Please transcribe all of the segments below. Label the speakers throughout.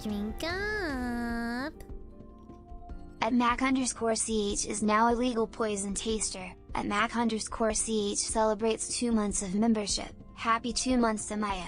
Speaker 1: Drink up.
Speaker 2: At Mac_CH is now a legal poison taster. At Mac_CH celebrates 2 months of membership. Happy 2 months, Amaya!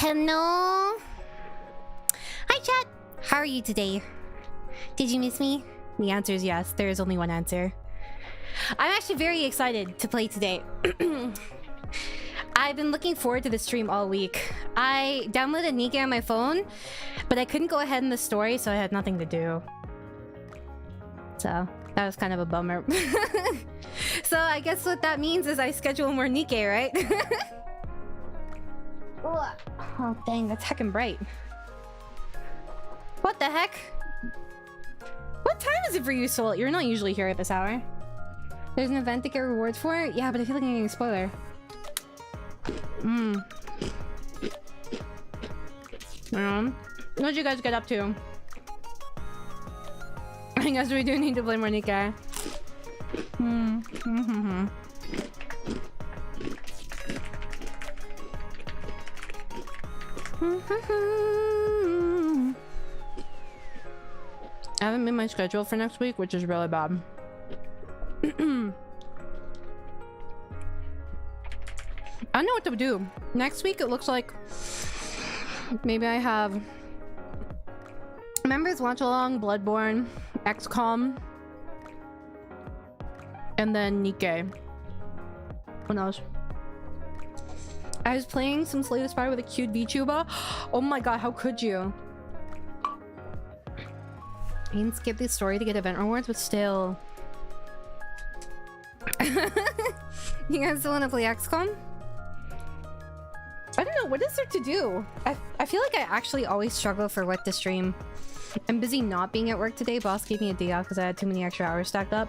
Speaker 1: Hello. Hi, chat. How are you today? Did you miss me? The answer is yes. There is only one answer. I'm actually very excited to play today. I've been looking forward to the stream all week. I downloaded NIKKE on my phone, but I couldn't go ahead in the story, so I had nothing to do. So that was kind of a bummer. So I guess what that means is I schedule more NIKKE, right? Oh dang, that's heckin' bright. What the heck? What time is it for you, Soul? You're not usually here at this hour. There's an event to get rewards for? Yeah, but I feel like I'm getting a spoiler. What'd you guys get up to? I guess we do need to play more NIKKE. I haven't made my schedule for next week, which is really bad. I don't know what to do. Next week, it looks like maybe I have Members Watch Along, Bloodborne, XCOM, and then NIKKE. Who knows? I was playing some Slay the Spire with a cute vtuber. Oh my god, how could you? I didn't skip the story to get event rewards, but still. You guys still want to play XCOM? I don't know, what is there to do? I feel like I actually always struggle for what to stream. I'm busy not being at work today. Boss gave me a day off because I had too many extra hours stacked up.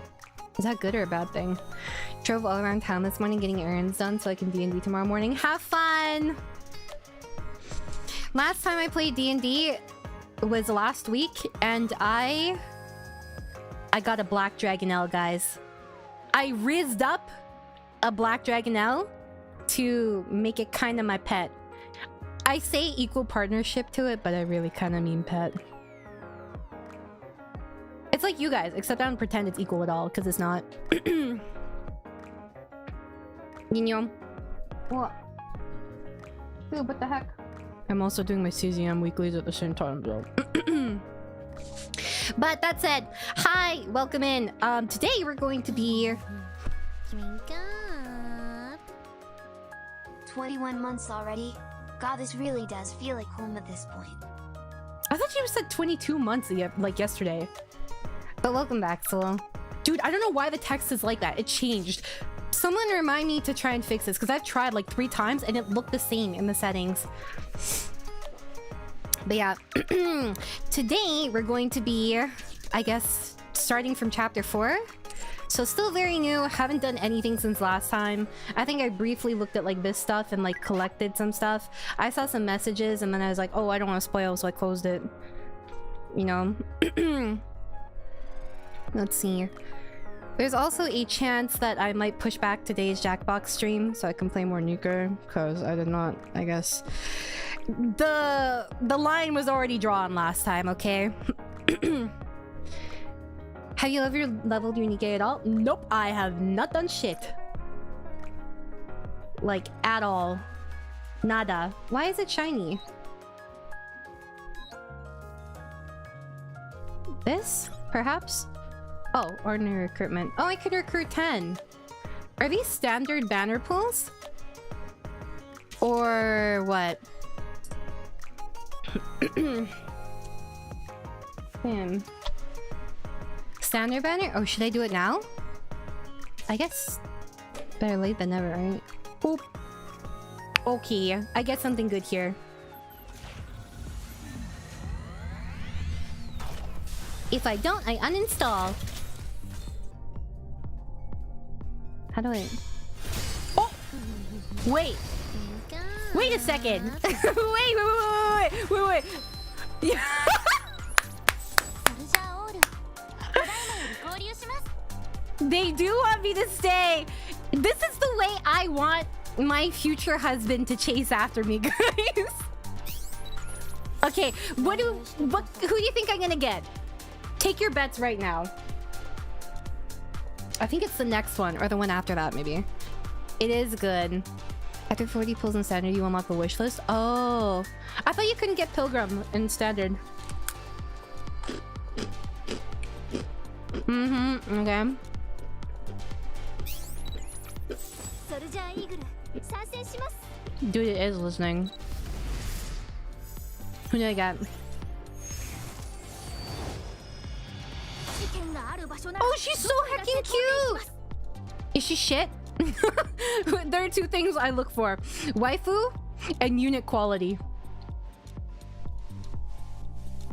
Speaker 1: Is that good or a bad thing? Drove all around town this morning getting errands done so I can D&D tomorrow morning. Have fun! Last time I played D&D was last week, and I got a Black Dragonelle, guys. I rizzed up a Black Dragonelle to make it kind of my pet. I say equal partnership to it, but I really kind of mean pet. It's like you guys, except I don't pretend it's equal at all, because it's not. You know? What? Dude, what the heck? I'm also doing my CZM weeklies at the same time, though. But that said, hi, welcome in. Today we're going to be...
Speaker 2: Drink up. 21 months already? God, this really does feel like home at this point.
Speaker 1: I thought you said 22 months, like yesterday. But welcome back, Solo. Dude, I don't know why the text is like that. It changed. Someone remind me to try and fix this, because I've tried like 3 times and it looked the same in the settings. But yeah, today we're going to be, I guess, starting from chapter 4. So still very new, haven't done anything since last time. I think I briefly looked at like this stuff and like collected some stuff. I saw some messages and then I was like, oh, I don't want to spoil, so I closed it. You know? Let's see. There's also a chance that I might push back today's Jackbox stream so I can play more NIKKE, because I did not, I guess. The line was already drawn last time, okay? Have you ever leveled your NIKKE at all? Nope, I have not done shit. Like, at all. Nada. Why is it shiny? This? Perhaps? Oh, ordinary recruitment. Oh, I could recruit 10. Are these standard banner pulls? Or what? Standard banner? Oh, should I do it now? I guess better late than never, right? Boop. Okay, I get something good here. If I don't, I uninstall. How do I... Oh! Wait! Wait a second! wait! Yeah. They do want me to stay! This is the way I want my future husband to chase after me, guys! Okay, who do you think I'm gonna get? Take your bets right now. I think it's the next one, or the one after that, maybe. It is good. After 40 pulls in standard, you unlock the wish list. Oh, I thought you couldn't get pilgrim in standard. Okay. Dude is listening. Who do I got? Oh, she's so heckin' cute! Is she shit? There are two things I look for: waifu and unit quality.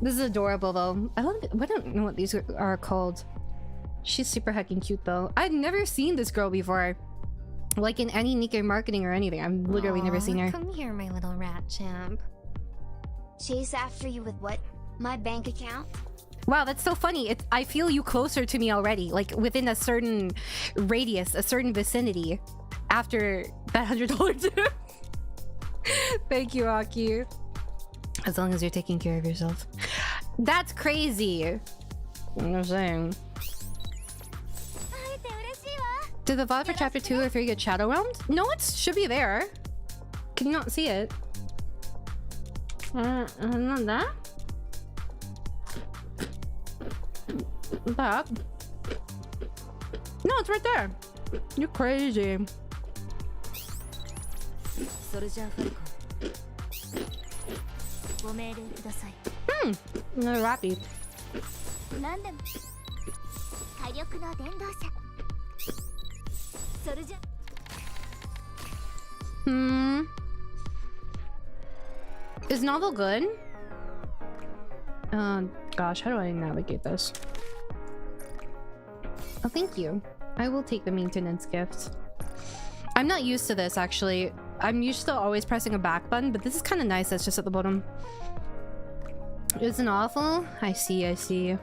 Speaker 1: This is adorable though. I don't know what these are called. She's super heckin' cute though. I've never seen this girl before, like in any NIKKE marketing or anything. I've literally never seen her.
Speaker 3: Come here, my little rat champ.
Speaker 2: Chase after you with what? My bank account?
Speaker 1: Wow, that's so funny. I feel you closer to me already, like within a certain radius, a certain vicinity after that $100 tip. Thank you, Aki. As long as you're taking care of yourself. That's crazy. I'm saying. Did the VOD for chapter 2 or 3 get shadow realmed? No, it should be there. Can you not see it? Not that? That? No, it's right there. You're crazy. Another rappy. Is novel good? Gosh, how do I navigate this? Oh, thank you. I will take the maintenance gift. I'm not used to this, actually. I'm used to always pressing a back button, but this is kind of nice. That's just at the bottom. Isn't awful? I see, I see.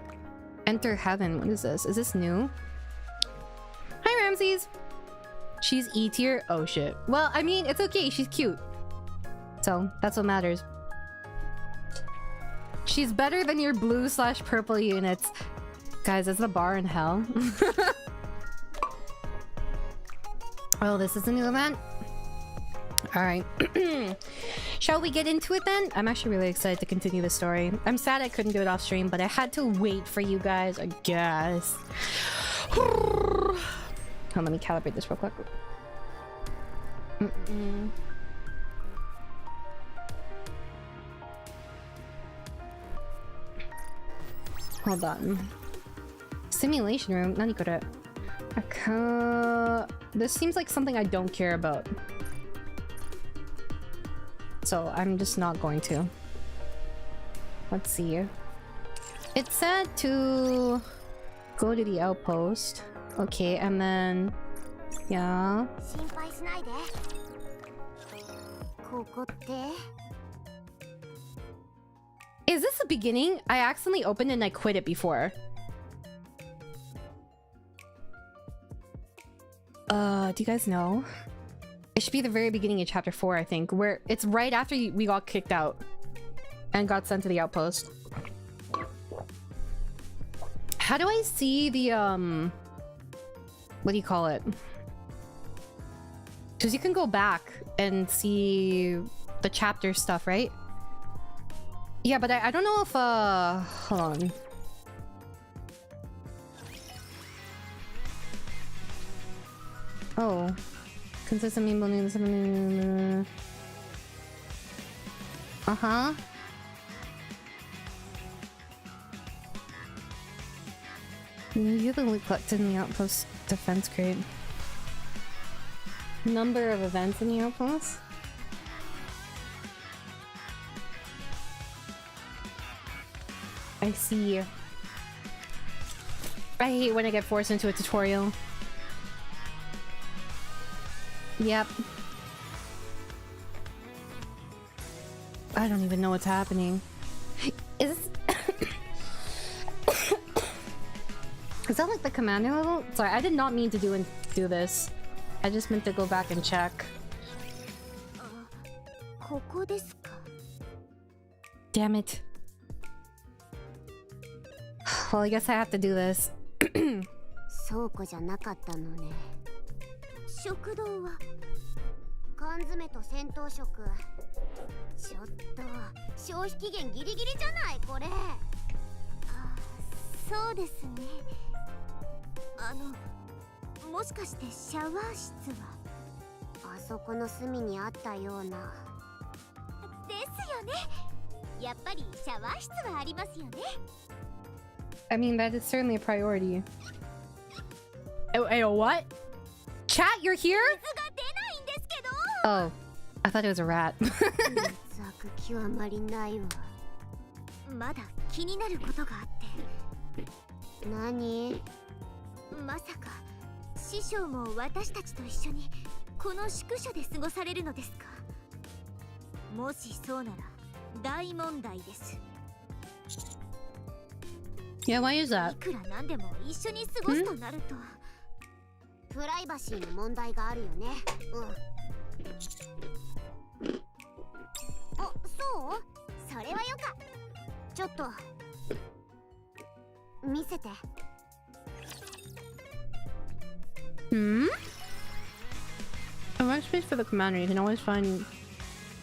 Speaker 1: Enter heaven. What is this? Is this new? Hi, Ramses. She's E tier? Oh, shit. Well, I mean, it's okay. She's cute. So, that's what matters. She's better than your blue/purple units. Guys, is the bar in hell? Oh, this is a new event? Alright. Shall we get into it then? I'm actually really excited to continue the story. I'm sad I couldn't do it off stream, but I had to wait for you guys, I guess. Hold on, let me calibrate this real quick. Hold on. Simulation room? Nani kore? This seems like something I don't care about. So I'm just not going to. Let's see. It said to go to the outpost. Okay, and then... yeah. Is this the beginning? I accidentally opened it and I quit it before. Do you guys know? It should be the very beginning of chapter 4, I think, where it's right after we got kicked out and got sent to the outpost. How do I see the, what do you call it? Because you can go back and see the chapter stuff, right? Yeah, but I don't know if, hold on. Oh. Consistent meme building. Uh-huh. You the loot collected in the outpost defense crate. Number of events in the outpost? I see. I hate when I get forced into a tutorial. Yep. I don't even know what's happening. Is that like the commander level? Sorry, I did not mean to do this. I just meant to go back and check. Damn it. Well, I guess I have to do this.
Speaker 4: 缶詰と戦闘食。ちょっと消費期限ギリギリじゃないこれ。あ、そうですね。もしかしてシャワー室はあそこの隅にあったような。ですよね。やっぱりシャワー室はありますよね。
Speaker 1: I mean, that is certainly a priority. What? Chat, you're here?
Speaker 4: 水が出ないんですけど。
Speaker 1: Oh, I thought it was a rat.
Speaker 4: ザク極まりないわ。まだ気になることがあって。何？まさか師匠も私たちと一緒にこの宿舎で過ごされるのですか？もしそうなら大問題です。
Speaker 1: Yeah, why is that?
Speaker 4: いくらなんでも一緒に過ごすとなると、プライバシーの問題があるよね。あ、そう？それはよか。ちょっと見せて。
Speaker 1: A workspace for the commander. You can always find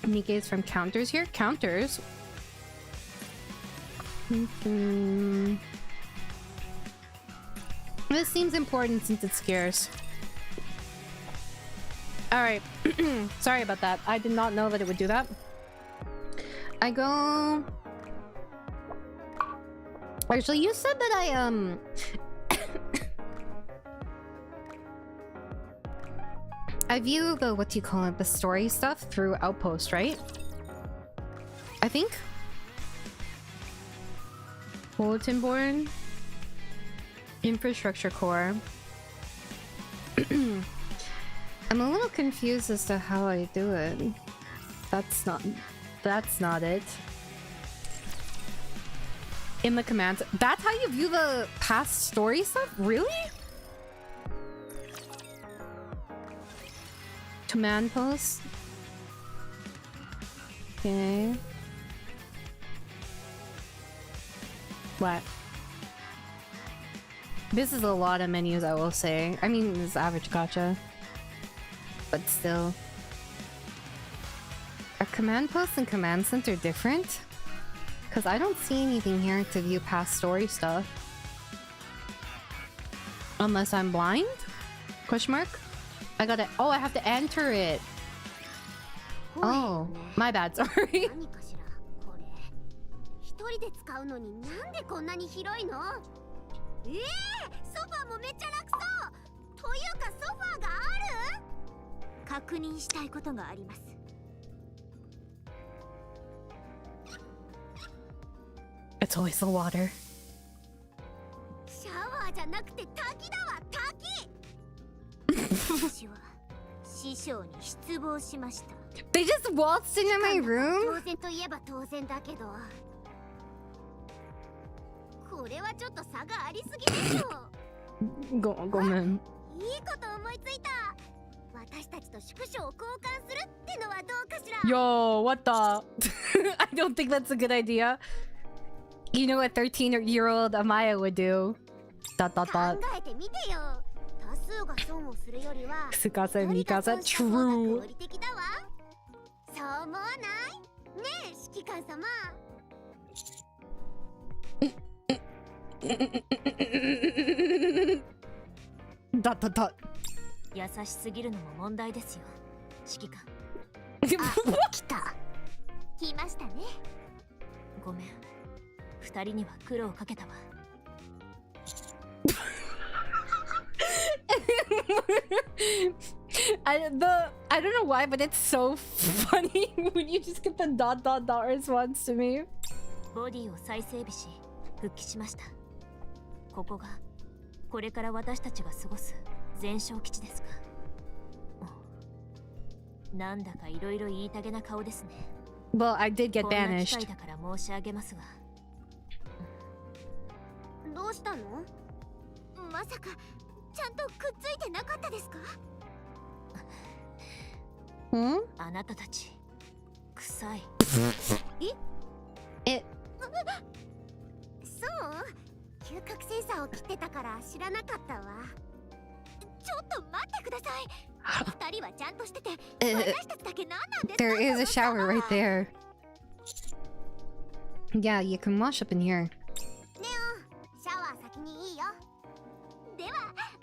Speaker 1: NIKKEs from counters here. Counters? This seems important since it's scarce. Alright. Sorry about that. I did not know that it would do that. I go... Actually, you said that I view the, what do you call it, the story stuff through Outpost, right? I think? Bulletin board. Infrastructure core. I'm a little confused as to how I do it. That's not it. In the commands. That's how you view the past story stuff? Really? Command post. Okay. What? This is a lot of menus, I will say. I mean, it's average gacha. But still. Are command posts and command center different? Because I don't see anything here to view past story stuff. Unless I'm blind? Question mark? I gotta... Oh, I have to enter it. Oh, my bad, sorry.
Speaker 4: 何かしらこれ。一人で使うのになんでこんなに広いの？ソファーもめっちゃ楽そう。というかソファーがある？確認したいことがあります。
Speaker 1: It's always the water.
Speaker 4: シャワーじゃなくて滝だわ、滝。私は師匠に失望しました。
Speaker 1: They just waltzed into my room?
Speaker 4: 当然といえば当然だけど、これはちょっと差がありすぎでしょ。
Speaker 1: ごめん。
Speaker 4: いいこと思いついた。私たちと宿舎を交換するってのはどうかしら。
Speaker 1: Yo, what the? I don't think that's a good idea. You know what 13-year-old Amaya would do. ...
Speaker 4: 考えてみてよ。多数が損をするよりは、
Speaker 1: すかさみかさ true.
Speaker 4: 合理的だわ。そう思わない？ねえ、指揮官様。優しすぎるのも問題ですよ、指揮官。来た。来ましたね。ごめん。二人には苦労かけたわ。
Speaker 1: I don't know why, but it's so funny when you just get the ... response to me.
Speaker 4: ボディを再整備し、復帰しました。ここがこれから私たちが過ごす全焼基地ですか。なんだかいろいろ言いたげな顔ですね。
Speaker 1: Well, I did get
Speaker 4: こんな機
Speaker 1: banished.
Speaker 4: 会だから申し上げますが。どうしたの？まさかちゃんとくっついてなかったですか？あなたたち臭い。そう？嗅覚センサーを切ってたから知らなかったわ。ちょっと待ってください。
Speaker 1: There is a shower right there. Yeah, you can wash up in here.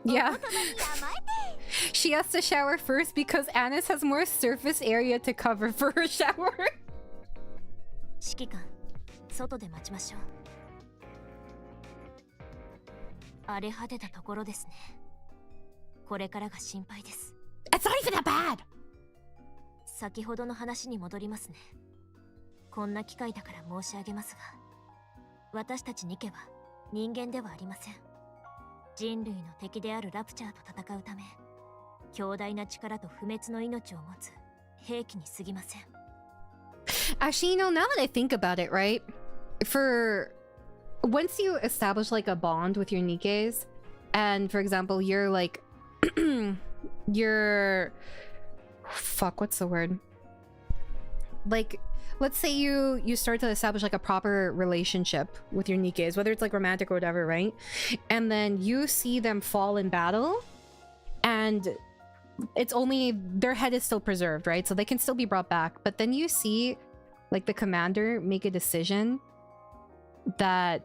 Speaker 1: Yeah. She has to shower first because ANIS has more surface area to cover for her shower.
Speaker 4: 指揮官、外で待ちましょう。荒れ果てたところですね。これからが心配です。
Speaker 1: It's not even that bad!
Speaker 4: 先ほどの話に戻りますね。こんな機会だから申し上げますが、私たちニケは人間ではありません。人類の敵であるラプチャーと戦うため、強大な力と不滅の命を持つ兵器に過ぎません。
Speaker 1: Actually, you know, now that I think about it, right? For once you establish like a bond with your Nikkes, and for example, you're like, you're, fuck, what's the word? Like, let's say you start to establish like a proper relationship with your Nikkes, whether it's like romantic or whatever, right? And then you see them fall in battle, and it's only their head is still preserved, right? So they can still be brought back. But then you see like the commander make a decision that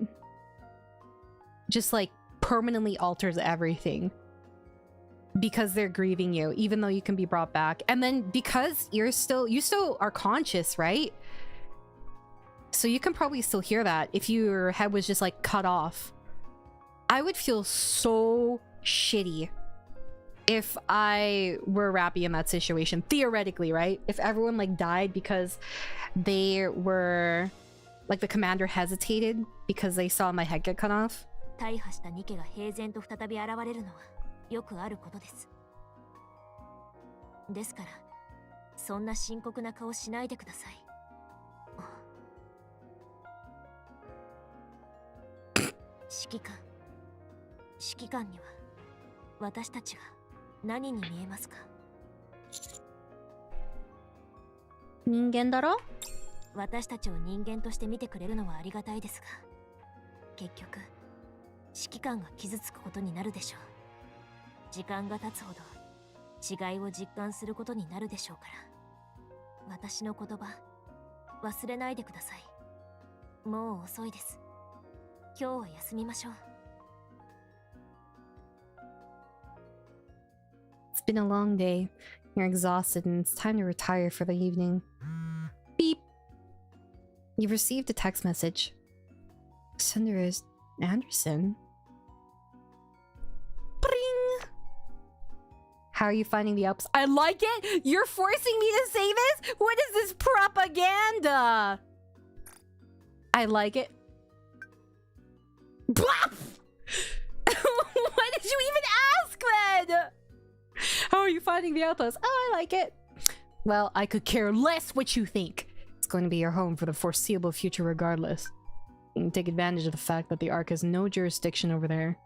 Speaker 1: just like permanently alters everything because they're grieving you, even though you can be brought back. And then because you still are conscious, right? So you can probably still hear that if your head was just like cut off. I would feel so shitty if I were Rappy in that situation, theoretically, right? If everyone like died because they were like the commander hesitated because they saw my head get cut off.
Speaker 4: 大破したニケが平然と再び現れるのはよくあることです。ですから、そんな深刻な顔しないでください。指揮官には私たちが何に見えますか？
Speaker 1: 人間だろ？
Speaker 4: 私たちを人間として見てくれるのはありがたいですが、結局指揮官が傷つくことになるでしょう。時間が経つほど違いを実感することになるでしょうから、私の言葉忘れないでください。もう遅いです。今日は休みましょう。
Speaker 1: It's been a long day. You're exhausted and it's time to retire for the evening. Beep. You've received a text message. Sender is Anderson. Bring. How are you finding the ups? I like it! You're forcing me to say this? What is this propaganda? I like it. Blah! Why did you even ask then? How are you finding the outpost? Oh, I like it. Well, I could care less what you think. It's going to be your home for the foreseeable future regardless. You can take advantage of the fact that the Ark has no jurisdiction over there.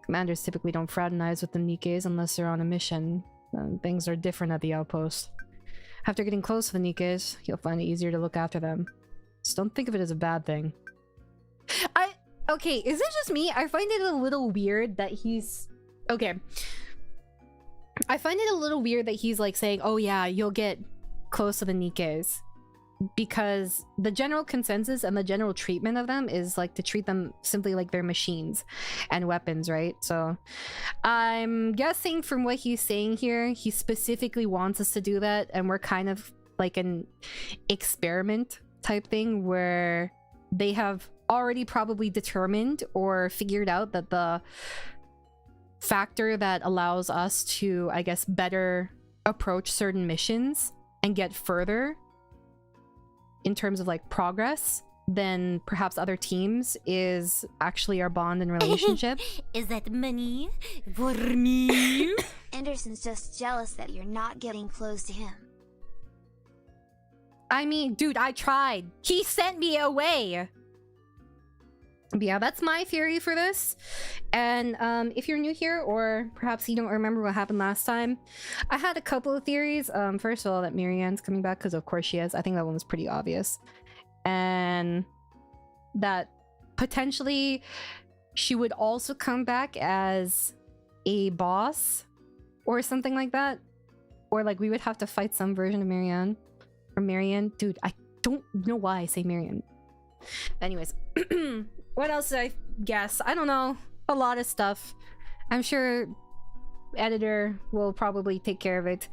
Speaker 1: Commanders typically don't fraternize with the Nikkes unless they're on a mission. Things are different at the outpost. After getting close to the Nikkes, you'll find it easier to look after them. Just don't think of it as a bad thing. Okay, is it just me? I find it a little weird that he's... Okay. I find it a little weird that he's like saying, oh yeah, you'll get close to the Nikkes. Because the general consensus and the general treatment of them is like to treat them simply like they're machines and weapons, right? So I'm guessing from what he's saying here, he specifically wants us to do that, and we're kind of like an experiment type thing where they have already probably determined or figured out that the factor that allows us to, I guess, better approach certain missions and get further in terms of like progress than perhaps other teams is actually our bond and relationship.
Speaker 3: Is that money for me?
Speaker 2: Anderson's just jealous that you're not getting close to him.
Speaker 1: I mean, dude, I tried. He sent me away. But yeah, that's my theory for this. And if you're new here, or perhaps you don't remember what happened last time, I had a couple of theories. First of all, that Marianne's coming back, because of course she is. I think that one was pretty obvious. And that potentially she would also come back as a boss or something like that. Or like we would have to fight some version of Marianne. Or Marianne. Dude, I don't know why I say Marianne. Anyways. What else did I guess? I don't know. A lot of stuff. I'm sure editor will probably take care of it.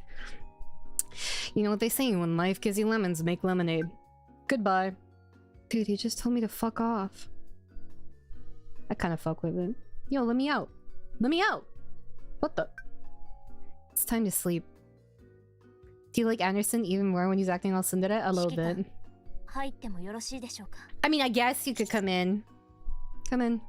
Speaker 1: You know what they say, when life gives you lemons, make lemonade. Goodbye. Dude, he just told me to fuck off. I kind of fuck with it. Yo, let me out. Let me out! What the? It's time to sleep. Do you like Anderson even more when he's acting all tsundere? A little bit. I mean, I guess you could come in. Come in.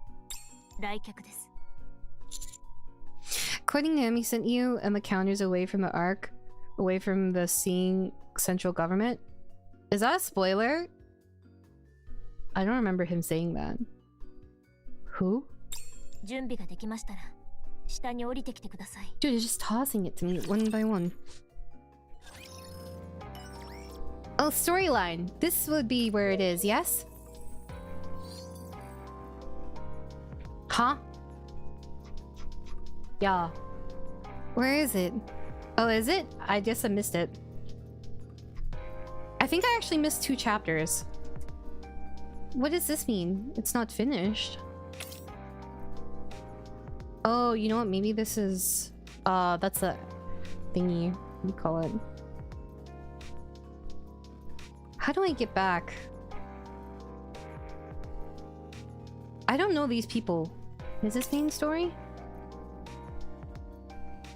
Speaker 1: According to him, he sent you and the counters away from the Ark, away from the seeing central government. Is that a spoiler? I don't remember him saying that. Who? Dude, he's just tossing it to me one by one. Oh, storyline. This would be where it is, yes? Huh? Yeah. Where is it? Oh, is it? I guess I missed it. I think I actually missed 2 chapters. What does this mean? It's not finished. Oh, you know what? Maybe this is... that's a thingy. What do you call it? How do I get back? I don't know these people. Is this main story?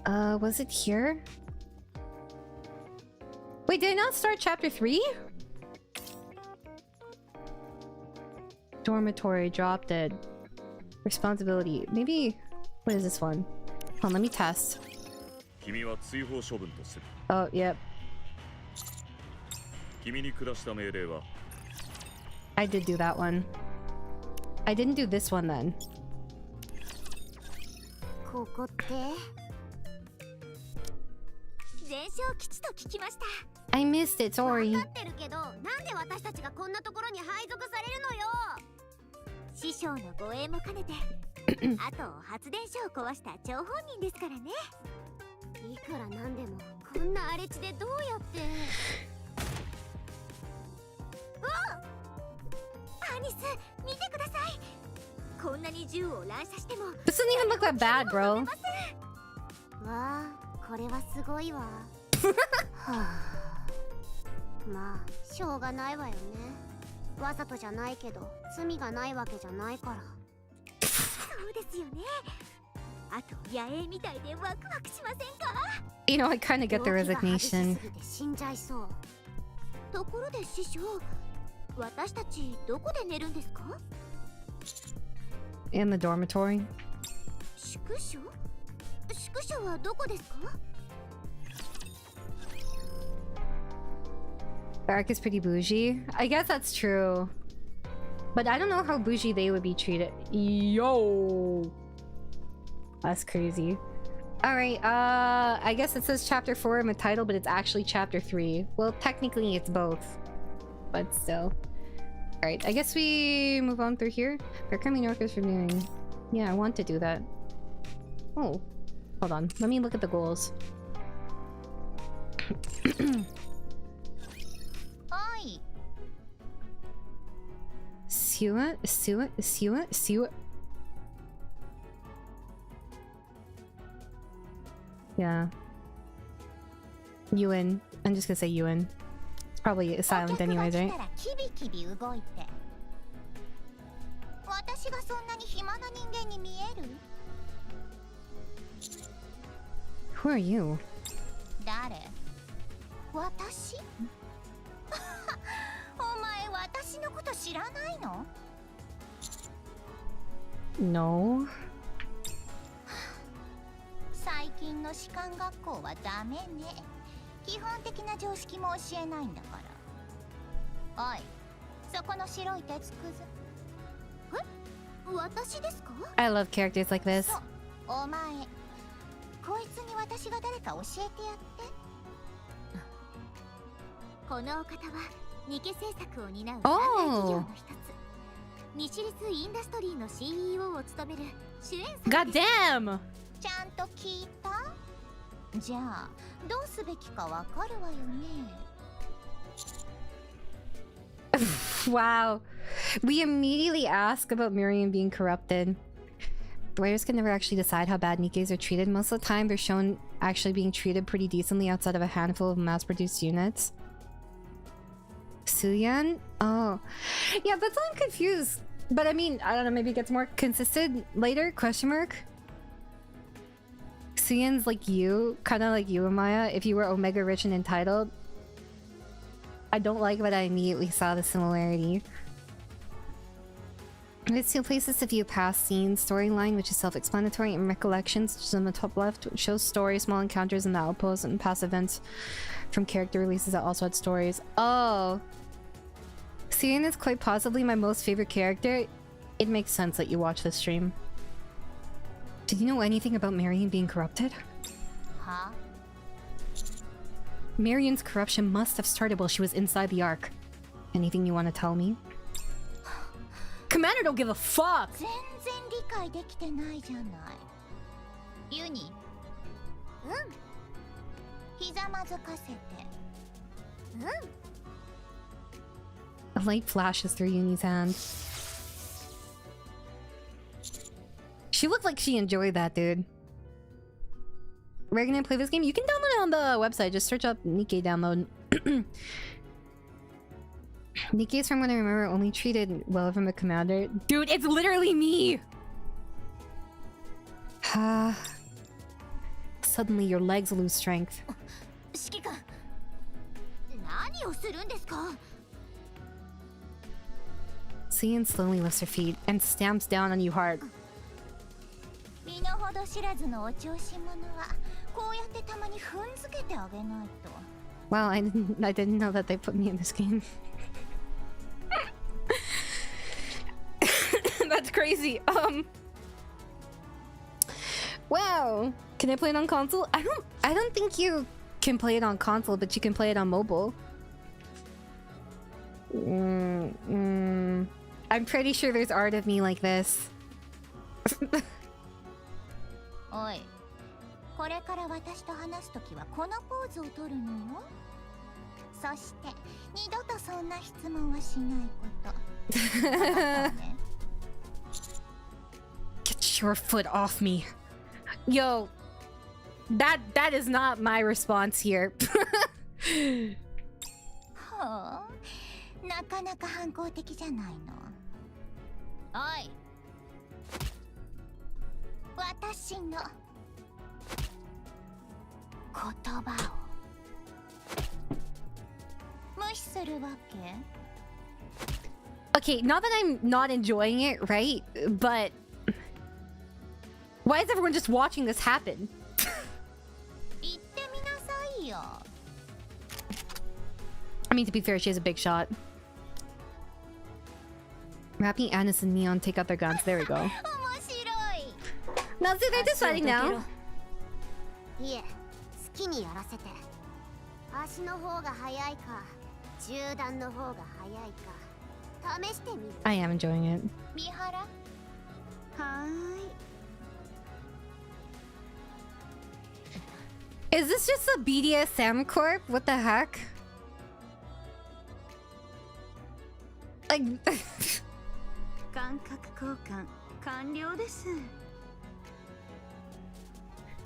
Speaker 1: Was it here? Wait, did I not start chapter 3? Dormitory, drop dead. Responsibility. Maybe... What is this one? Hold on, let me test. Oh, yep. I did do that one. I didn't do this one then. I missed it, sorry. This doesn't even look that bad, bro. You know, I kind of get the resignation. In the dormitory. The Ark is pretty bougie. I guess that's true. But I don't know how bougie they would be treated. Yo! That's crazy. Alright, I guess it says chapter 4 in the title, but it's actually chapter 3. Well, technically it's both. But still. Alright, I guess we move on through here. They're coming north for doing. Yeah, I want to do that. Oh. Hold on. Let me look at the goals. Siwa. Yeah. Ewan. I'm just gonna say Ewan. It's probably silent anyways, right? Who are you? No. I love characters like this. Oh! God damn!
Speaker 4: じゃあどうすべきかわかるわよね。
Speaker 1: Wow. We immediately ask about Miriam being corrupted. The writers can never actually decide how bad Nikkes are treated. Most of the time, they're shown actually being treated pretty decently outside of a handful of mass-produced units. Suyan? Oh. Yeah, that's why I'm confused. But I mean, I don't know, maybe it gets more consistent later? Question mark? Suyan's like you, kind of like you, Amaya, if you were Omega rich and entitled. I don't like, but I immediately saw the similarity. There's two places to view past scenes. Storyline, which is self-explanatory, and recollections, which is on the top left, which shows stories, small encounters in the outpost, and past events from character releases that also had stories. Oh. Suyan is quite possibly my most favorite character. It makes sense that you watch this stream. Did you know anything about Marion being corrupted?
Speaker 4: Huh?
Speaker 1: Marion's corruption must have started while she was inside the Ark. Anything you want to tell me? Commander don't give a fuck!
Speaker 4: 全然理解できてないじゃない。ユニ。うん。ひざまずかせて。うん。
Speaker 1: A light flashes through Yuni's hand. She looked like she enjoyed that, dude. We're gonna play this game. You can download it on the website. Just search up Nikke download. Nikke is from what I remember only treated well from the commander. Dude, it's literally me! Suddenly your legs lose strength.
Speaker 4: 指揮官、何をするんですか?
Speaker 1: Suyan slowly lifts her feet and stamps down on you hard.
Speaker 4: 身の程知らずのお調子者はこうやってたまに踏んづけてあげないと。
Speaker 1: Wow, I didn't know that they put me in this game. That's crazy. Wow. Can I play it on console? I don't think you can play it on console, but you can play it on mobile. I'm pretty sure there's art of me like this.
Speaker 4: おい、これから私と話すときはこのポーズを取るのよ。そして二度とそんな質問はしないこと。
Speaker 1: Get your foot off me. Yo, that is not my response here.
Speaker 4: ほう、なかなか反抗的じゃないの。おい、私の言葉を無視するわけ?
Speaker 1: Okay, not that I'm not enjoying it, right? But why is everyone just watching this happen?
Speaker 4: 言ってみなさいよ。
Speaker 1: I mean, to be fair, she has a big shot. Rappy, ANIS, and Neon take out their guns. There we go.
Speaker 4: 面白い。
Speaker 1: Now, see, they're deciding now.
Speaker 4: いえ、好きにやらせて。足の方が速いか、銃弾の方が速いか、試してみる。
Speaker 1: I am enjoying it.
Speaker 4: 三原。はーい。
Speaker 1: Is this just a BDSM corp? What the heck? Like...
Speaker 3: 感覚交換完了です。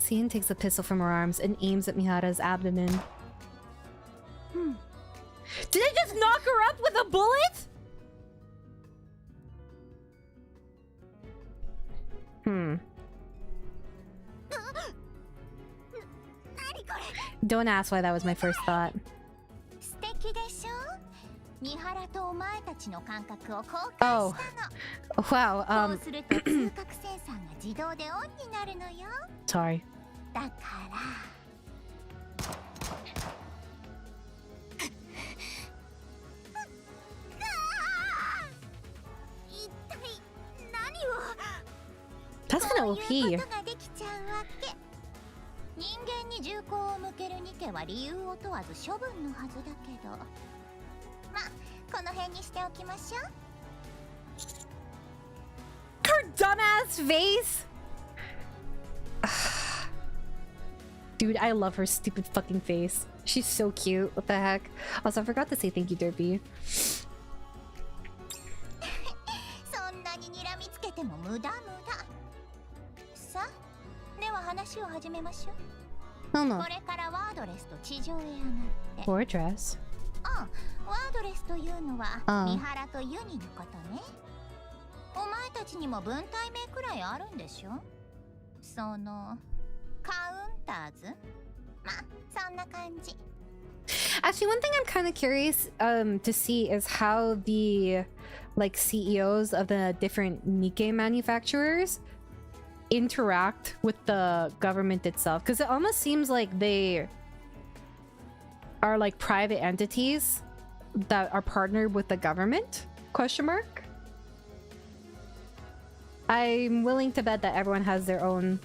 Speaker 1: Cian takes a pistol from her arms and aims at Mihara's abdomen. Did I just knock her up with a bullet? Don't ask why that was my first thought.
Speaker 4: 素敵でしょ? 三原とお前たちの感覚を交換したの。
Speaker 1: Wow,
Speaker 4: こうすると通覚センサーが自動でオンになるのよ。
Speaker 1: sorry.
Speaker 4: だから一体何を
Speaker 1: That's kind of
Speaker 4: こういう
Speaker 1: OP.
Speaker 4: ことができちゃうわけ。人間に銃口を向けるニケは理由を問わず処分のはずだけど、まあこの辺にしておきましょう。
Speaker 1: Her dumbass face. Dude, I love her stupid fucking face. She's so cute. What the heck? Also, I forgot to say thank you, Derpy.
Speaker 4: そんなに睨みつけても無駄無駄。さあ、では話を始めましょう。
Speaker 1: No, no.
Speaker 4: これからワードレスと地上へ上がって。
Speaker 1: Fortress.
Speaker 4: あ、ワードレスというのは三原とユニのことね。お前たちにも文体名くらいあるんでしょ。そのカウンターズ。ま、そんな感じ。
Speaker 1: Actually, one thing I'm kind of curious to see is how the like CEOs of the different NIKKE manufacturers interact with the government itself, because it almost seems like they are like private entities that are partnered with the government? Question mark. I'm willing to bet that everyone has their own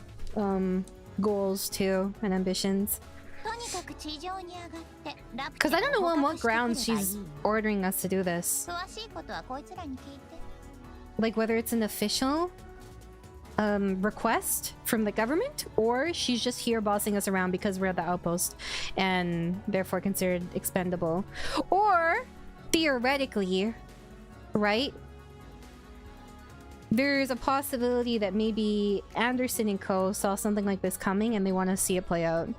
Speaker 1: goals too and ambitions. Because I don't know on what grounds she's ordering us to do this. Like whether it's an official request from the government, or she's just here bossing us around because we're at the outpost and therefore considered expendable. Or theoretically, right, there's a possibility that maybe Anderson and Co saw something like this coming and they want to see it play out.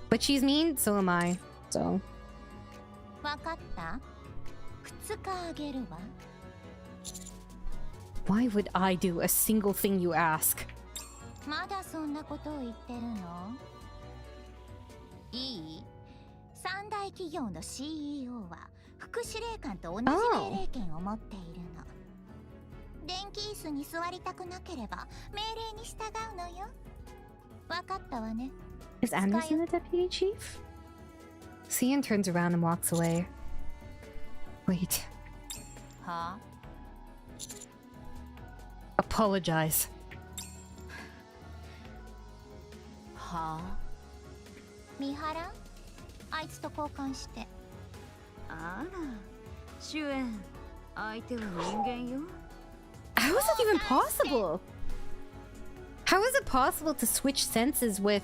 Speaker 1: But she's mean, so am I. So why would I do a single thing you ask?
Speaker 4: まだそんなことを言ってるの？いい？三大企業の CEO は副司令官と同じ命令権を持っているの。電気椅子に座りたくなければ命令に従うのよ。わかったわね。
Speaker 1: Is Anderson the deputy chief? Cian turns around and walks away. Wait.
Speaker 4: Huh?
Speaker 1: Apologize.
Speaker 4: Huh? 三原？あいつと交換して。
Speaker 3: あら、主演、相手は人間よ。
Speaker 1: How is it even possible? How is it possible to switch senses with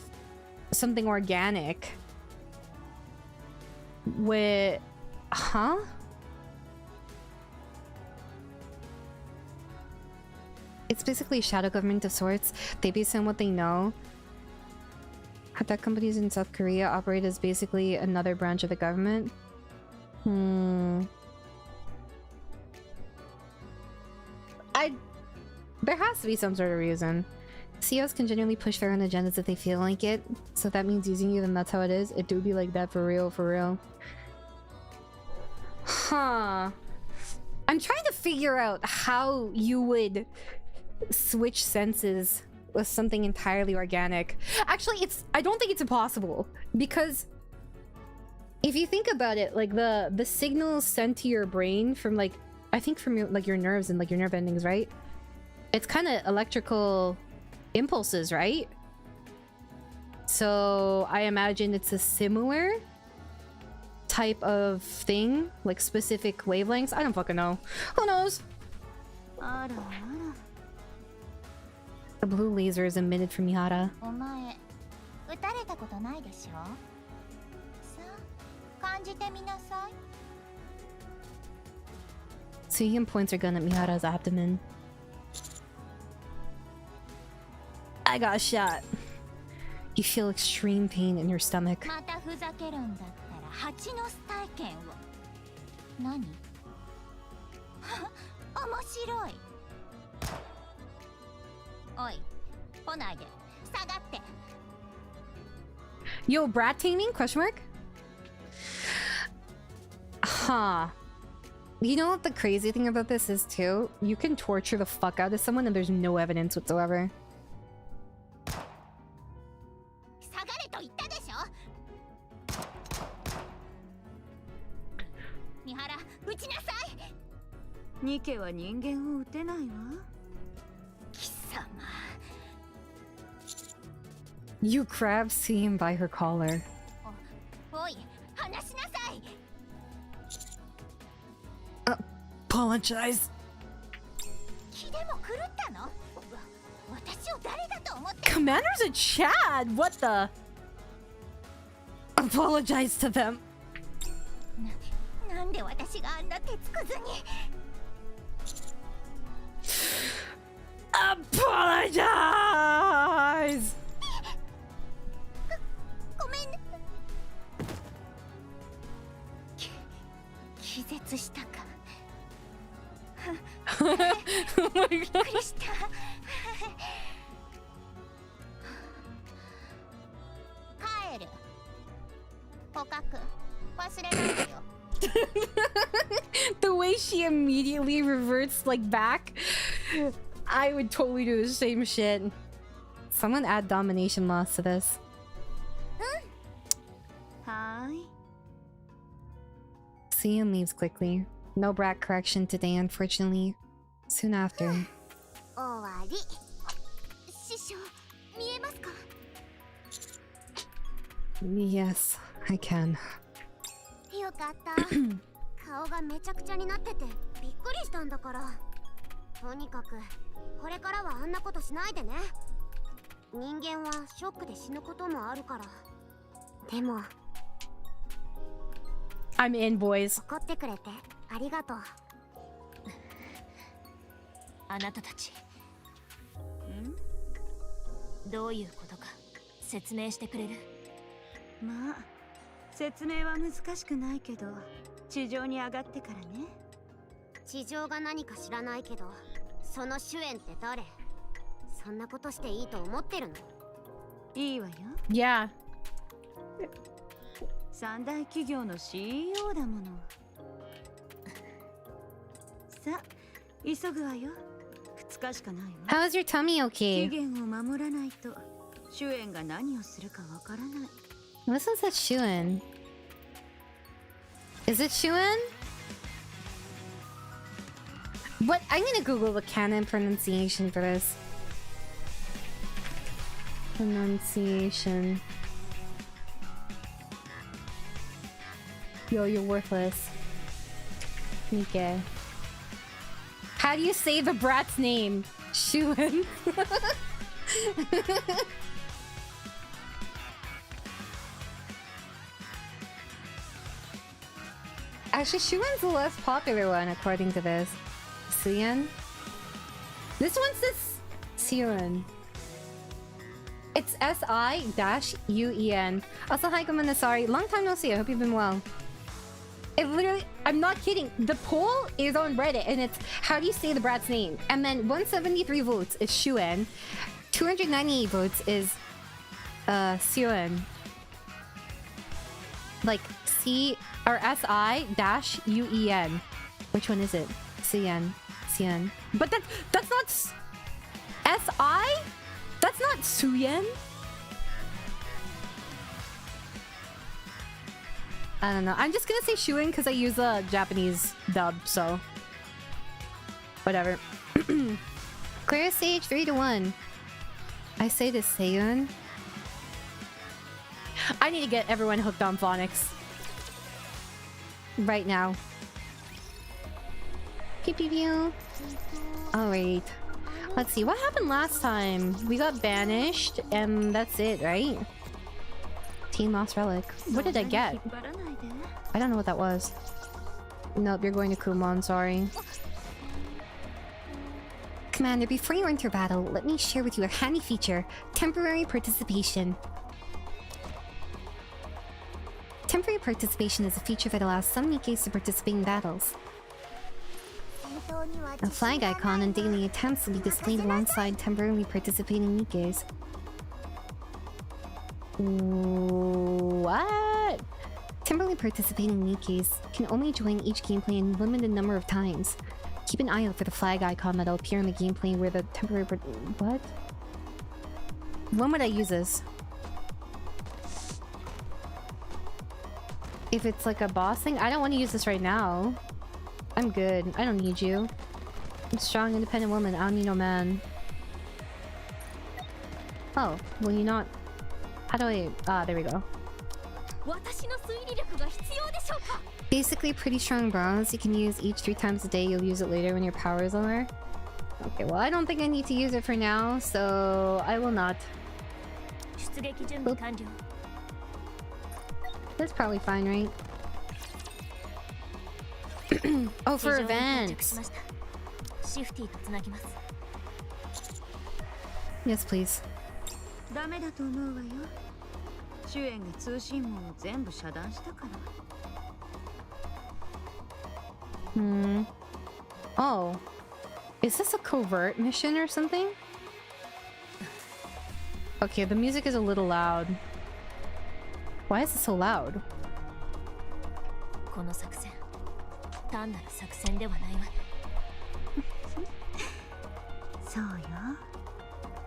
Speaker 1: something organic? With... Huh? It's basically a shadow government of sorts. They base on what they know. Tech companies in South Korea operate as basically another branch of the government. There has to be some sort of reason. CEOs can genuinely push their own agendas if they feel like it. So if that means using you, then that's how it is. It do be like that for real, for real. Huh. I'm trying to figure out how you would switch senses with something entirely organic. Actually, I don't think it's impossible, because if you think about it, like the signals sent to your brain from like, I think from your, like your nerves and like your nerve endings, right? It's kind of electrical impulses, right? So I imagine it's a similar type of thing, like specific wavelengths. I don't fucking know. Who knows? The blue laser is emitted from Mihara. Suhyun points her gun at Mihara's abdomen. I got shot. You feel extreme pain in your stomach. Yo, brat taming? Question mark? Huh. You know what the crazy thing about this is too? You can torture the fuck out of someone and there's no evidence whatsoever.
Speaker 3: NIKKE は人間を撃てないわ。
Speaker 4: 貴様。
Speaker 1: You grab Seam by her collar.
Speaker 4: おい、話しなさい。
Speaker 1: Apologize.
Speaker 4: 気でも狂ったの？私を誰だと思って？
Speaker 1: Commander's a Chad. What the? Apologize to them.
Speaker 4: なんで私があんな手つかずに
Speaker 1: Apologize!
Speaker 4: ごめんね気絶したか
Speaker 1: Oh my
Speaker 4: びっ
Speaker 1: god.
Speaker 4: くりした帰る捕獲忘れないでよ
Speaker 1: The way she immediately reverts like back, I would totally do the same shit. Someone add domination loss to this.
Speaker 3: はーい
Speaker 1: Sian leaves quickly. No brat correction today, unfortunately. Soon after.
Speaker 4: 終わり師匠見えますか
Speaker 1: Yes, I can.
Speaker 4: よかった顔がめちゃくちゃになっててびっくりしたんだからとにかくこれからはあんなことしないでね人間はショックで死ぬこともあるからでも
Speaker 1: I'm in, boys.
Speaker 4: 怒ってくれてありがとう
Speaker 3: あなたたちどういうことか説明してくれるまあ説明は難しくないけど地上に上がってからね
Speaker 4: 地上が何か知らないけどその主演って誰そんなことしていいと思ってるの
Speaker 3: いいわよ
Speaker 1: Yeah.
Speaker 3: 三大企業の CEO だものさあ急ぐわよ2日しかないわ
Speaker 1: How's your tummy
Speaker 3: 期
Speaker 1: okay?
Speaker 3: 限を守らないと主演が何をするかわからない
Speaker 1: This is a Shuen. Is it Shuen? What? I'm gonna Google the canon pronunciation for this. Pronunciation. Yo, you're worthless. Nikke. How do you say the brat's name? Shuen. Actually, Shuen's the less popular one according to this. Suyen? This one says Suen. It's S-I-U-E-N. Also, hi, Sorry. Long time no see. I hope you've been well. It literally, I'm not kidding. The poll is on Reddit and it's how do you say the brat's name? And then 173 votes is Shuen. 298 votes is Suen. Like C or S-I-U-E-N. Which one is it? Sien. Sien. But that's not S-I? That's not Suyen. I don't know. I'm just gonna say Shuen because I use a Japanese dub, so whatever. Clear stage 3-1. I say this Seiyun. I need to get everyone hooked on phonics right now. Pew pew pew. Alright. Let's see. What happened last time? We got banished and that's it, right? Team Lost Relic. What did I get? I don't know what that was. Nope, you're going to Kumon, sorry. Commander, before you enter battle, let me share with you a handy feature. Temporary participation. Temporary participation is a feature that allows some Nikkes to participate in battles. A flag icon and daily attempts will be displayed alongside temporarily participating Nikkes. What? Temporarily participating Nikkes can only join each gameplay a limited number of times. Keep an eye out for the flag icon that'll appear in the gameplay where the temporary what? When would I use this? If it's like a boss thing? I don't want to use this right now. I'm good. I don't need you. I'm a strong, independent woman. I don't need no man. Oh, will you not? How do I... Ah, there we go. Basically, pretty strong bronze. You can use each 3 times a day. You'll use it later when your power is lower. Okay, well, I don't think I need to use it for now, so I will not. Oop. That's probably fine, right? Oh, for events. Yes, please.
Speaker 3: ダメだと思うわよ。主演が通信網を全部遮断したから。
Speaker 1: Oh. Is this a covert mission or something? Okay, the music is a little loud. Why is it so loud?
Speaker 4: この作戦、単なる作戦ではないわ。
Speaker 3: そうよ。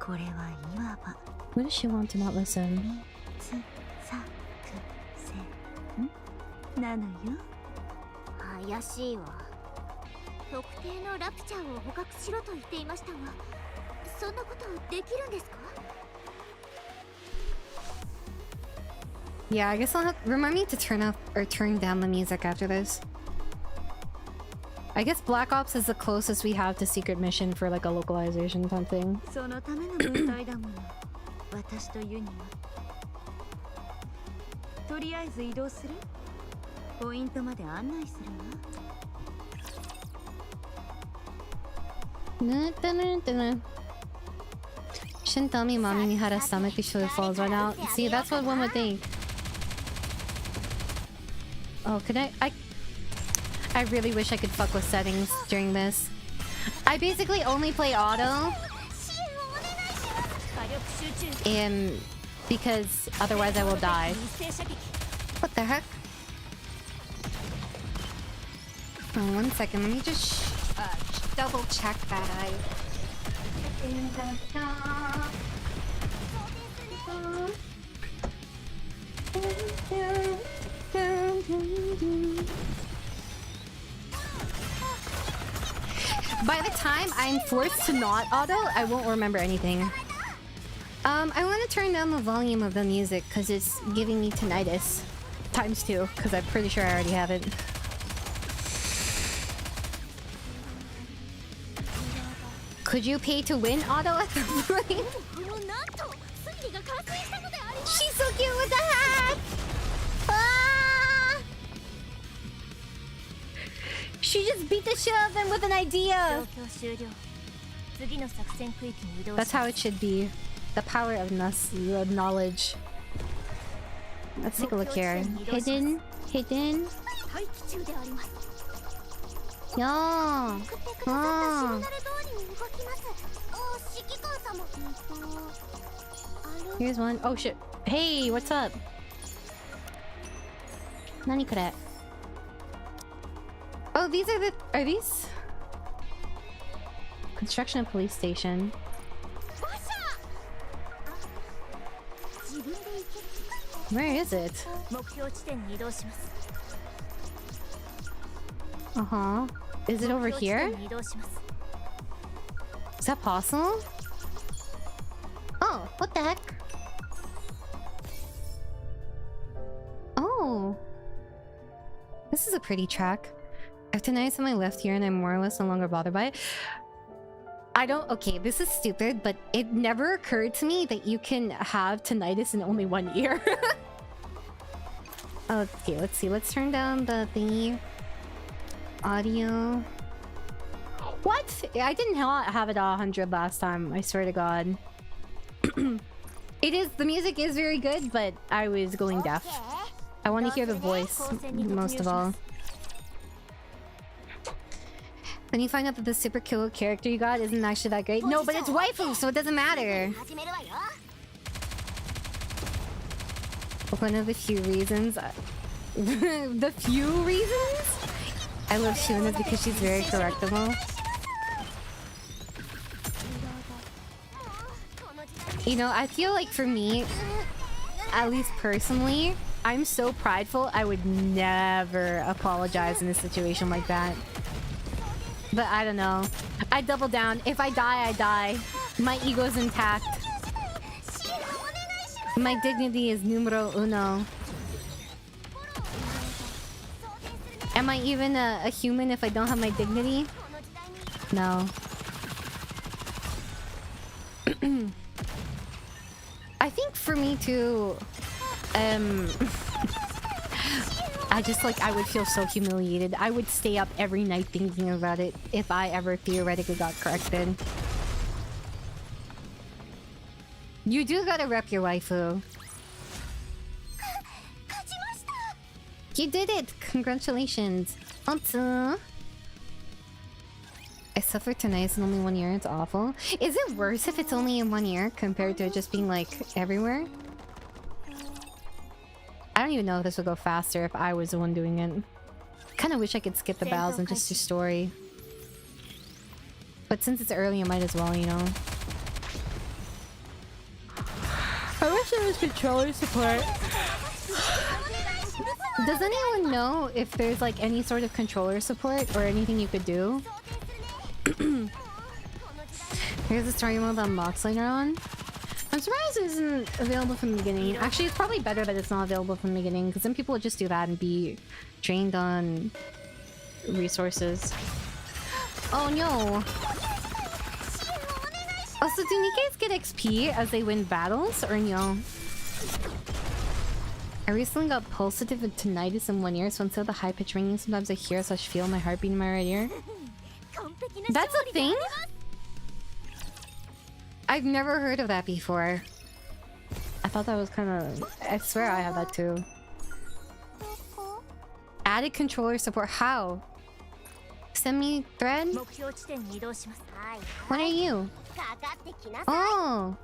Speaker 3: これはいわば。
Speaker 1: What does she want to not listen?
Speaker 3: つさくせんなのよ。
Speaker 4: 怪しいわ。特定のラプチャーを捕獲しろと言っていましたが、そんなことできるんですか？
Speaker 1: Yeah, I guess I'll have remind me to turn up or turn down the music after this. I guess Black Ops is the closest we have to secret mission for like a localization something.
Speaker 3: そのための軍隊だもの。私とユニは。とりあえず移動する？ポイントまで案内するわ。
Speaker 1: Shouldn't tell me mommy had a stomach issue that falls right out. See, that's what one would think. Oh, could I really wish I could fuck with settings during this. I basically only play auto. Because otherwise I will die. What the heck? Oh, 1 second, let me just double check that By the time I'm forced to not auto, I won't remember anything. I want to turn down the volume of the music because it's giving me tinnitus. ×2, because I'm pretty sure I already have it. Could you pay to win auto at the point? She's so cute with the hat! Ah! She just beat the shit out of them with an idea! That's how it should be. The power of knowledge. Let's take a look here. Hidden. Hidden. Yeah. Ah. Here's one. Oh shit. Hey, what's up? Nani kore? Oh, these are the... Are these? Construction of police station. Where is it? Uh-huh. Is it over here? Is that possible? Oh, what the heck? Oh. This is a pretty track. I have tinnitus on my left ear and I'm more or less no longer bothered by it. I don't... Okay, this is stupid, but it never occurred to me that you can have tinnitus in only one ear. Okay, let's see. Let's turn down the thingy. Audio. What? I didn't have it all 100 last time. I swear to God. It is... The music is very good, but I was going deaf. I want to hear the voice most of all. When you find out that the super cool character you got isn't actually that great. No, but it's waifu, so it doesn't matter. One of the few reasons... the few reasons? I love Shuna because she's very correctable. You know, I feel like for me, at least personally, I'm so prideful, I would never apologize in a situation like that. But I don't know. I double down. If I die, I die. My ego's intact. My dignity is numero uno. Am I even a human if I don't have my dignity? No. I think for me too, I just like, I would feel so humiliated. I would stay up every night thinking about it if I ever theoretically got corrected. You do gotta rep your waifu. You did it! Congratulations. I suffered tinnitus in only 1 year. It's awful. Is it worse if it's only in 1 year compared to it just being like everywhere? I don't even know if this would go faster if I was the one doing it. Kind of wish I could skip the battles and just do story. But since it's early, I might as well, you know. I wish there was controller support. Does anyone know if there's like any sort of controller support or anything you could do? Here's the story mode unbox later on. I'm surprised it isn't available from the beginning. Actually, it's probably better that it's not available from the beginning, because then people would just do that and be drained on resources. Oh no! Also, do Nikkes get XP as they win battles, or no? I recently got pulsative with tinnitus in 1 year, so instead of the high-pitched ringing, sometimes I hear/feel my heartbeat in my right ear. That's a thing? I've never heard of that before. I thought that was kind of... I swear I have that too. Added controller support. How? Send me thread? What are you? Oh!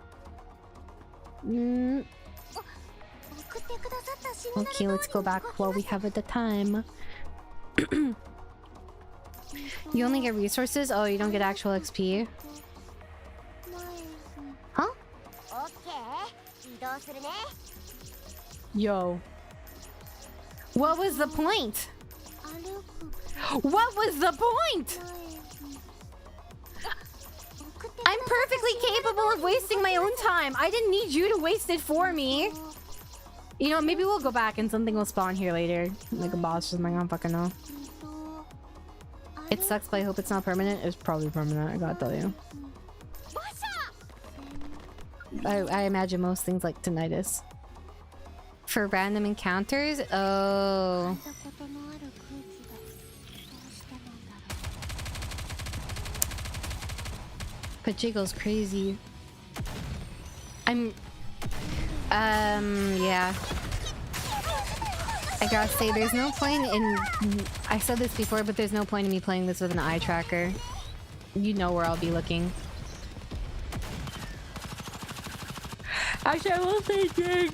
Speaker 1: Okay, let's go back while we have the time. You only get resources? Oh, you don't get actual XP? Huh? Yo. What was the point? What was the point? I'm perfectly capable of wasting my own time. I didn't need you to waste it for me. You know, maybe we'll go back and something will spawn here later. Like a boss or something, I don't fucking know. It sucks, but I hope it's not permanent. It's probably permanent, I gotta tell you. I imagine most things like tinnitus. For random encounters? Oh. But Jiggle's crazy. Yeah. I gotta say, there's no point in... I said this before, but there's no point in me playing this with an eye tracker. You know where I'll be looking. Actually, I will say during...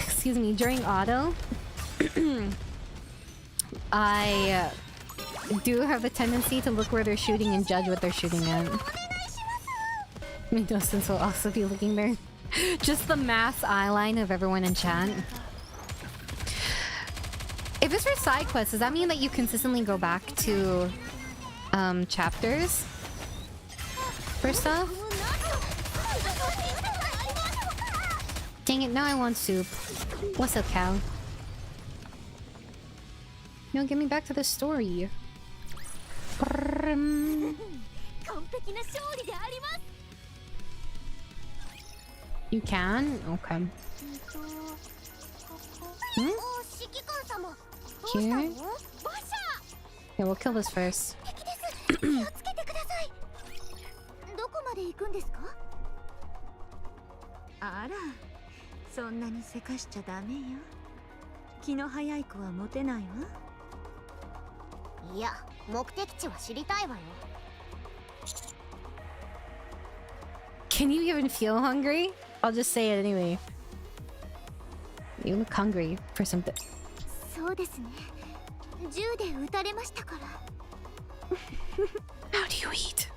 Speaker 1: Excuse me, during auto... I do have a tendency to look where they're shooting and judge what they're shooting at. Dustin will also be looking there. Just the mass eye line of everyone in chat. If it's for side quests, does that mean that you consistently go back to chapters for stuff? Dang it, now I want soup. What's up, cow? No, get me back to the story. You can? Okay. Hmm? Here? Yeah, we'll kill this first. Can you even feel hungry? I'll just say it anyway. You look hungry for something. How do you eat?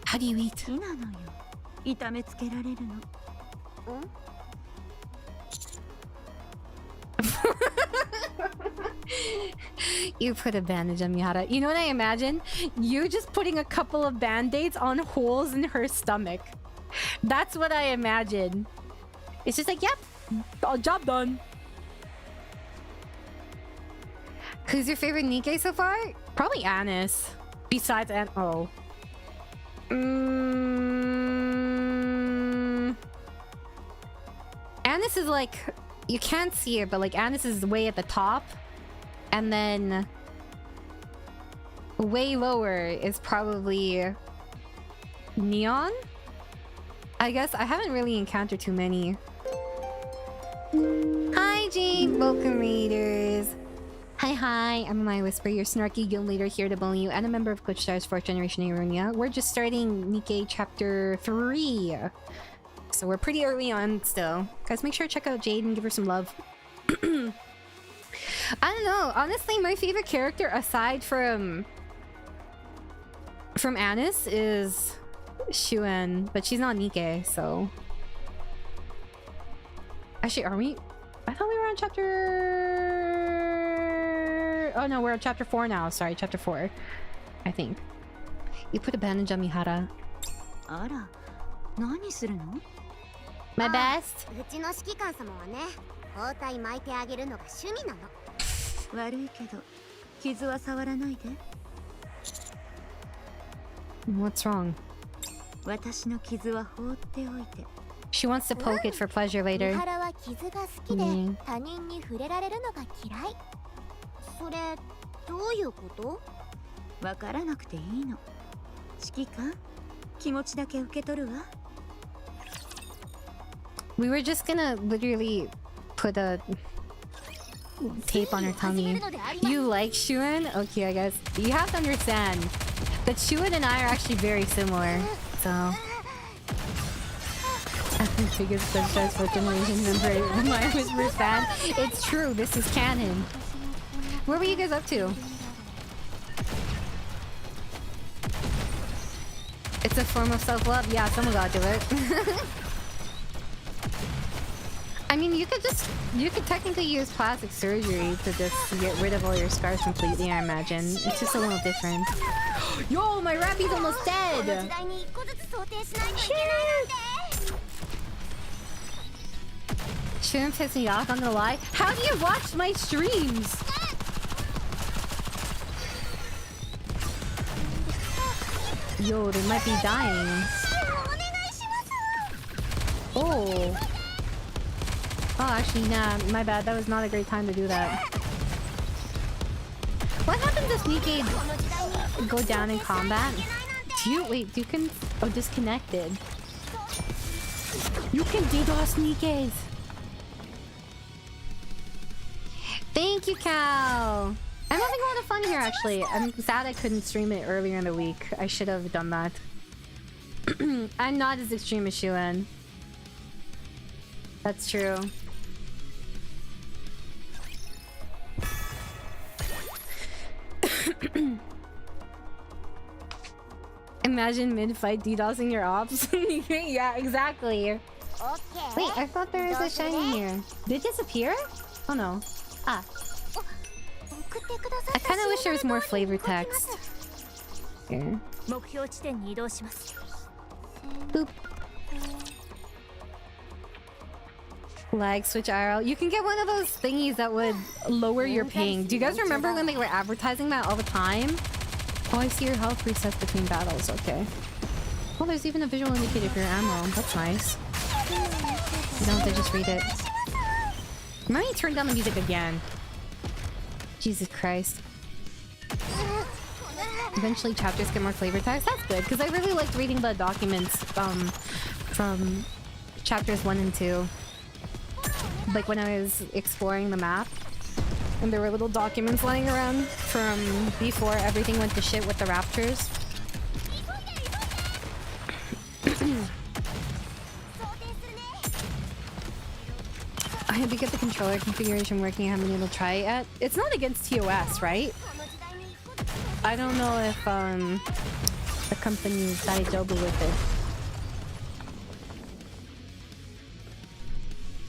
Speaker 1: How do you eat? You put a bandage on Miata. You know what I imagine? You just putting a couple of band-aids on holes in her stomach. That's what I imagine. It's just like, yep, job done. Who's your favorite Nikke so far? Probably ANIS. Besides oh. ANIS is like, You can't see it, but like ANIS is way at the top. And then way lower is probably Neon? I guess I haven't really encountered too many. Hi Jane, welcome raiders. Hi, I'm Amaya Whisper, your snarky guild leader here to bully you and a member of glitchstars 4th generation Aerunia. We're just starting NIKKE chapter 3. So we're pretty early on still. Guys, make sure to check out Jade and give her some love. I don't know. Honestly, my favorite character aside from ANIS is Shuen, but she's not NIKKE, so... Actually, are we? I thought we were on chapter... Oh no, we're on chapter 4 now. Sorry, chapter 4. I think. You put a bandage on me, Hara.
Speaker 3: Ara, nani suru no?
Speaker 1: My best.
Speaker 4: うちの指揮官様はね、包帯巻いてあげるのが趣味なの。
Speaker 3: 悪いけど、傷は触らないで。
Speaker 1: What's wrong?
Speaker 3: 私の傷は放っておいて。
Speaker 1: She wants to poke it for pleasure later.
Speaker 4: 三原は傷が好きで、他人に触れられるのが嫌い。それどういうこと？
Speaker 3: わからなくていいの。指揮官、気持ちだけ受け取るわ。
Speaker 1: We were just gonna literally put a tape on her tummy. You like Shuen? Okay, I guess. You have to understand that Shuen and I are actually very similar. So... I'm the biggest glitchstars 4th generation member of my Whisper fan. It's true, this is canon. What were you guys up to? It's a form of self-love? Yeah, someone gotta do it. I mean, you could technically use plastic surgery to just get rid of all your scars completely, I imagine. It's just a little different. Yo, my rabbit's almost dead! Shouldn't piss me off, I'm gonna lie. How do you watch my streams? Yo, they might be dying. Oh. Oh, actually, nah, my bad. That was not a great time to do that. What happens if NIKKE go down in combat? Do you can... Oh, disconnected. You can DDoS NIKKEs! Thank you, Cal! I'm having a lot of fun here, actually. I'm sad I couldn't stream it earlier in the week. I should have done that. I'm not as extreme as Shuen. That's true. Imagine mid-fight DDoSing your ops. Yeah, exactly. Wait, I thought there was a shiny here. Did it disappear? Oh no. Ah. I kind of wish there was more flavor text. Here. Boop. Lag switch IRL. You can get one of those thingies that would lower your ping. Do you guys remember when they were advertising that all the time? Oh, I see your health resets between battles. Okay. Well, there's even a visual indicator for your ammo. That's nice. You don't have to just read it. Let me turn down the music again. Jesus Christ. Eventually chapters get more flavor text. That's good, because I really liked reading the documents from chapters 1 and 2. Like when I was exploring the map. And there were little documents lying around from before everything went to shit with the raptors. I had to get the controller configuration working. I haven't been able to try it yet. It's not against COS, right? I don't know if the company daijoubu with it.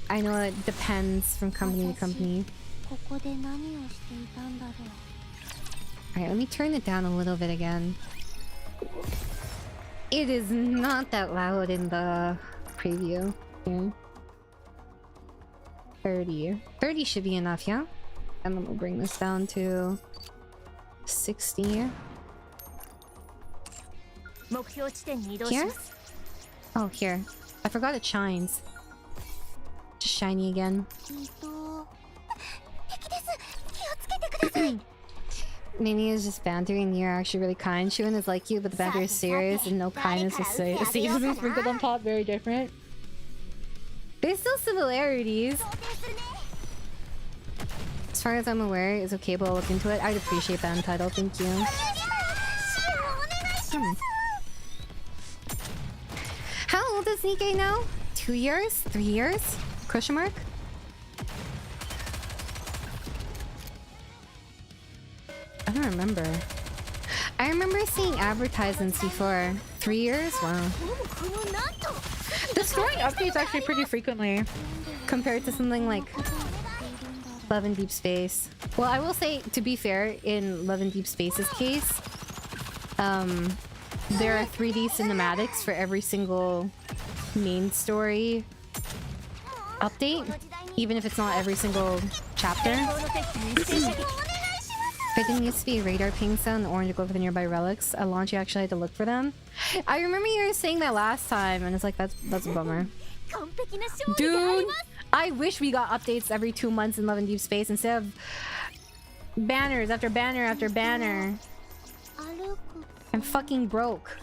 Speaker 1: I know it depends from company to company. Alright, let me turn it down a little bit again. It is not that loud in the preview. Yeah. 30. 30 should be enough, yeah? And then we'll bring this down to 60. Here? Oh, here. I forgot it shines. Just shiny again. Nini is just bantering and you're actually really kind. Shion is like you, but the banter is serious and no kindness is seasonally sprinkled on top. Very different. There's still similarities. As far as I'm aware, it's okay, but I'll look into it. I'd appreciate that title, thank you. How old is NIKKE now? 2 years? 3 years? Question mark? I don't remember. I remember seeing advertised in C4. 3 years? Wow. The story updates actually pretty frequently compared to something like Love in Deep Space. Well, I will say, to be fair, in Love in Deep Space's case, there are 3D cinematics for every single main story update, even if it's not every single chapter. There didn't used to be a radar ping sound, the orange glow for the nearby relics. At launch, you actually had to look for them. I remember you were saying that last time, and it's like, that's a bummer. Dude, I wish we got updates every 2 months in Love in Deep Space instead of banners after banner after banner. I'm fucking broke.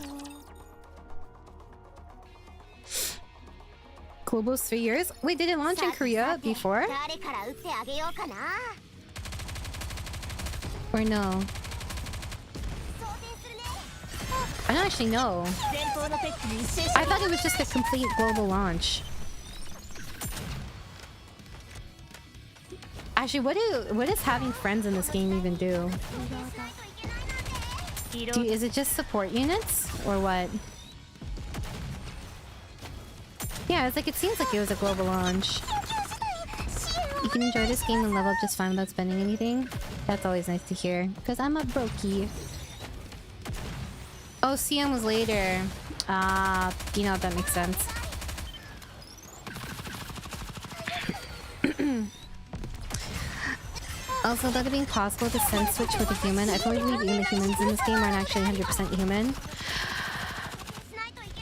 Speaker 1: Global's 3 years? Wait, did it launch in Korea before? Or no? I don't actually know. I thought it was just a complete global launch. Actually, what does having friends in this game even do? Is it just support units? Or what? Yeah, it's like, it seems like it was a global launch. You can enjoy this game and level up just fine without spending anything. That's always nice to hear, because I'm a brokey. Oh, CM was later. You know, that makes sense. Also, that it being possible to sense switch with a human, I totally believe even the humans in this game aren't actually 100% human.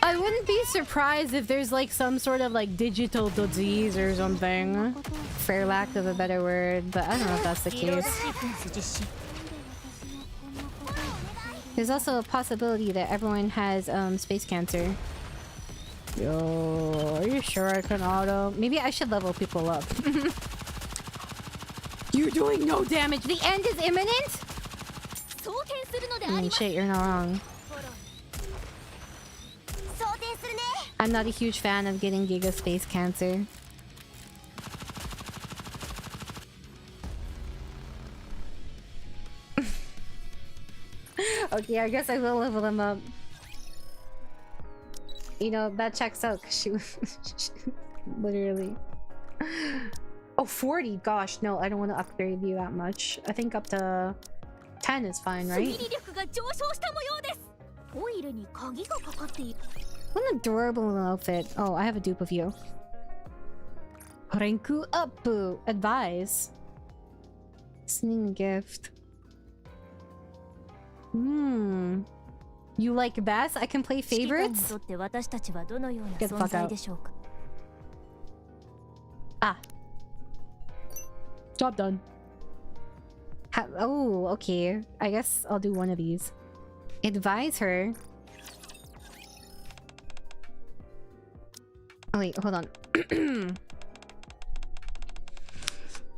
Speaker 1: I wouldn't be surprised if there's like some sort of like digital disease or something. For lack of a better word, but I don't know if that's the case. There's also a possibility that everyone has space cancer. Yo, are you sure I can auto? Maybe I should level people up. You're doing no damage! The end is imminent?! I mean, shit, you're not wrong. I'm not a huge fan of getting Giga Space Cancer. Okay, I guess I will level them up. You know, that checks out because she was... literally. Oh, 40! Gosh, no, I don't want to upgrade you that much. I think up to 10 is fine, right? What an adorable outfit. Oh, I have a dupe of you. Renku up, boo. Advise. Sending a gift. You like best? I can play favorites? Get the fuck out. Ah. Job done. Oh, okay. I guess I'll do one of these. Advise her. Oh wait, hold on.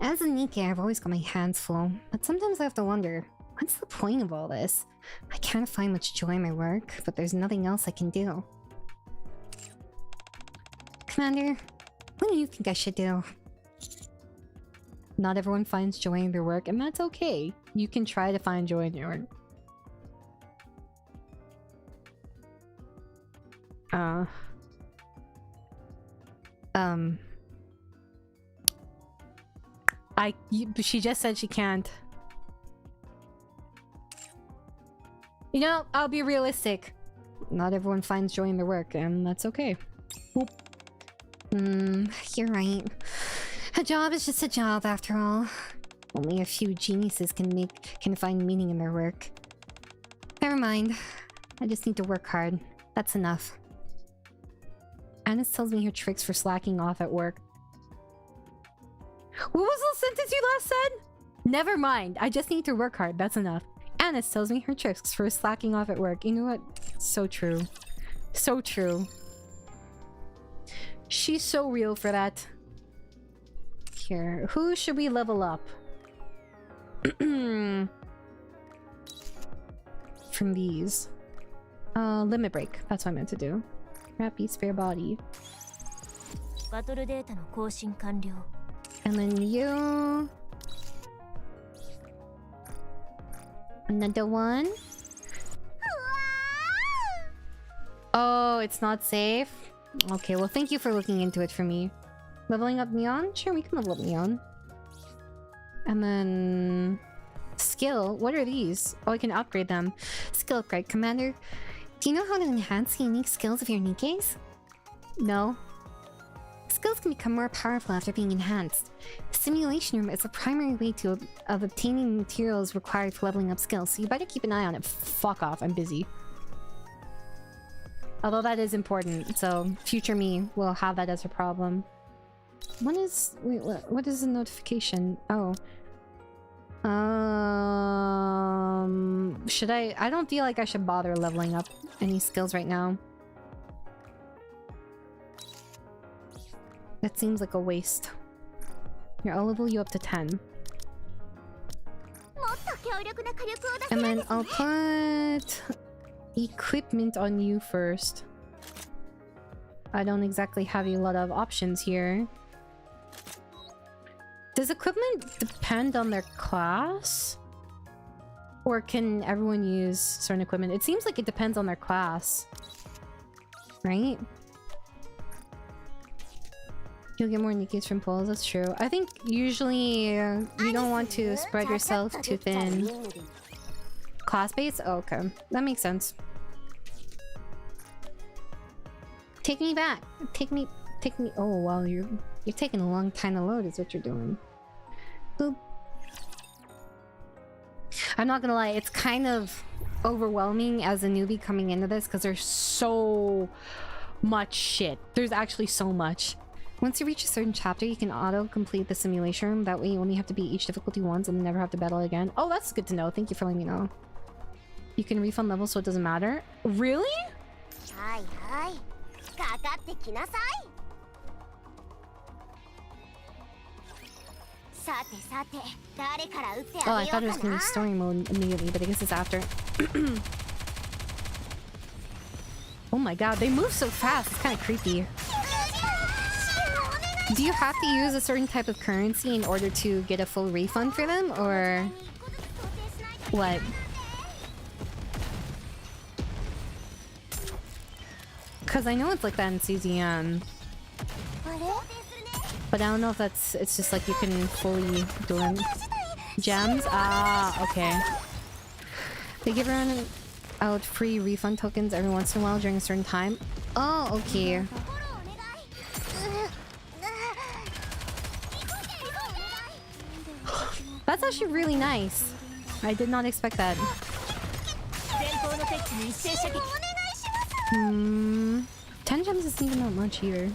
Speaker 1: As a NIKKE, I've always got my hands full. But sometimes I have to wonder, what's the point of all this? I can't find much joy in my work, but there's nothing else I can do. Commander, what do you think I should do? Not everyone finds joy in their work, and that's okay. You can try to find joy in your work. She just said she can't. You know, I'll be realistic. Not everyone finds joy in their work, and that's okay. Boop. You're right. A job is just a job, after all. Only a few geniuses can find meaning in their work. Never mind. I just need to work hard. That's enough. ANIS tells me her tricks for slacking off at work. What was the sentence you last said? Never mind. I just need to work hard. That's enough. ANIS tells me her tricks for slacking off at work. You know what? So true. So true. She's so real for that. Here. Who should we level up? From these. Limit break. That's what I meant to do. Crappy spare body. And then you. Another one. Oh, it's not safe? Okay, well thank you for looking into it for me. Leveling up Neon? Sure, we can level up Neon. And then... Skill? What are these? Oh, I can upgrade them. Skill upgrade. Commander, do you know how to enhance the unique skills of your Nikkes? No. Skills can become more powerful after being enhanced. Simulation room is the primary way of obtaining materials required for leveling up skills, so you better keep an eye on it. Fuck off, I'm busy. Although that is important, so future me will have that as a problem. What is... Wait, what is the notification? Oh. Should I... I don't feel like I should bother leveling up any skills right now. That seems like a waste. Here, I'll level you up to 10. And then I'll put... equipment on you first. I don't exactly have a lot of options here. Does equipment depend on their class? Or can everyone use certain equipment? It seems like it depends on their class. Right? You'll get more Nikkes from polls, that's true. I think usually you don't want to spread yourself too thin. Class base? Oh, okay. That makes sense. Take me back. Take me. Oh wow, you're taking a long time to load. Is what you're doing. Boop. I'm not gonna lie. It's kind of overwhelming as a newbie coming into this because there's so much shit. There's actually so much. Once you reach a certain chapter, you can auto-complete the simulation room. That way you only have to beat each difficulty once and never have to battle again. Oh, that's good to know. Thank you for letting me know. You can refund levels so it doesn't matter. Really? Oh, I thought it was going to be story mode immediately, but I guess it's after. Oh my god, they move so fast. It's kind of creepy. Do you have to use a certain type of currency in order to get a full refund for them, or what? Because I know it's like that in CZM. But I don't know if that's... It's just like you can fully do them. Gems? Ah, okay. They give out free refund tokens every once in a while during a certain time. Oh, okay. That's actually really nice. I did not expect that. 10 gems isn't even that much either.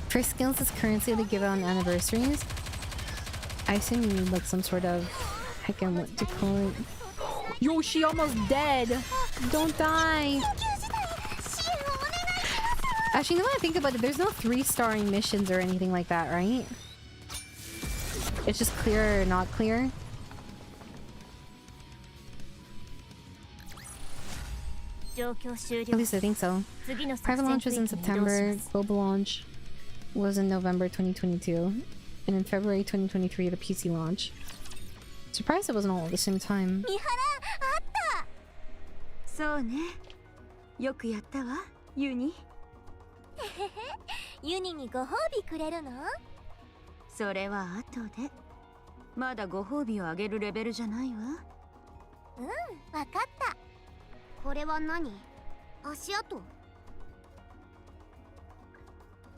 Speaker 1: For skills as currency they give out on anniversaries. I assume you need like some sort of... Heckin' what to call it. Yo, she almost dead! Don't die! Actually, now that I think about it, there's no 3-starring missions or anything like that, right? It's just clear or not clear. At least I think so. Private launch was in September, global launch was in November 2022, and in February 2023 the PC launch. Surprised it wasn't all at the same time.
Speaker 3: そうね。よくやったわ、ユニ。
Speaker 4: ユニにご褒美くれるの？
Speaker 3: それは後で。まだご褒美をあげるレベルじゃないわ。
Speaker 4: うん、わかった。これは何？足跡？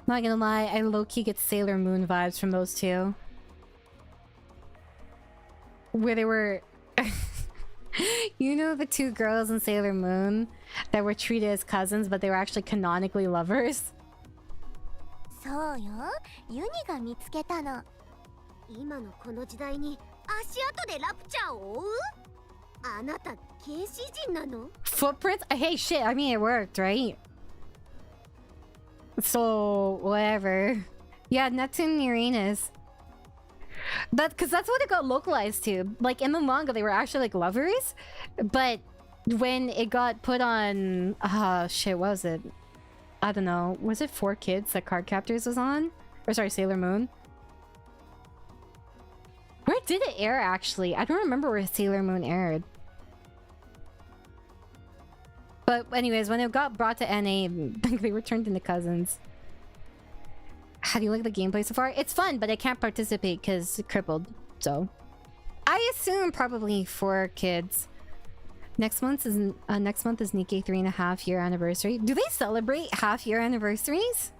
Speaker 1: Not gonna lie, I low-key get Sailor Moon vibes from those two. Where they were... You know the two girls in Sailor Moon that were treated as cousins, but they were actually canonically lovers?
Speaker 4: そうよ、ユニが見つけたの。今のこの時代に足跡でラプチャーを追う？あなた原始人なの？
Speaker 1: Footprints? Hey, shit. I mean, it worked, right? So, whatever. Yeah, Neptune and Uranus. Because that's what it got localized to. Like, in the manga, they were actually, like, lovers. But when it got put on... shit, what was it? I don't know. Was it 4 Kids that Card Captors was on? Or, sorry, Sailor Moon? Where did it air, actually? I don't remember where Sailor Moon aired. But anyways, when it got brought to NA, they were turned into cousins. How do you like the gameplay so far? It's fun, but I can't participate because crippled. So, I assume probably 4 kids. Next month is NIKKE 3.5 year anniversary. Do they celebrate half-year anniversaries?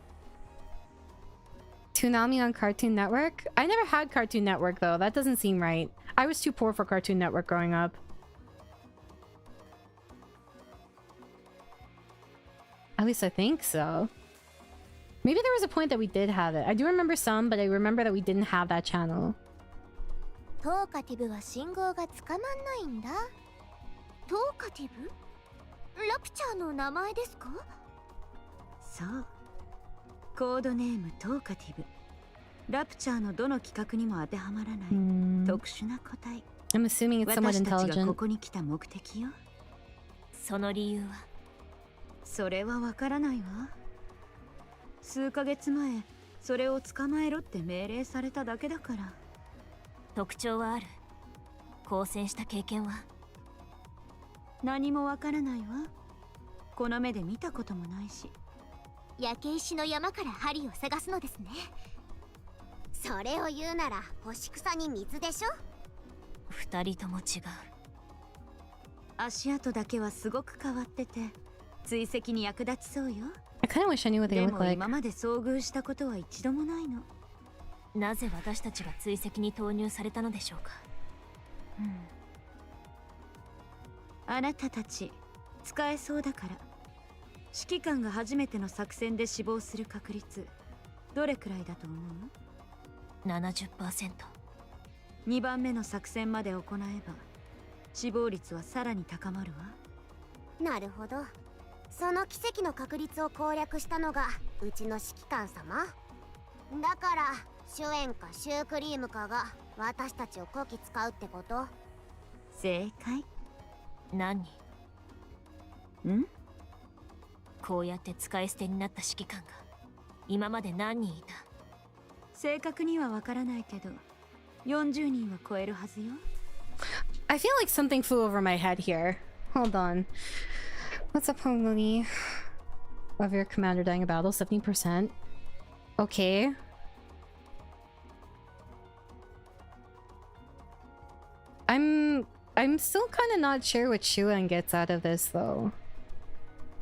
Speaker 1: Toonami on Cartoon Network? I never had Cartoon Network though. That doesn't seem right. I was too poor for Cartoon Network growing up. At least I think so. Maybe there was a point that we did have it. I do remember some, but I remember that we didn't have that channel.
Speaker 4: トーカティブは信号がつかまんないんだ。トーカティブ？ラプチャーの名前ですか？
Speaker 3: そう。コードネームトーカティブ。ラプチャーのどの規格にも当てはまらない特殊な個体。
Speaker 1: I'm assuming it's somewhat
Speaker 3: 私たちが
Speaker 1: intelligent.
Speaker 3: ここに来た目的よ。
Speaker 5: その理由は？
Speaker 3: それはわからないわ。数ヶ月前、それを捕まえろって命令されただけだから。
Speaker 5: 特徴はある？交戦した経験は？
Speaker 3: 何もわからないわ。この目で見たこともないし。
Speaker 4: 焼け石の山から針を探すのですね。それを言うなら干し草に水でしょ。
Speaker 5: 二人とも違う。
Speaker 3: 足跡だけはすごく変わってて、追跡に役立ちそうよ。
Speaker 1: I kind of wish I knew what they
Speaker 3: で
Speaker 1: look
Speaker 3: も
Speaker 1: like.
Speaker 3: 今まで遭遇したことは一度もないの。
Speaker 5: なぜ私たちが追跡に投入されたのでしょうか。
Speaker 3: あなたたち使えそうだから。指揮官が初めての作戦で死亡する確率どれくらいだと思う？
Speaker 5: 70%。
Speaker 3: 2番目の作戦まで行えば死亡率はさらに高まるわ。
Speaker 4: なるほど。その奇跡の確率を攻略したのがうちの指揮官様。だからシュエンかシュークリームかが私たちをこき使うってこと？
Speaker 3: 正解。
Speaker 5: 何？
Speaker 3: ん？
Speaker 5: こうやって使い捨てになった指揮官が今まで何人いた？
Speaker 3: 正確にはわからないけど40人は超えるはずよ。
Speaker 1: I feel like something flew over my head here. Hold on. What's the probability of your commander dying in battle? 70%. Okay. I'm still kind of not sure what Shuan gets out of this though.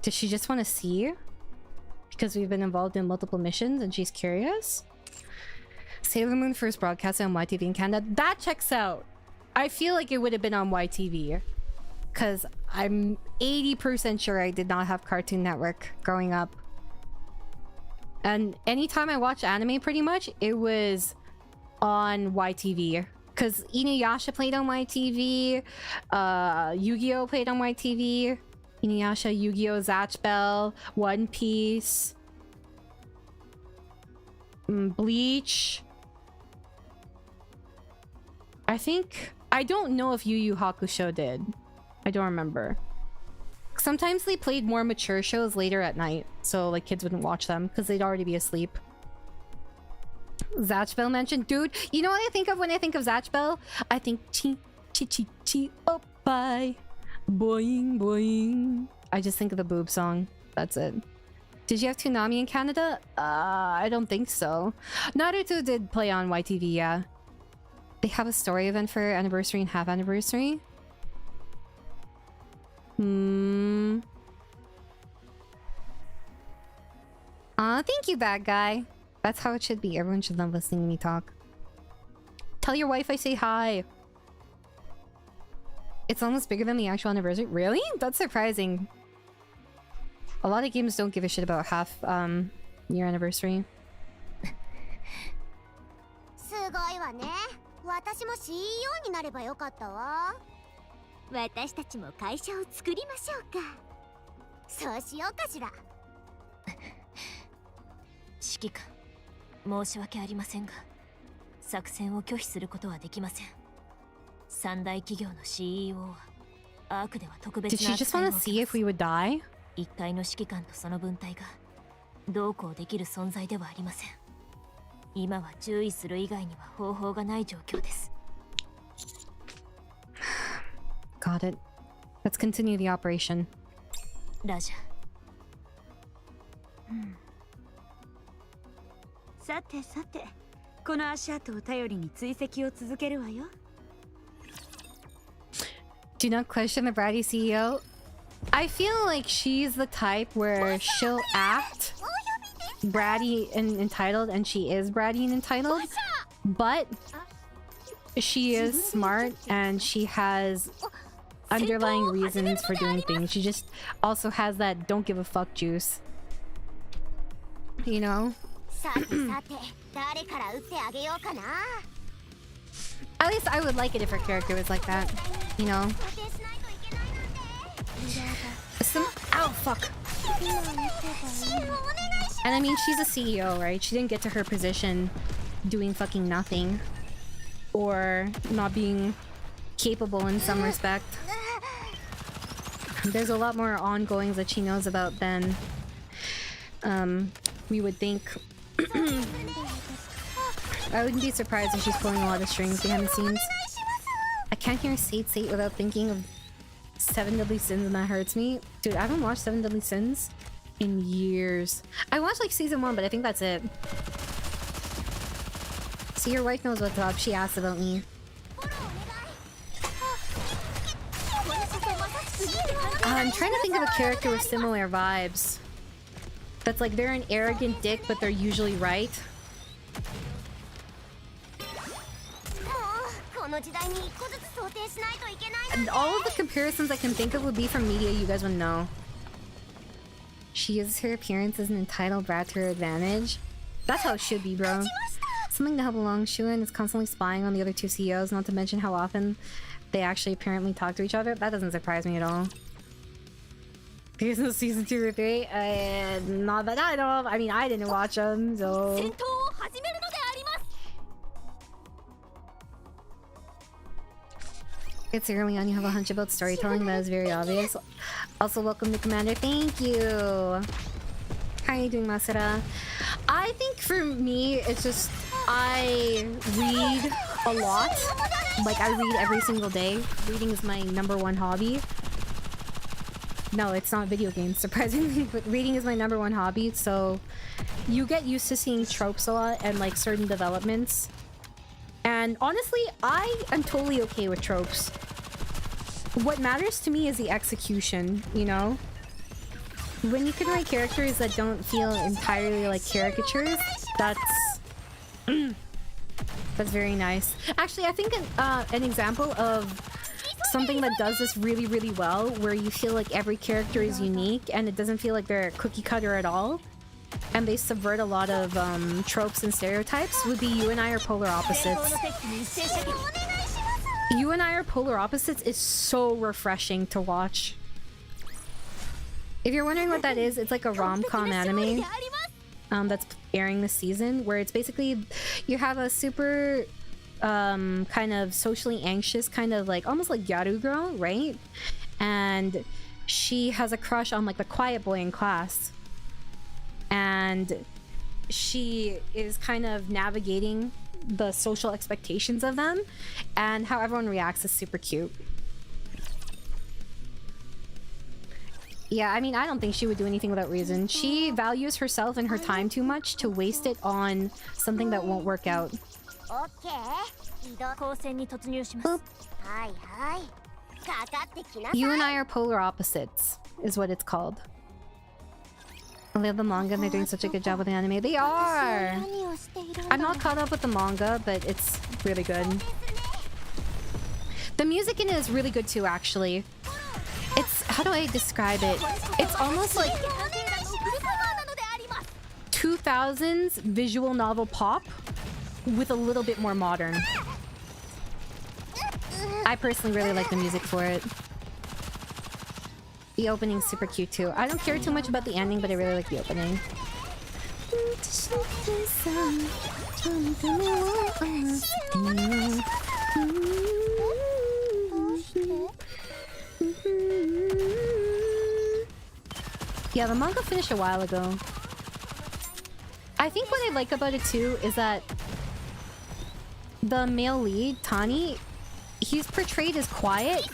Speaker 1: Does she just want to see? Because we've been involved in multiple missions and she's curious? Sailor Moon first broadcasted on YTV in Canada. That checks out. I feel like it would have been on YTV. Because I'm 80% sure I did not have Cartoon Network growing up. And anytime I watched anime pretty much, it was on YTV. Because Inuyasha played on YTV. Yu-Gi-Oh! Played on YTV. Inuyasha, Yu-Gi-Oh! Zatch Bell, One Piece. Bleach. I don't know if Yu Yu Hakusho did. I don't remember. Sometimes they played more mature shows later at night, so like kids wouldn't watch them because they'd already be asleep. Zatch Bell mentioned, dude. You know what I think of when I think of Zatch Bell? I think chi chi chi chi oh bye, boing boing. I just think of the boob song. That's it. Did you have Toonami in Canada? I don't think so. Naruto did play on YTV, yeah. They have a story event for anniversary and half anniversary. Thank you, bad guy. That's how it should be. Everyone should love listening to me talk. Tell your wife I say hi. It's almost bigger than the actual anniversary. Really? That's surprising. A lot of games don't give a shit about half year anniversary.
Speaker 4: だね。私も CEO になればよかったわ。私たちも会社を作りましょうか。そうしようかしら。
Speaker 5: 指揮官、申し訳ありませんが、作戦を拒否することはできません。三大企業の CEO はアークでは特別
Speaker 1: Did
Speaker 5: な
Speaker 1: she just want to see if we would die?
Speaker 5: 一階の指揮官とその分隊がどうこうできる存在ではありません。今は注意する以外には方法がない状況です。
Speaker 1: Got it. Let's continue the operation.
Speaker 5: ラジャ。
Speaker 3: さてさて、この足跡を頼りに追跡を続けるわよ。
Speaker 1: Do not question the bratty CEO. I feel like she's the type where she'll act bratty and entitled, and she is bratty and entitled, but she is smart and she has underlying reasons for doing things. She just also has that don't give a fuck juice. You know? At least I would like it if her character was like that. You know? Ow, fuck. And I mean, she's a CEO, right? She didn't get to her position doing fucking nothing. Or not being capable in some respect. There's a lot more ongoings that she knows about than we would think. I wouldn't be surprised if she's pulling a lot of strings behind the scenes. I can't hear Sate without thinking of 7 Deadly Sins, and that hurts me. Dude, I haven't watched 7 Deadly Sins in years. I watched like season 1, but I think that's it. See, your wife knows what's up. She asked about me. I'm trying to think of a character with similar vibes. That's like they're an arrogant dick, but they're usually right. And all of the comparisons I can think of would be from media you guys would know. She uses her appearance as an entitled brat to her advantage. That's how it should be, bro. Something to help along. Shuin is constantly spying on the other two CEOs, not to mention how often they actually apparently talk to each other. That doesn't surprise me at all. There's no season 2 or 3. Not that I know of. I mean, I didn't watch them, so... It's early on, you have a hunch about storytelling, that is very obvious. Also, welcome to Commander. Thank you! How are you doing, Masura? I think for me, it's just... I read a lot. Like, I read every single day. Reading is my #1 hobby. No, it's not video games, surprisingly, but reading is my #1 hobby, so... You get used to seeing tropes a lot and, like, certain developments. And honestly, I am totally okay with tropes. What matters to me is the execution, you know? When you can write characters that don't feel entirely like caricatures, that's very nice. Actually, I think an example of something that does this really, really well, where you feel like every character is unique and it doesn't feel like they're cookie cutter at all, and they subvert a lot of tropes and stereotypes, would be You and I Are Polar Opposites. You and I Are Polar Opposites is so refreshing to watch. If you're wondering what that is, it's like a rom-com anime that's airing this season, where it's basically you have a super kind of socially anxious, kind of like almost like Gyaru girl, right? And she has a crush on like the quiet boy in class. And she is kind of navigating the social expectations of them, and how everyone reacts is super cute. Yeah, I mean, I don't think she would do anything without reason. She values herself and her time too much to waste it on something that won't work out. Boop. You and I Are Polar Opposites is what it's called. I love the manga and they're doing such a good job with the anime. They are! I'm not caught up with the manga, but it's really good. The music in it is really good too, actually. It's... how do I describe it? It's almost like 2000s visual novel pop with a little bit more modern. I personally really like the music for it. The opening's super cute too. I don't care too much about the ending, but I really like the opening. Yeah, the manga finished a while ago. I think what I like about it too is that the male lead, Tani, he's portrayed as quiet,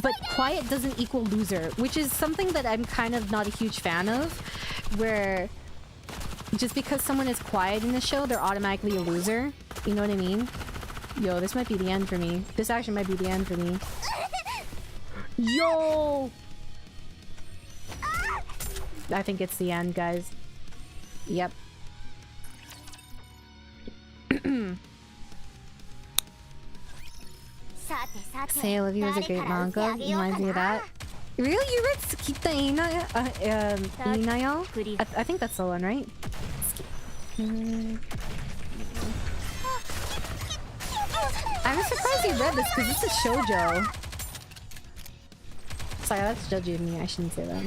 Speaker 1: but quiet doesn't equal loser, which is something that I'm kind of not a huge fan of, where just because someone is quiet in the show, they're automatically a loser. You know what I mean? Yo, this might be the end for me. This actually might be the end for me. Yo! I think it's the end, guys. Yep. Say I Love You is a great manga. Reminds me of that. Really? You read Tsukita Inayo? I think that's the one, right? I'm surprised you read this because this is shoujo. Sorry, that's judgy of me. I shouldn't say that.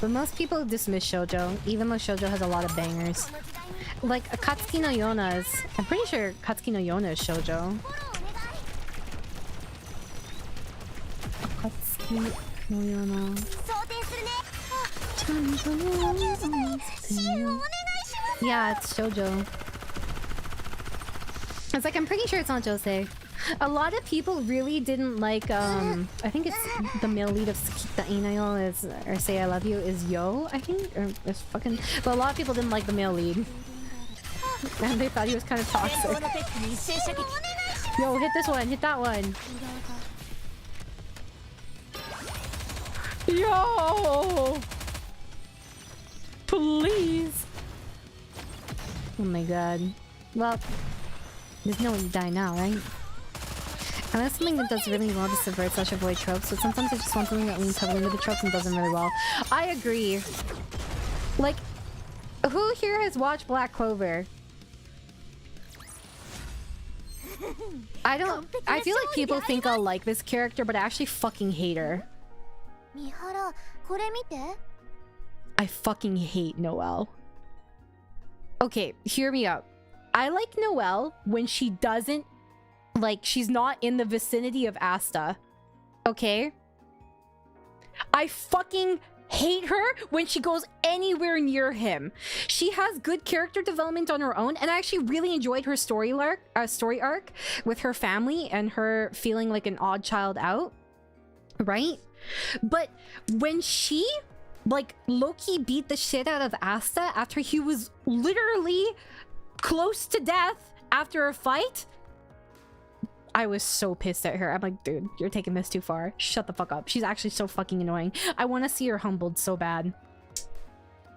Speaker 1: But most people dismiss shoujo, even though shoujo has a lot of bangers. Like Akatsuki no Yona is... I'm pretty sure Akatsuki no Yona is shoujo. Akatsuki no Yona. Yeah, it's shoujo. It's like, I'm pretty sure it's not josei. A lot of people really didn't like, I think it's the male lead of Tsukita Inayo is, or Say I Love You is Yo, I think? Or it's fucking... But a lot of people didn't like the male lead. And they thought he was kind of toxic. Yo, hit this one, hit that one. Yo! Please! Oh my god. Well, there's no way to die now, right? And that's something that does really well to subvert / avoid tropes, but sometimes I just want something that leans heavily into the tropes and does them really well. I agree. Like, who here has watched Black Clover? I feel like people think I'll like this character, but I actually fucking hate her. I fucking hate Noelle. Okay, hear me out. I like Noelle when she doesn't... Like, she's not in the vicinity of Asta. Okay? I fucking hate her when she goes anywhere near him. She has good character development on her own, and I actually really enjoyed her story arc with her family and her feeling like an odd child out. Right? But when she, like, low-key beat the shit out of Asta after he was literally close to death after a fight... I was so pissed at her. I'm like, dude, you're taking this too far. Shut the fuck up. She's actually so fucking annoying. I want to see her humbled so bad.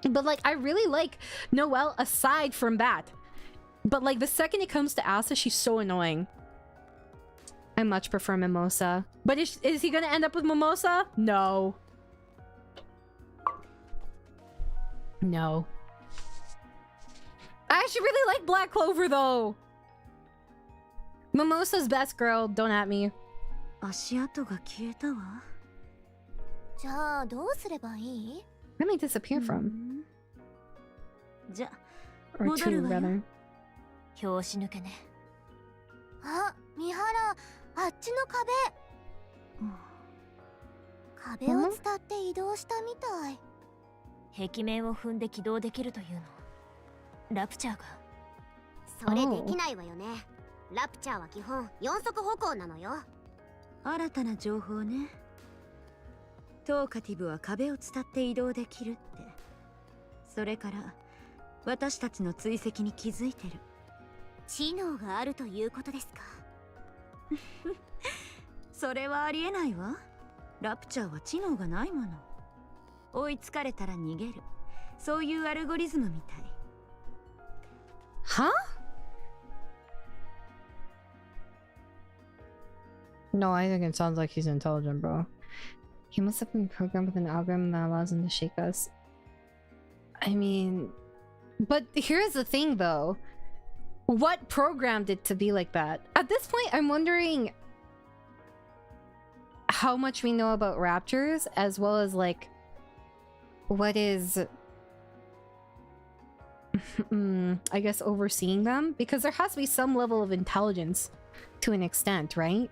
Speaker 1: But like, I really like Noelle aside from that. But like, the second it comes to Asa, she's so annoying. I much prefer Mimosa. But is he gonna end up with Mimosa? No. No. I actually really like Black Clover though. Mimosa's best girl, don't at me. Where did they disappear from? Or two, rather.
Speaker 4: Oh. ラプチャーは基本4足歩行なのよ。
Speaker 3: 新たな情報ね。トーカティブは壁を伝って移動できるって。それから私たちの追跡に気づいてる。
Speaker 4: 知能があるということですか。
Speaker 3: それはありえないわ。ラプチャーは知能がないもの。追いつかれたら逃げる。そういうアルゴリズムみたい。
Speaker 1: は？ No, I think it sounds like he's intelligent, bro. He must have been programmed with an algorithm that allows him to shake us. I mean... But here's the thing, though. What programmed it to be like that? At this point, I'm wondering how much we know about raptors, as well as like what is I guess overseeing them, because there has to be some level of intelligence to an extent, right?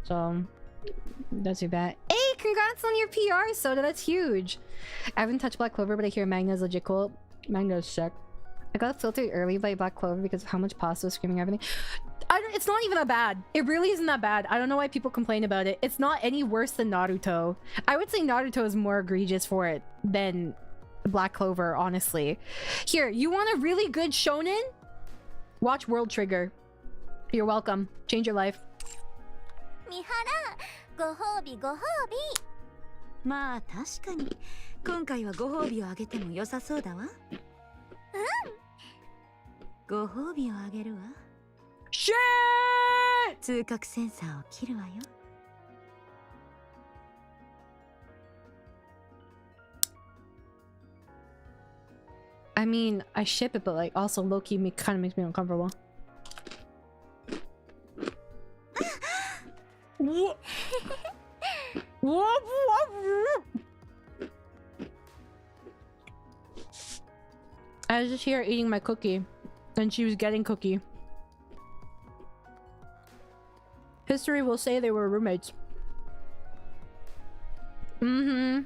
Speaker 1: So that's too bad. Hey, congrats on your PR, Soda. That's huge. I haven't touched Black Clover, but I hear Magna's legit cool. Magna's sick. I got filtered early by Black Clover because of how much pasta was screaming everything. It's not even that bad. It really isn't that bad. I don't know why people complain about it. It's not any worse than Naruto. I would say Naruto is more egregious for it than Black Clover, honestly. Here, you want a really good shonen? Watch World Trigger. You're welcome. Change your life.
Speaker 4: 三原、ご褒美ご褒美。
Speaker 3: まあ確かに今回はご褒美をあげても良さそうだわ。ご褒美をあげるわ。
Speaker 1: Shit!
Speaker 3: 通覚センサーを切るわよ。
Speaker 1: I mean, I ship it, but like also low-key kind of makes me uncomfortable. I was just here eating my cookie, and she was getting cookie. History will say they were roommates. Mm-hmm.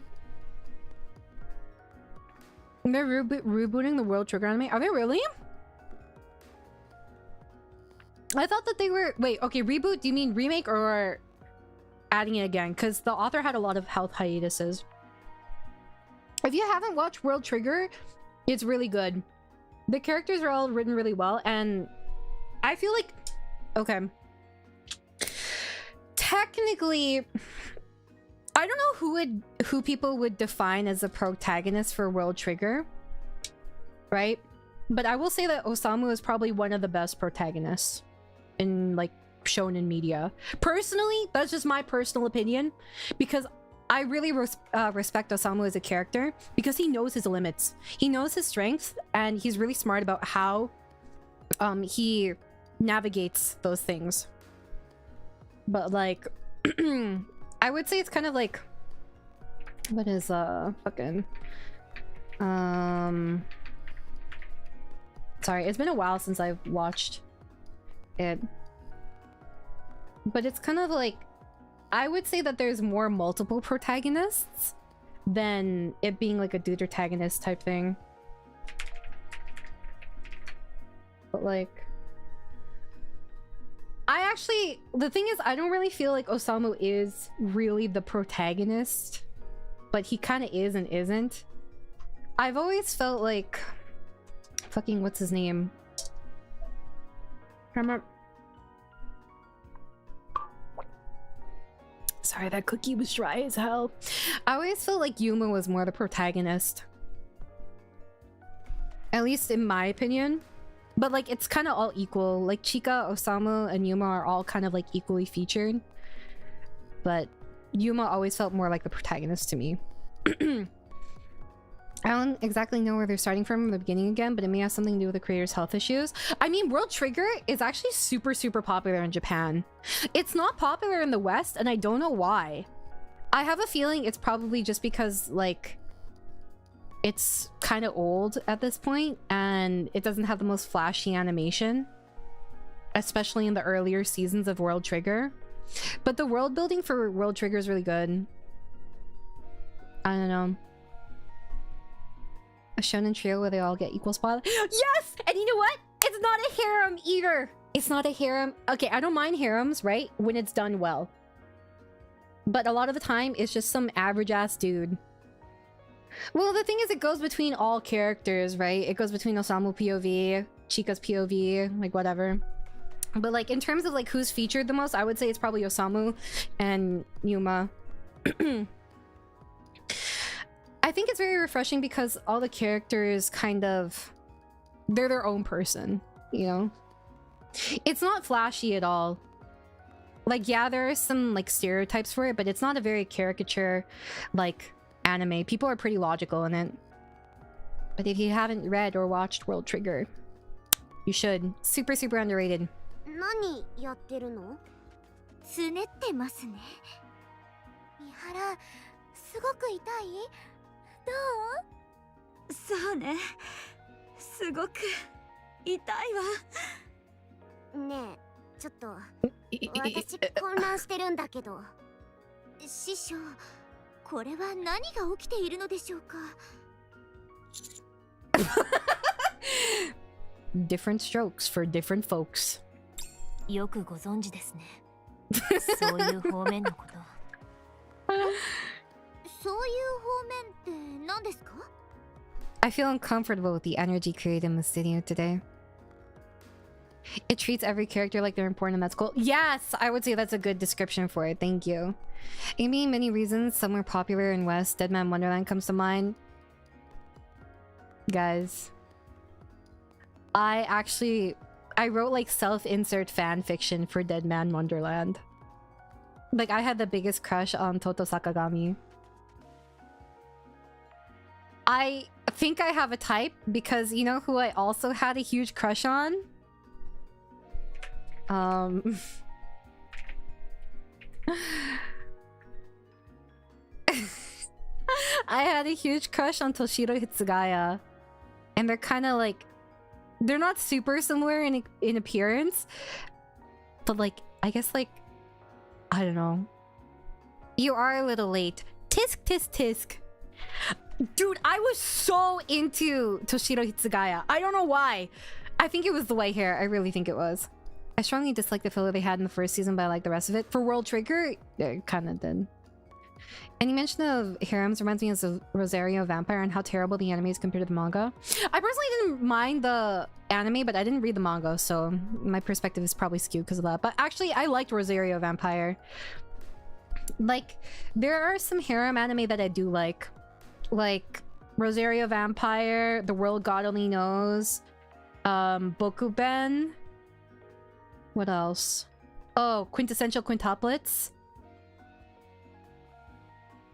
Speaker 1: They're rebooting the World Trigger anime. Are they really? I thought that they were... Wait, okay, reboot? Do you mean remake or adding it again? Because the author had a lot of health hiatuses. If you haven't watched World Trigger, it's really good. The characters are all written really well, and I feel like... Okay. Technically... I don't know who people would define as a protagonist for World Trigger, right? But I will say that Osamu is probably one of the best protagonists in like shonen media. Personally, that's just my personal opinion, because I really respect Osamu as a character because he knows his limits, he knows his strengths, and he's really smart about how he navigates those things. But like I would say it's kind of like, what is fucking sorry, it's been a while since I've watched it, but it's kind of like, I would say that there's more multiple protagonists than it being like a dude protagonist type thing. But like, I actually, the thing is, I don't really feel like Osamu is really the protagonist, but he kind of is and isn't. I've always felt like, fucking what's his name? Sorry, that cookie was dry as hell. I always felt like Yuma was more the protagonist, at least in my opinion. But like, it's kind of all equal. Like Chika, Osamu, and Yuma are all kind of like equally featured, but Yuma always felt more like the protagonist to me. I don't exactly know where they're starting from the beginning again, but it may have something to do with the creator's health issues. I mean, World Trigger is actually super popular in Japan. It's not popular in the West, and I don't know why. I have a feeling it's probably just because like it's kind of old at this point, and it doesn't have the most flashy animation, especially in the earlier seasons of World Trigger. But the world building for World Trigger is really good. I don't know. A shonen trio where they all get equal spotlight. Yes! And you know what? It's not a harem either. It's not a harem. Okay, I don't mind harems, right? When it's done well. But a lot of the time, it's just some average-ass dude. Well, the thing is, it goes between all characters, right? It goes between Osamu POV, Chika's POV, like whatever. But like, in terms of like who's featured the most, I would say it's probably Osamu and Yuma. I think it's very refreshing because all the characters kind of, they're their own person, you know? It's not flashy at all. Like, yeah, there are some like stereotypes for it, but it's not a very caricature like anime. People are pretty logical in it. But if you haven't read or watched World Trigger, You should. Super, super underrated.
Speaker 4: 何やってるの？つねってますね。三原、すごく痛い？どう？
Speaker 3: そうね、すごく痛いわ。
Speaker 4: ねえ、ちょっと私混乱してるんだけど。師匠、これは何が起きているのでしょうか？
Speaker 1: Different strokes for different folks.
Speaker 5: よくご存知ですね。そういう方面のこと。
Speaker 4: そういう方面って何ですか？
Speaker 1: I feel uncomfortable with the energy created in the studio today. It treats every character like they're important and that's cool. Yes, I would say that's a good description for it. Thank you. Maybe many reasons, some were popular in West. Dead Man Wonderland comes to mind. Guys, I wrote like self-insert fan fiction for Dead Man Wonderland. Like, I had the biggest crush on Toto Sakagami. I think I have a type because you know who I also had a huge crush on? I had a huge crush on Toshiro Hitsugaya. And they're kind of like... They're not super similar in appearance. But like, I guess like... I don't know. You are a little late. Tisk, tisk, tisk. Dude, I was so into Toshiro Hitsugaya. I don't know why. I think it was the white hair. I really think it was. I strongly dislike the filler they had in the first season, but I like the rest of it. For World Trigger, it kind of did. Any mention of harems reminds me of Rosario Vampire and how terrible the anime is compared to the manga. I personally didn't mind the anime, but I didn't read the manga, so my perspective is probably skewed because of that. But actually, I liked Rosario Vampire. Like, there are some harem anime that I do like Rosario Vampire, The World God Only Knows, Bokuben. What else? Oh, Quintessential Quintuplets.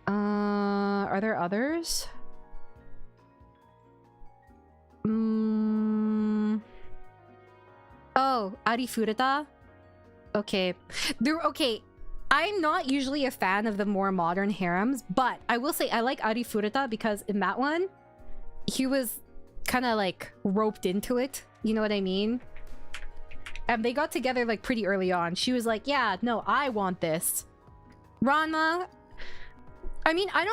Speaker 1: Are there others? Oh, Ari Fureta. Okay. Okay. I'm not usually a fan of the more modern harems, but I will say I like Ari Fureta because in that one, he was kind of like roped into it. You know what I mean? And they got together like pretty early on. She was like, yeah, no, I want this. Ranma. I mean, I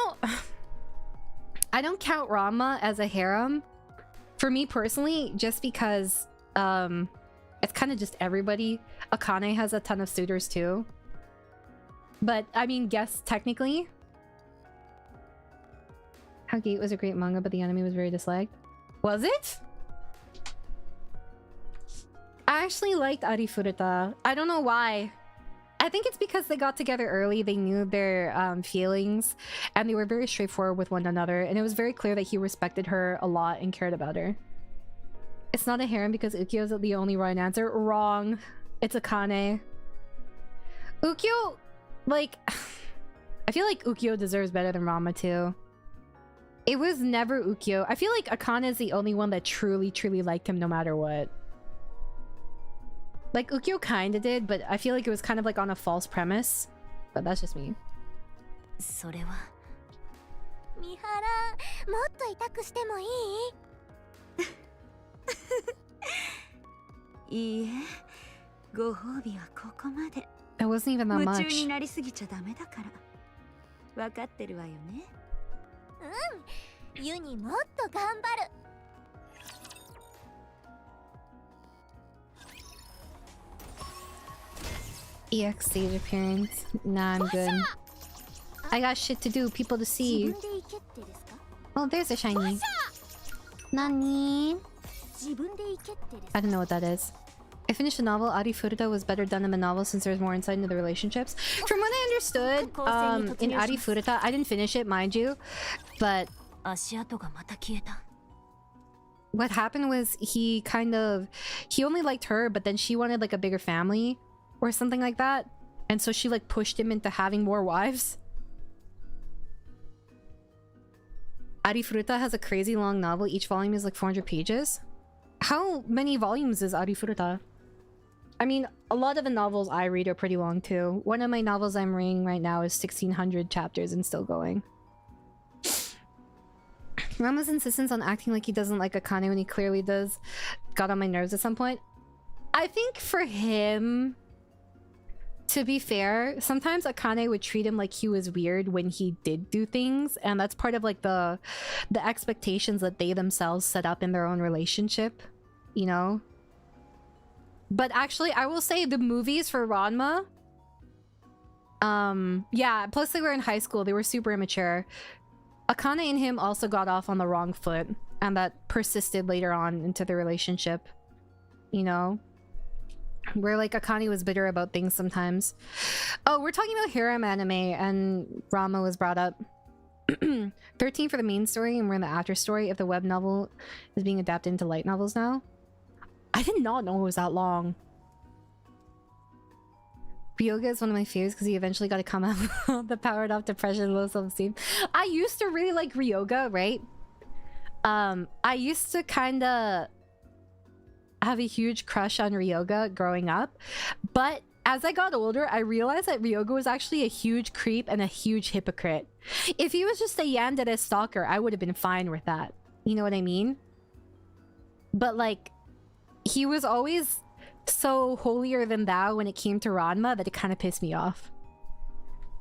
Speaker 1: don't count Ranma as a harem. For me personally, just because it's kind of just everybody. Akane has a ton of suitors too. But I mean, guess technically. How Gate was a great manga, but the anime was very disliked. Was it? I actually liked Ari Fureta. I don't know why. I think it's because they got together early, they knew their feelings, and they were very straightforward with one another, and it was very clear that he respected her a lot and cared about her. It's not a harem because Ukyo's the only right answer. Wrong. It's Akane. Ukyo, like... I feel like Ukyo deserves better than Ranma too. It was never Ukyo. I feel like Akane is the only one that truly, truly liked him no matter what. Like, Ukyo kinda did, but I feel like it was kind of like on a false premise. But that's just me.
Speaker 5: それは
Speaker 4: 三原、もっと痛くしてもいい？
Speaker 3: いいえ、ご褒美はここまで。
Speaker 1: That wasn't even that
Speaker 3: 夢中
Speaker 1: much.
Speaker 3: になりすぎちゃダメだから。わかってるわよね。
Speaker 4: うん、ユニもっと頑張る。
Speaker 1: EX stage appearance. Nah, I'm good. I got shit to do, people to see.
Speaker 4: 自分で行けってですか？
Speaker 1: Oh, there's a shiny. Nani?
Speaker 4: 自分で行けってですか？
Speaker 1: I don't know what that is. I finished the novel. Ari Fureta was better done in the novel since there's more insight into the relationships. From what I understood, in Ari Fureta, I didn't finish it, mind you, but
Speaker 5: 足跡がまた消えた。
Speaker 1: what happened was he only liked her, but then she wanted like a bigger family or something like that, and so she like pushed him into having more wives. Ari Fureta has a crazy long novel. Each volume is like 400 pages. How many volumes is Arifuruta? I mean, a lot of the novels I read are pretty long too. One of my novels I'm reading right now is 1600 chapters and still going. Rama's insistence on acting like he doesn't like Akane when he clearly does got on my nerves at some point. I think for him, to be fair, sometimes Akane would treat him like he was weird when he did do things, and that's part of like the expectations that they themselves set up in their own relationship, you know? But actually, I will say the movies for Ranma, yeah, plus they were in high school, they were super immature. Akane and him also got off on the wrong foot, and that persisted later on into the relationship, you know? Where like Akane was bitter about things sometimes. Oh, we're talking about harem anime, and Rama was brought up. 13 for the main story, and we're in the after story if the web novel is being adapted into light novels now. I did not know it was that long. Ryoga is one of my favorites because he eventually got to come out of the powered off depression, low self-esteem. I used to really like Ryoga, right? I used to kind of have a huge crush on Ryoga growing up, but as I got older, I realized that Ryoga was actually a huge creep and a huge hypocrite. If he was just a yandere stalker, I would have been fine with that. You know what I mean? But like, he was always so holier than thou when it came to Ranma that it kind of pissed me off.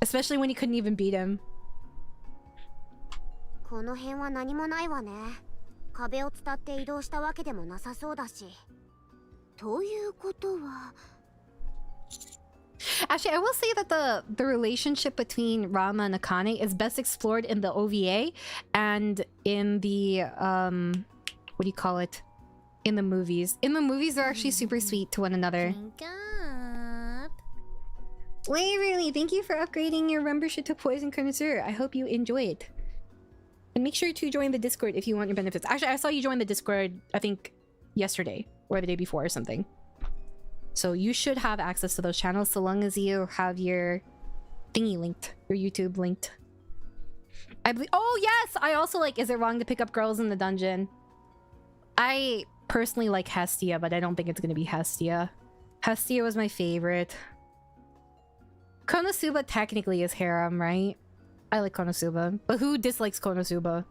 Speaker 1: Especially when he couldn't even beat him.
Speaker 4: この辺は何もないわね。壁を伝って移動したわけでもなさそうだし。ということは。
Speaker 1: Actually, I will say that the relationship between Rama and Akane is best explored in the OVA and in the what do you call it? In the movies. In the movies, they're actually super sweet to one another. Waverly, thank you for upgrading your membership to Poison Connoisseur. I hope you enjoy it. And make sure to join the Discord if you want your benefits. Actually, I saw you join the Discord, I think, yesterday or the day before or something. So you should have access to those channels so long as you have your thingy linked, your YouTube linked. I believe. Oh yes, I also like. Is it wrong to pick up girls in the dungeon? I personally like Hestia, but I don't think it's gonna be Hestia. Hestia was my favorite. Konosuba technically is harem, right? I like Konosuba, but who dislikes Konosuba?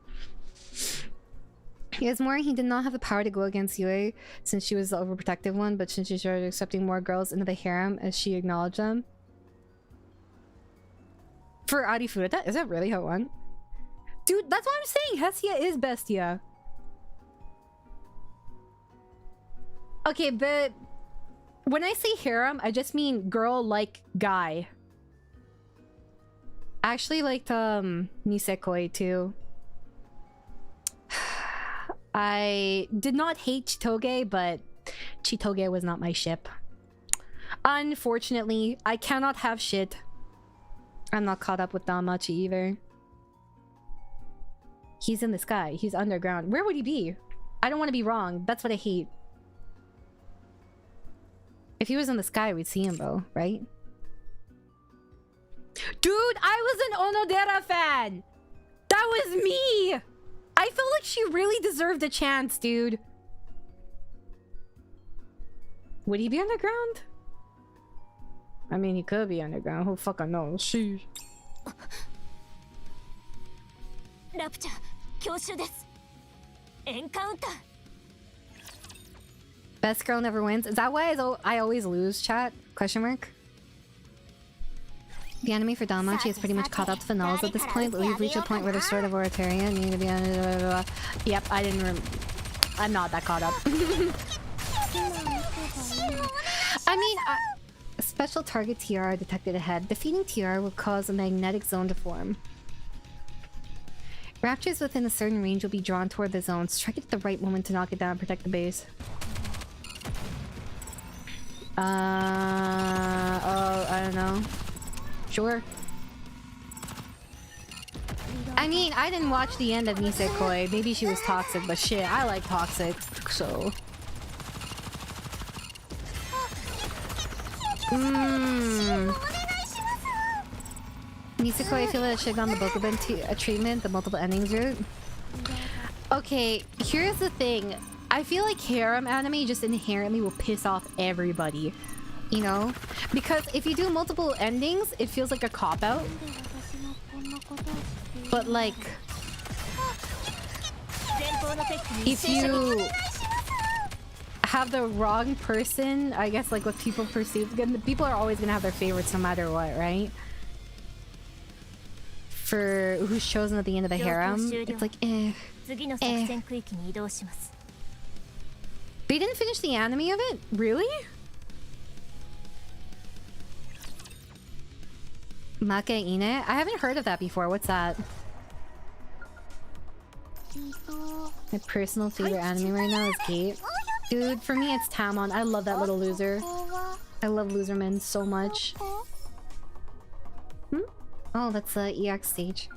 Speaker 1: He has more. He did not have the power to go against Yue since she was the overprotective one, but since she started accepting more girls into the harem as she acknowledged them. For Arifuruta? Is that really how it went? Dude, that's what I'm saying! Hestia is Bestia. Okay, but when I say harem, I just mean girl like guy. I actually liked Nisekoi too. I did not hate Chitoge, but Chitoge was not my ship. Unfortunately, I cannot have shit. I'm not caught up with Danmachi either. He's in the sky. He's underground. Where would he be? I don't want to be wrong. That's what I hate. If he was in the sky, we'd see him though, right? Dude, I was an Onodera fan! That was me! I felt like she really deserved a chance, dude. Would he be underground? I mean, he could be underground. Who fucking knows? Sheesh.
Speaker 5: Rapture, 強襲です。エンカウンター。
Speaker 1: Best girl never wins. Is that why I always lose, chat? Question mark? The anime for Danmachi is pretty much caught up to the novels at this point, but we've reached a point where the sword of Oratoria need to be... Yep, I didn't I'm not that caught up. I mean, a special target TR detected ahead. Defeating TR will cause a magnetic zone to form. Raptors within a certain range will be drawn toward the zone. Strike it at the right moment to knock it down and protect the base. Oh, I don't know. Sure. I mean, I didn't watch the end of Nisekoi. Maybe she was toxic, but shit, I like toxic, so... Nisekoi, I feel like I should've gone the Bokuben treatment, the multiple endings route. Okay, here's the thing. I feel like harem anime just inherently will piss off everybody, you know? Because if you do multiple endings, it feels like a cop-out. But like, if you have the wrong person, I guess like what people perceive, people are always gonna have their favorites no matter what, right? For who's chosen at the end of the harem, it's like, They didn't finish the anime of it? Really? Makaine? I haven't heard of that before. What's that? My personal favorite anime right now is Gate. Dude, for me it's Tamon. I love that little loser. I love Loserman so much. Oh, that's the EX stage.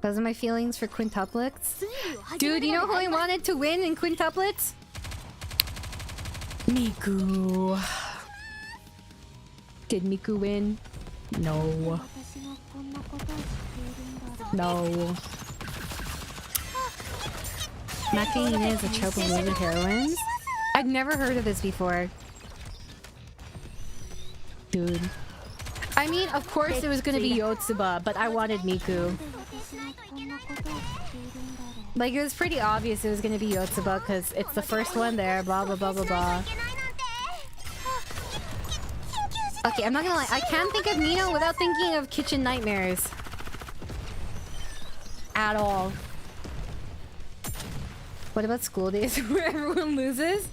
Speaker 1: Those are my feelings for quintuplets. Dude, you know who I wanted to win in quintuplets? Miku. Did Miku win? No. No. Makaine is a trope of loser heroines? I've never heard of this before. Dude. I mean, of course it was gonna be Yotsuba, but I wanted Miku. Like, it was pretty obvious it was gonna be Yotsuba because it's the first one there, blah blah blah blah blah. Okay, I'm not gonna lie, I can't think of Nino without thinking of Kitchen Nightmares. At all. What about School Days where everyone loses?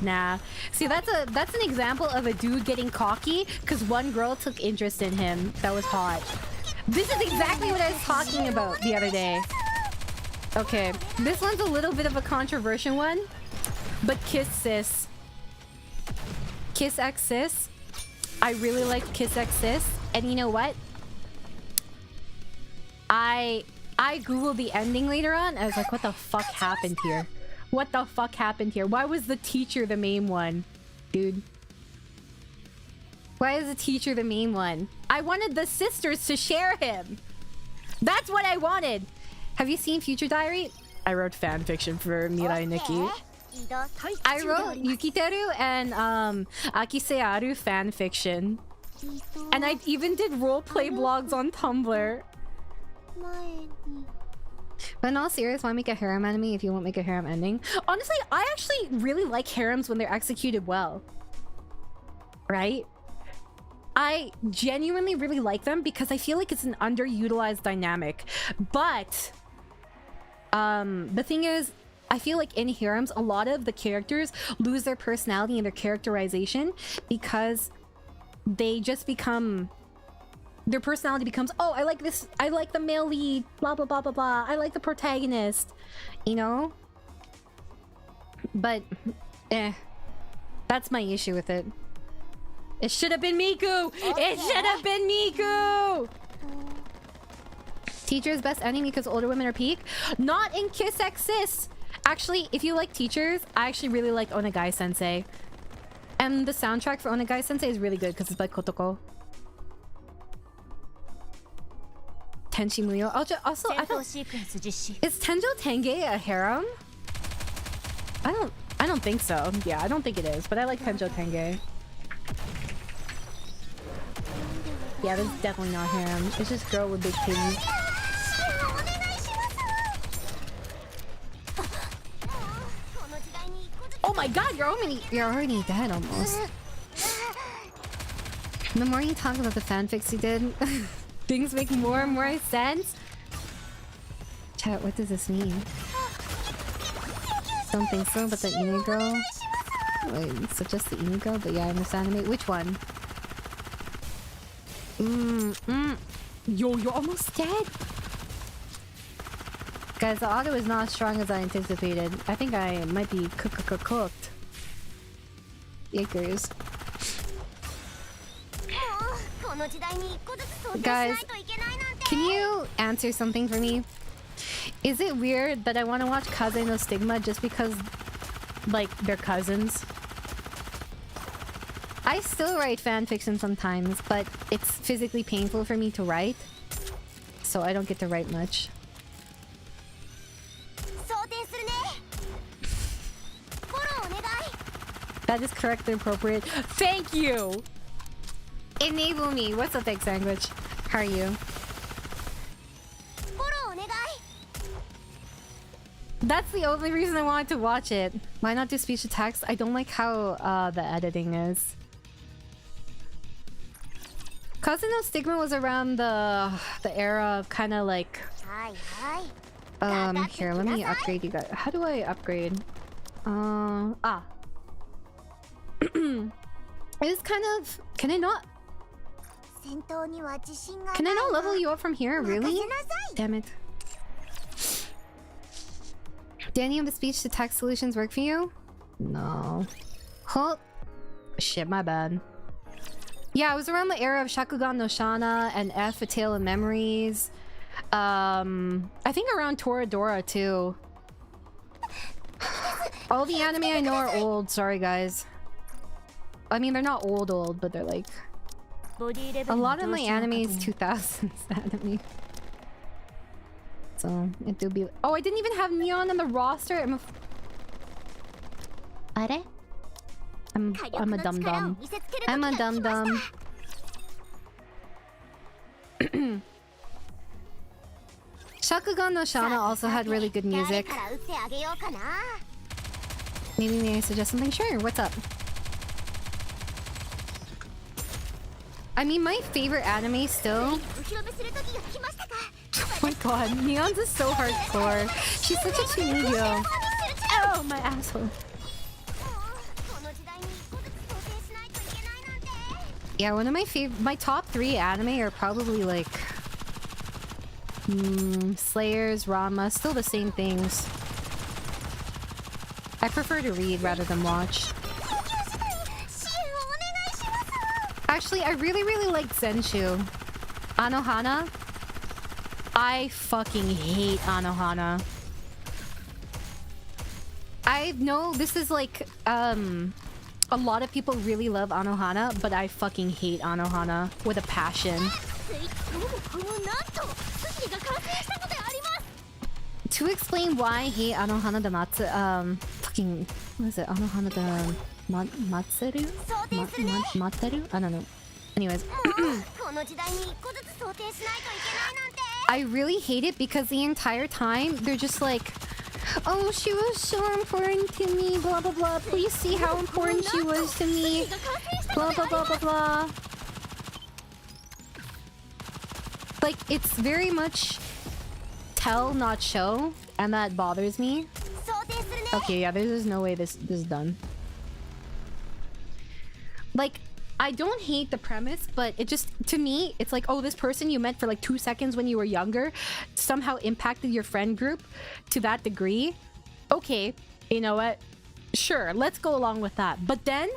Speaker 1: Nah. See, that's an example of a dude getting cocky because one girl took interest in him that was hot. This is exactly what I was talking about the other day. Okay, this one's a little bit of a controversial one, but Kiss Sis. Kiss X Sis. I really like Kiss X Sis, and you know what? I googled the ending later on. I was like, what the fuck happened here? What the fuck happened here? Why was the teacher the main one? Dude. Why is the teacher the main one? I wanted the sisters to share him. That's what I wanted. Have you seen Future Diary? I wrote fan fiction for Mirai Nikki. I wrote Yukiteru and Akisearu fan fiction. And I even did roleplay blogs on Tumblr. But in all seriousness, why make a harem anime if you won't make a harem ending? Honestly, I actually really like harems when they're executed well. Right? I genuinely really like them because I feel like it's an underutilized dynamic. But the thing is, I feel like in harems, a lot of the characters lose their personality and their characterization because they just become... Their personality becomes, oh, I like this, I like the male lead, blah, blah, blah, blah, blah. I like the protagonist, you know? But, that's my issue with it. It should have been Miku! It should have been Miku! Teacher's best enemy because older women are peak? Not in Kiss X Sis! Actually, if you like teachers, I actually really like Onegai Sensei. And the soundtrack for Onegai Sensei is really good because it's by Kotoko. Tenchi Muyo. Also, I don't... Is Tenjo Tenge a harem? I don't think so. Yeah, I don't think it is, but I like Tenjo Tenge. Yeah, this is definitely not harem. It's just girl with big titties. Oh my god, you're already dead almost. The more you talk about the fanfics you did, things make more and more sense. Chat, what does this mean? Don't think so, but the Inu girl? Wait, so just the Inu girl? But yeah, in this anime. Which one? Yo, you're almost dead! Guys, the auto is not as strong as I anticipated. I think I might be cooked. Yakers. Guys, can you answer something for me? Is it weird that I want to watch Kaze no Stigma just because, like, they're cousins? I still write fanfiction sometimes, but it's physically painful for me to write. So I don't get to write much. That is correct and appropriate. Thank you! Enable me. What's up, Egg Sandwich? How are you? That's the only reason I wanted to watch it. Why not do speech to text? I don't like how the editing is. Cousin No Stigma was around the era of kind of like... Here, let me upgrade you guys. How do I upgrade? It's kind of... Can I not level you up from here? Really? Damn it. Do any of the speech to text solutions work for you? No. Huh? Shit, my bad. Yeah, it was around the era of Shakugan no Shana and F, A Tale of Memories. I think around Toradora too. All the anime I know are old, sorry guys. I mean, they're not old, but they're like... A lot of my anime is 2000s anime. So, it do be... Oh, I didn't even have Neon on the roster! I'm a dum-dum. I'm a dum-dum. Shakugan no Shana also had really good music. Maybe may I suggest something? Sure, what's up? I mean, my favorite anime still... Oh my god, Neon's is so hardcore. She's such a Chiniyo. Oh, my asshole. Yeah, one of my top 3 anime are probably like... Slayers, Rama, still the same things. I prefer to read rather than watch. Actually, I really liked Zenshu. Anohana? I fucking hate Anohana. I know this is like, a lot of people really love Anohana, but I fucking hate Anohana with a passion. To explain why I hate Anohana de fucking, what is it? Anohana de Matseru? Materu? I don't know. Anyways. I really hate it because the entire time they're just like, oh, she was so important to me, blah blah blah. Please see how important she was to me. Blah blah blah blah blah. Like, it's very much tell, not show, and that bothers me. Okay, yeah, there's no way this is done. Like, I don't hate the premise, but it just, to me, it's like, oh, this person you met for like 2 seconds when you were younger somehow impacted your friend group to that degree. Okay, you know what? Sure, let's go along with that. But then,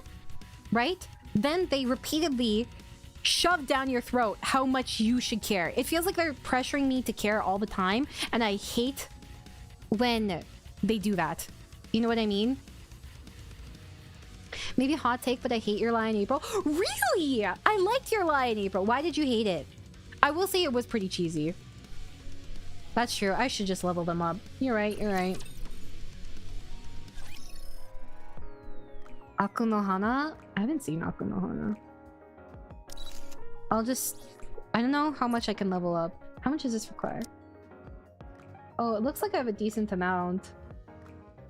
Speaker 1: right? Then they repeatedly shove down your throat how much you should care. It feels like they're pressuring me to care all the time, and I hate when they do that. You know what I mean? Maybe a hot take, but I hate your lie in April. Really? I liked your lie in April. Why did you hate it? I will say it was pretty cheesy. That's true. I should just level them up. You're right, you're right. Aku no Hana? I haven't seen Aku no Hana. I'll just... I don't know how much I can level up. How much does this require? Oh, it looks like I have a decent amount.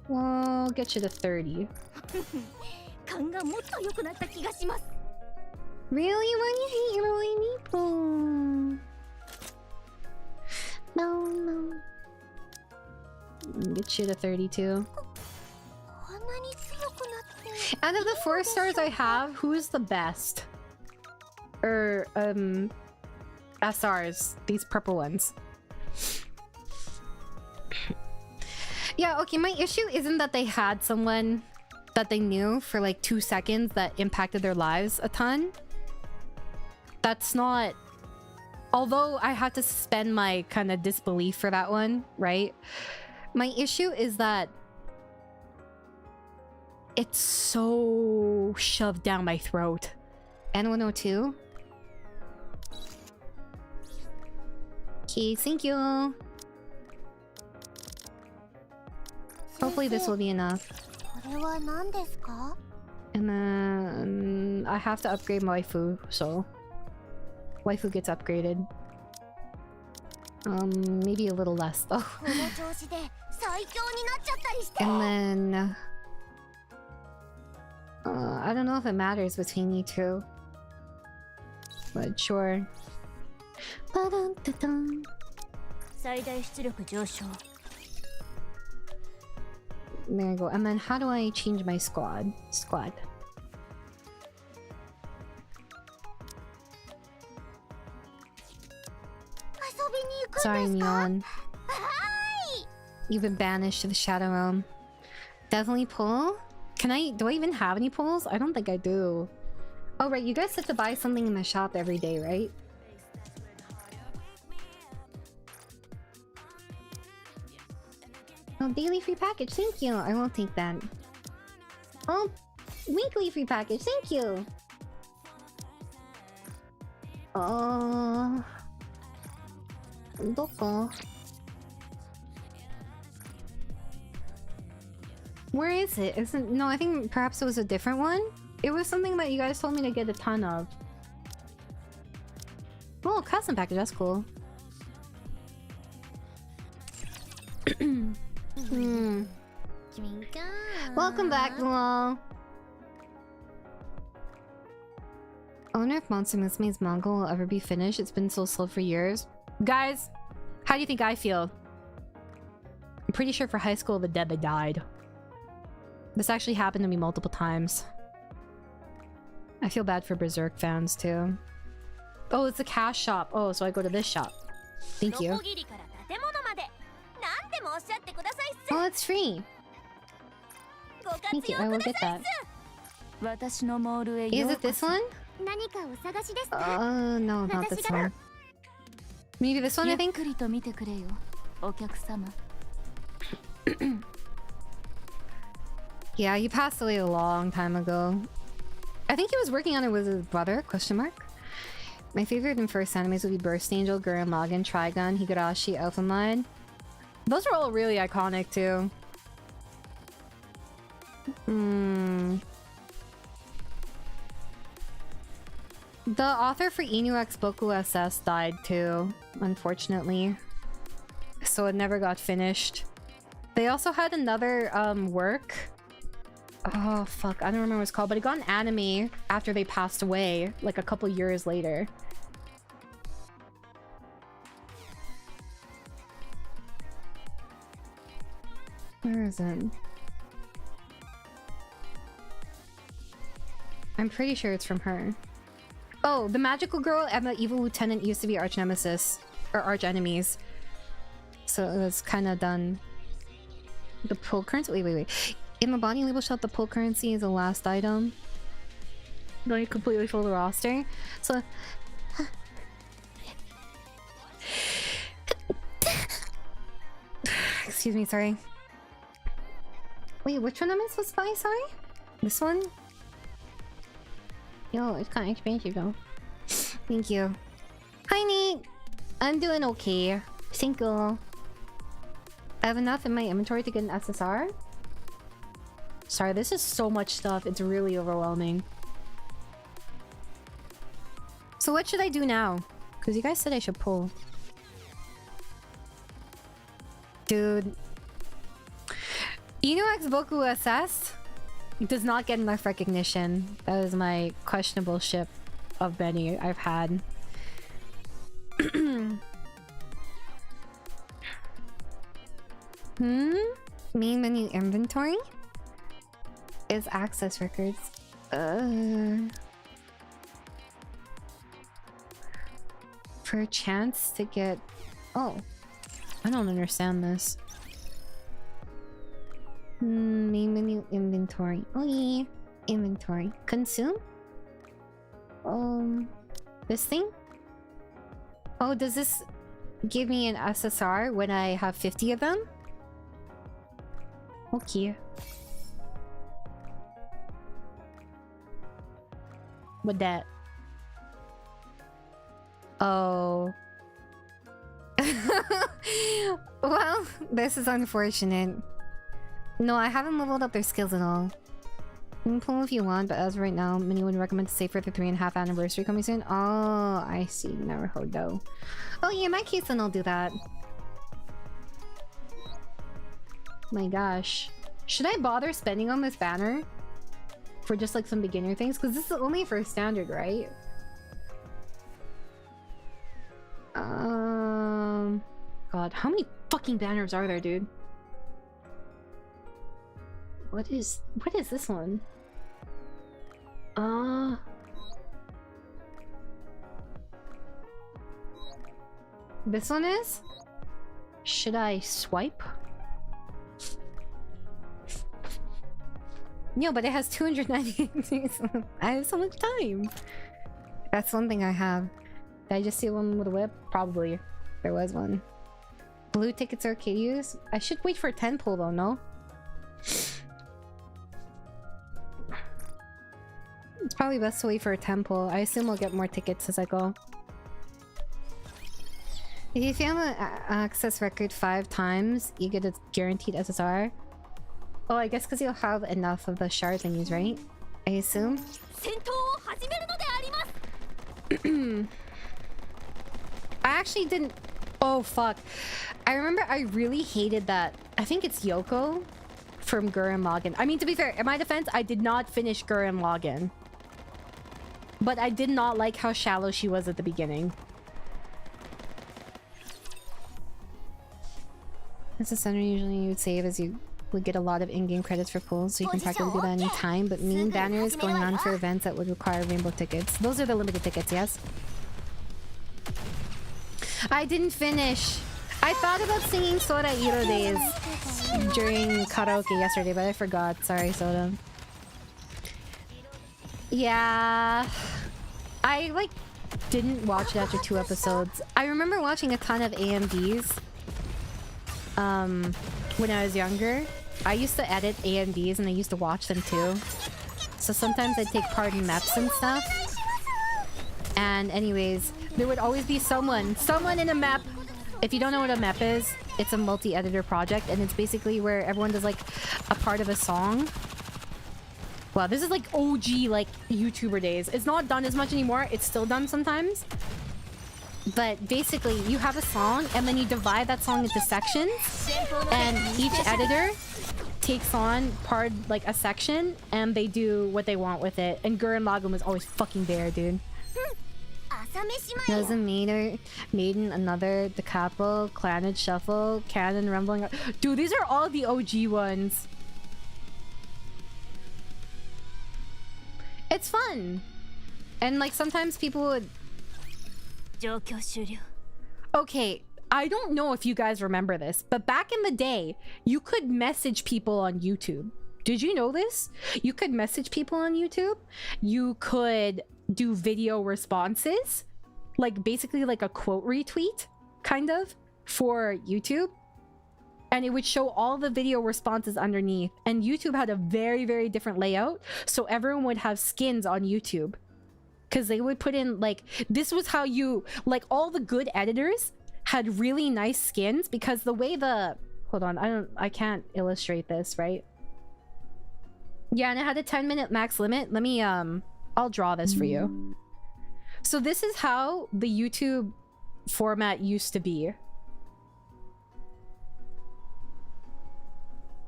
Speaker 1: Well, get you to 30. Really? Why do you hate your line April? No. Get you to 32. Out of the 4 stars I have, who is the best? Or, SRs. These purple ones. Yeah, okay, my issue isn't that they had someone that they knew for like 2 seconds that impacted their lives a ton. That's not... Although I had to suspend my kind of disbelief for that one, right? My issue is that It's so shoved down my throat. N102. Okay, thank you. Hopefully this will be enough.
Speaker 4: これは何ですか?
Speaker 1: And then I have to upgrade my waifu, so waifu gets upgraded. Maybe a little less though.
Speaker 4: この調子で最強になっちゃったりして。
Speaker 1: And then I don't know if it matters between you two, but sure. Ba-dum-da-dum.
Speaker 5: 最大出力上昇
Speaker 1: There you go. And then how do I change my squad? Squad.
Speaker 4: 遊びに行くんですか?
Speaker 1: Sorry, Neon.
Speaker 4: は
Speaker 1: You've been banished to the Shadow Realm. Definitely pull? Can I? Do I even have any pulls? I don't think I do. Oh, right. You guys have to buy something in the shop every day, right? Oh, daily free package. Thank you. I won't take that. Oh, weekly free package. Thank you. Doko. Where is it? Isn't no? I think perhaps it was a different one. It was something that you guys told me to get a ton of. Oh, custom package. That's cool. Welcome back, Luol. I wonder if Monster Musumei's manga will ever be finished. It's been so slow for years. Guys, how do you think I feel? I'm pretty sure for High School of the Dead they died. This actually happened to me multiple times. I feel bad for Berserk fans too. Oh, it's a cash shop. Oh, so I go to this shop. Thank you. Oh, it's free. Thank you, I will get that. Is it this one?
Speaker 4: 何かお探しですか?
Speaker 1: No, not this one. Maybe this one, I think? Yeah, he passed away a long time ago. I think he was working on it with his brother, question mark. My favorite and first animes would be Burst Angel, Gurren Lagann, Trigun, Higurashi, Elfenlied. Those are all really iconic too. The author for Inu X Boku SS died too, unfortunately. So it never got finished. They also had another work. Oh fuck, I don't remember what it's called, but it got an anime after they passed away, like a couple years later. Where is it? I'm pretty sure it's from her. Oh, the magical girl and the evil lieutenant used to be arch nemesis or arch enemies. So it was kind of done. The pull currency. Wait. In the body label shop, the pull currency is the last item. Don't you completely fill the roster? So. Excuse me, sorry. Wait, which one am I supposed to buy? Sorry? This one? Yo, it's kind of expensive though. Thank you. Hi, Nate! I'm doing okay. Thank you. I have enough in my inventory to get an SSR. Sorry, this is so much stuff. It's really overwhelming. So what should I do now? Because you guys said I should pull. Dude. Inu X Boku SS does not get enough recognition. That is my questionable ship of many I've had. Main menu inventory is access records. For a chance to get... Oh, I don't understand this. Main menu inventory. Okay. Inventory. Consume? This thing? Oh, does this give me an SSR when I have 50 of them? Okay. With that. Oh. Well, this is unfortunate. No, I haven't leveled up their skills at all. You can pull if you want, but as of right now, many would recommend to save for the 3.5 anniversary coming soon. Oh, I see. Never heard though. Oh yeah, in my case then I'll do that. My gosh. Should I bother spending on this banner? For just like some beginner things? Because this is only for standard, right? God, how many fucking banners are there, dude? What is this one? This one is? Should I swipe? No, but it has 298 days. I have so much time. That's one thing I have. Did I just see one with a whip? Probably. There was one. Blue tickets are okay to use? I should wait for a 10 pull though, no? It's probably best to wait for a 10 pull. I assume we'll get more tickets as I go. If you fail the access record 5 times, you get a guaranteed SSR. Oh, I guess because you'll have enough of the shard thingies, right? I assume. I actually didn't... Oh, fuck. I remember I really hated that. I think it's Yoko from Gurren Lagann. I mean, to be fair, in my defense, I did not finish Gurren Lagann. But I did not like how shallow she was at the beginning. As a center, usually you would save as you would get a lot of in-game credits for pulls, so you can practically do that any time. But mean banners going on for events that would require rainbow tickets. Those are the limited tickets, yes? I didn't finish. I thought about singing Soda Iro Days during karaoke yesterday, but I forgot. Sorry, Soda. Yeah. I, like, didn't watch it after 2 episodes. I remember watching a ton of AMVs when I was younger. I used to edit AMVs and I used to watch them too. So sometimes I'd take part in maps and stuff. And anyways, there would always be someone in a map. If you don't know what a map is, it's a multi-editor project, and it's basically where everyone does like a part of a song. Wow, this is like OG like YouTuber days. It's not done as much anymore. It's still done sometimes. But basically, you have a song, and then you divide that song into sections, and each editor takes on part, like, a section, and they do what they want with it. And Gurren Lagann was always fucking there, dude. Doesn't Maiden, Another, The Capo, Claned Shuffle, Cannon, Rumbling. Dude, these are all the OG ones. It's fun. And, like, sometimes people would... Okay, I don't know if you guys remember this, but back in the day, you could message people on YouTube. Did you know this? You could message people on YouTube. You could do video responses, like basically like a quote retweet, kind of, for YouTube. And it would show all the video responses underneath. And YouTube had a very, very different layout, so everyone would have skins on YouTube. Because they would put in, like, this was how you, like, all the good editors had really nice skins, because the way the, hold on, I can't illustrate this, right? Yeah, and it had a 10-minute max limit. Let me, I'll draw this for you. So this is how the YouTube format used to be.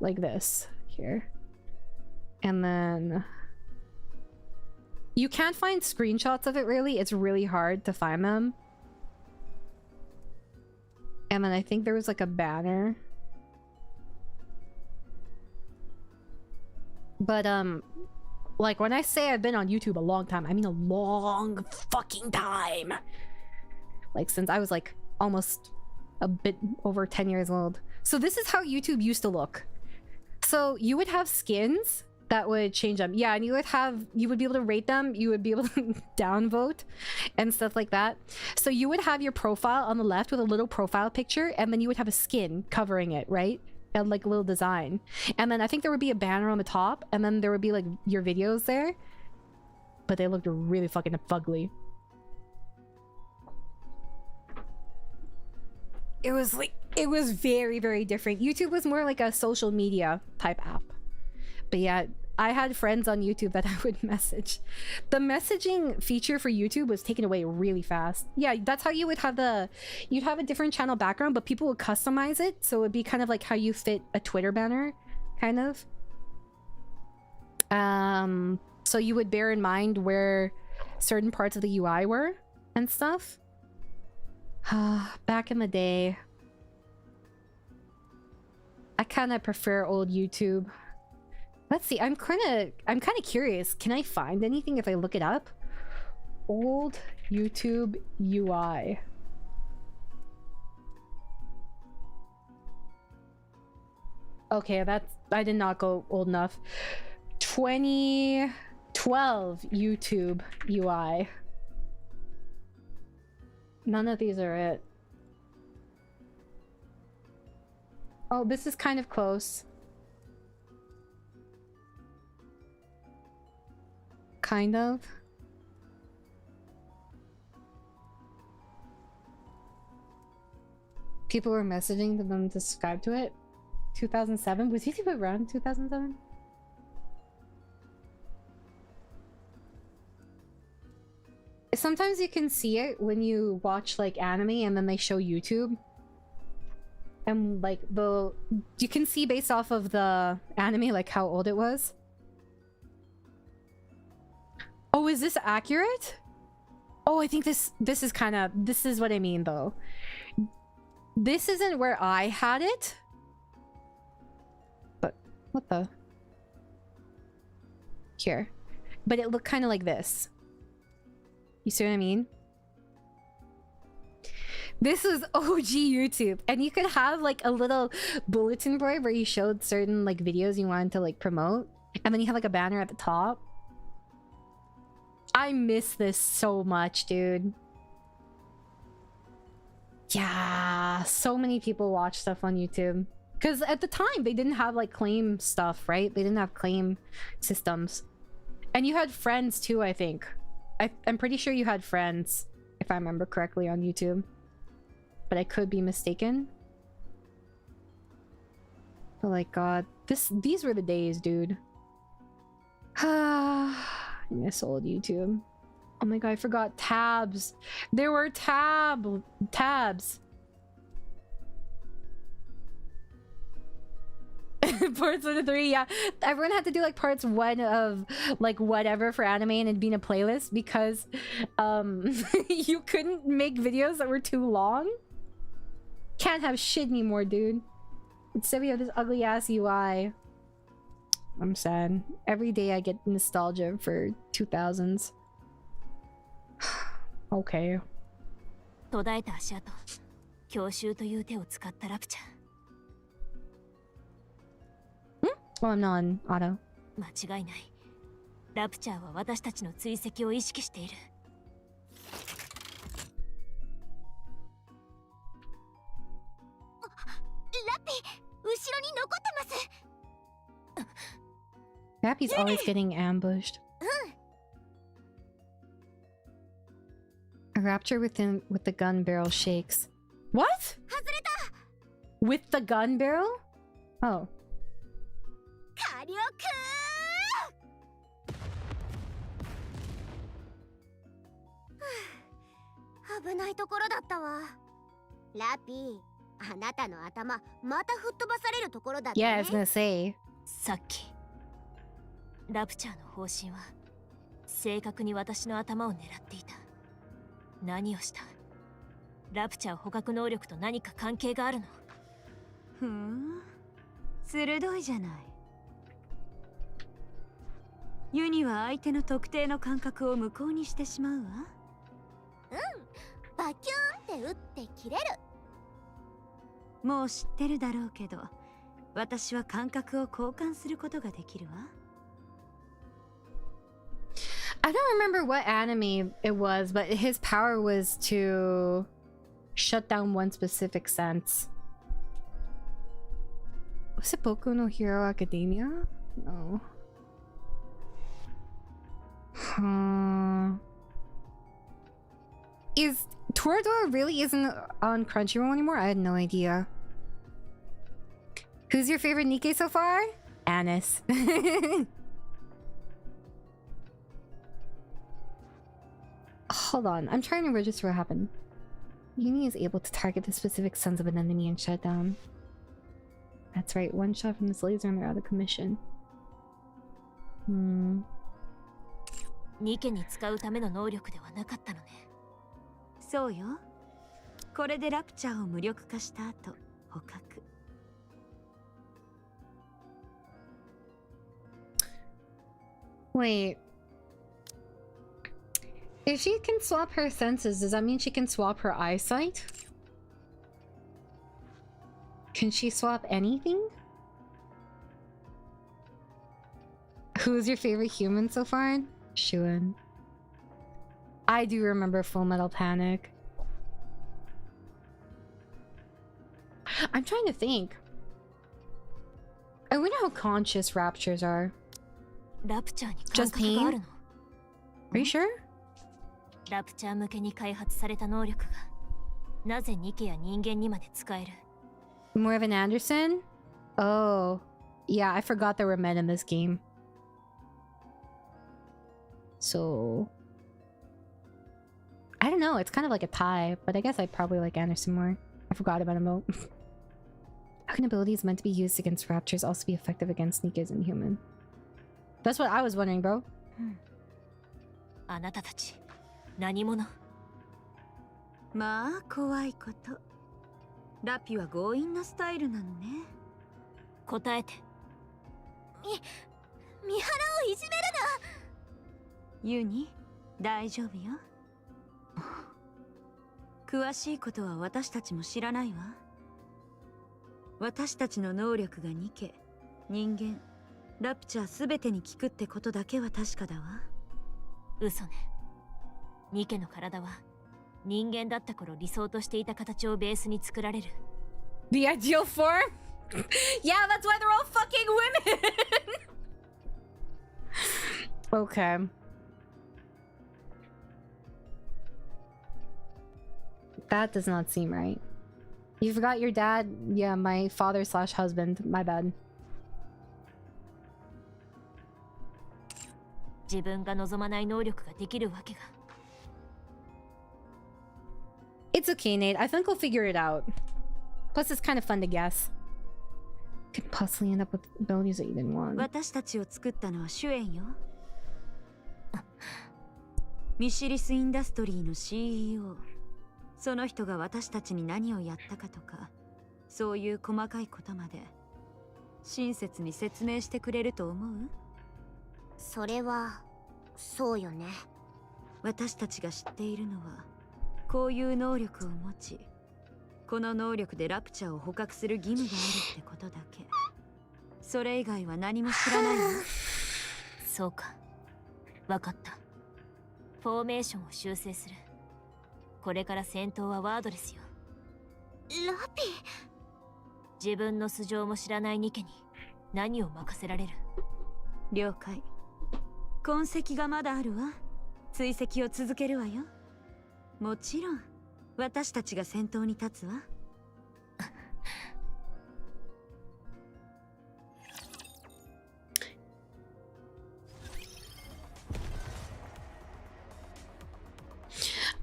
Speaker 1: Like this, here. And then... You can't find screenshots of it, really. It's really hard to find them. And then I think there was like a banner. But, like when I say I've been on YouTube a long time, I mean a long fucking time. Like since I was like almost a bit over 10 years old. So this is how YouTube used to look. So you would have skins that would change them. Yeah, and you would be able to rate them. You would be able to downvote and stuff like that. So you would have your profile on the left with a little profile picture, and then you would have a skin covering it, right? And like a little design. And then I think there would be a banner on the top, and then there would be like your videos there. but they looked really fucking fugly. It was like, it was very, very different. YouTube was more like a social media type app. But yeah, I had friends on YouTube that I would message. The messaging feature for YouTube was taken away really fast. Yeah, that's how you would have you'd have a different channel background, but people would customize it. So it'd be kind of like how you fit a Twitter banner, kind of. So you would bear in mind where certain parts of the UI were and stuff. Back in the day, I kind of prefer old YouTube. Let's see. I'm kind of curious. Can I find anything if I look it up? Old YouTube UI. Okay, I did not go old enough. 2012 YouTube UI. None of these are it. Oh, this is kind of close. Kind of. People were messaging them to subscribe to it. 2007? Was YouTube around 2007? Sometimes you can see it when you watch like anime and then they show YouTube. And like you can see based off of the anime like how old it was. Oh, is this accurate? Oh, I think this is kind of, this is what I mean though. This isn't where I had it. But what the? Here. But it looked kind of like this. You see what I mean? This was OG YouTube, and you could have like a little bulletin board where you showed certain like videos you wanted to like promote, and then you have like a banner at the top. I miss this so much, dude. Yeah, so many people watch stuff on YouTube because at the time they didn't have like claim stuff, right? They didn't have claim systems, and you had friends too. I think I'm pretty sure you had friends, if I remember correctly, on YouTube. But I could be mistaken. But like God, these were the days, dude. I miss old YouTube. Oh my God, I forgot tabs. There were tabs. Parts 1 to 3, yeah. Everyone had to do like parts 1 of like whatever for anime, and it'd be in a playlist because you couldn't make videos that were too long. Can't have shit anymore, dude. Instead we have this ugly ass UI. I'm sad. Every day I get nostalgia for 2000s. Okay.
Speaker 5: 途絶えた足跡、強襲という手を使ったラプチャー。
Speaker 1: Well, I'm not on auto.
Speaker 5: 間違いない。ラプチャーは私たちの追跡を意識している。
Speaker 4: ラッピー、後ろに残ってます。
Speaker 1: Happy's always getting ambushed. A raptor with the gun barrel shakes. What? With the gun barrel? Oh.
Speaker 4: 火力危ないところだったわ。ラピー、あなたの頭また吹っ飛ばされるところだったね。
Speaker 1: Yeah, I was gonna say.
Speaker 5: さっきラプチャーの方針は正確に私の頭を狙っていた。何をした？ラプチャー捕獲能力と何か関係があるの？
Speaker 3: ふん、鋭いじゃない。ユニは相手の特定の感覚を無効にしてしまうわ。
Speaker 4: バキューンって打って切れる。
Speaker 3: もう知ってるだろうけど、私は感覚を交換することができるわ。
Speaker 1: I don't remember what anime it was, but his power was to shut down one specific sense. Was it Boku no Hero Academia? No. Is Toradora really isn't on Crunchyroll anymore? I had no idea. Who's your favorite Nikke so far? ANIS. Hold on, I'm trying to register what happened. Uni is able to target the specific sense of an enemy and shut down. That's right, one shot from this laser and they're out of commission.
Speaker 5: ニケに使うための能力ではなかったのね。
Speaker 3: そうよ。これでラプチャーを無力化した後、捕獲。
Speaker 1: Wait. If she can swap her senses, does that mean she can swap her eyesight? Can she swap anything? Who's your favorite human so far? Shuin. I do remember Full Metal Panic. I'm trying to think. I wonder how conscious raptures are.
Speaker 5: ラプチャーに感
Speaker 1: Just
Speaker 5: 覚がある
Speaker 1: pain?
Speaker 5: の。
Speaker 1: Are you sure?
Speaker 5: ラプチャー向けに開発された能力がなぜニケや人間にまで使える？
Speaker 1: More of an Anderson? Oh. Yeah, I forgot there were men in this game. So... I don't know, it's kind of like a tie, but I guess I'd probably like Anderson more. I forgot about him though. How can abilities meant to be used against raptors also be effective against Nikkes and human? That's what I was wondering, bro.
Speaker 5: あなたたち何者？
Speaker 3: まあ怖いこと。ラピは強引なスタイルなのね。
Speaker 5: 答えて。
Speaker 4: 三原をいじめる
Speaker 3: ユニ、大丈夫よ。詳しいことは私たちも知らないわ。私たちの能力がニケ、人間、ラプチャーすべてに効くってことだけは確かだわ。
Speaker 5: 嘘ね。ニケの体は人間だった頃理想としていた形をベースに作られる。
Speaker 1: The ideal form? Yeah, that's why they're all fucking women! Okay. That does not seem right. You forgot your dad? Yeah, my father slash husband. My bad.
Speaker 5: 自分が望まない能力ができるわけが。
Speaker 1: It's okay, Nate. I think we'll figure it out. Plus, it's kind of fun to guess. Could possibly end up with abilities that you didn't want.
Speaker 3: 私たちを作ったのはシュエンよ。ミシリス・インダストリーの CEO。その人が私たちに何をやったかとか、そういう細かいことまで親切に説明してくれると思う？
Speaker 4: それはそうよね。
Speaker 3: 私たちが知っているのはこういう能力を持ち、この能力でラプチャーを捕獲する義務があるってことだけ。それ以外は何も知らないわ。
Speaker 5: そうか、わかった。フォーメーションを修正する。これから戦闘はワードレスよ。
Speaker 4: ラピ、
Speaker 5: 自分の素性も知らないニケに何を任せられる？
Speaker 3: 了解。痕跡がまだあるわ。追跡を続けるわよ。もちろん私たちが先頭に立つわ。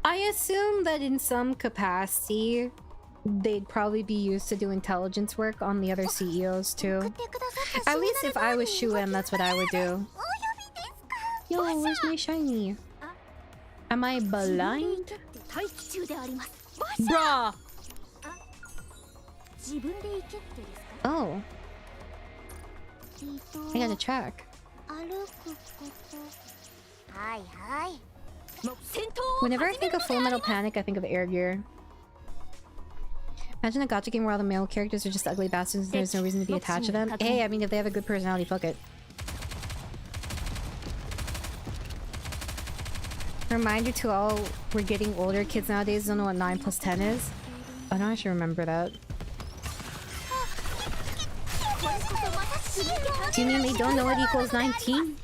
Speaker 1: I assume that in some capacity, they'd probably be used to do intelligence work on the other CEOs too. At least if I was Shuem, that's what I would do. Yo, where's my shiny? Am I blind? Bruh! Oh. I got a track. Whenever I think of Full Metal Panic, I think of Air Gear. Imagine a gacha game where all the male characters are just ugly bastards and there's no reason to be attached to them. Hey, I mean, if they have a good personality, fuck it. Reminder to all, we're getting older. Kids nowadays don't know what 9 plus 10 is. Oh no, I should remember that. Do you mean they don't know what equals 19?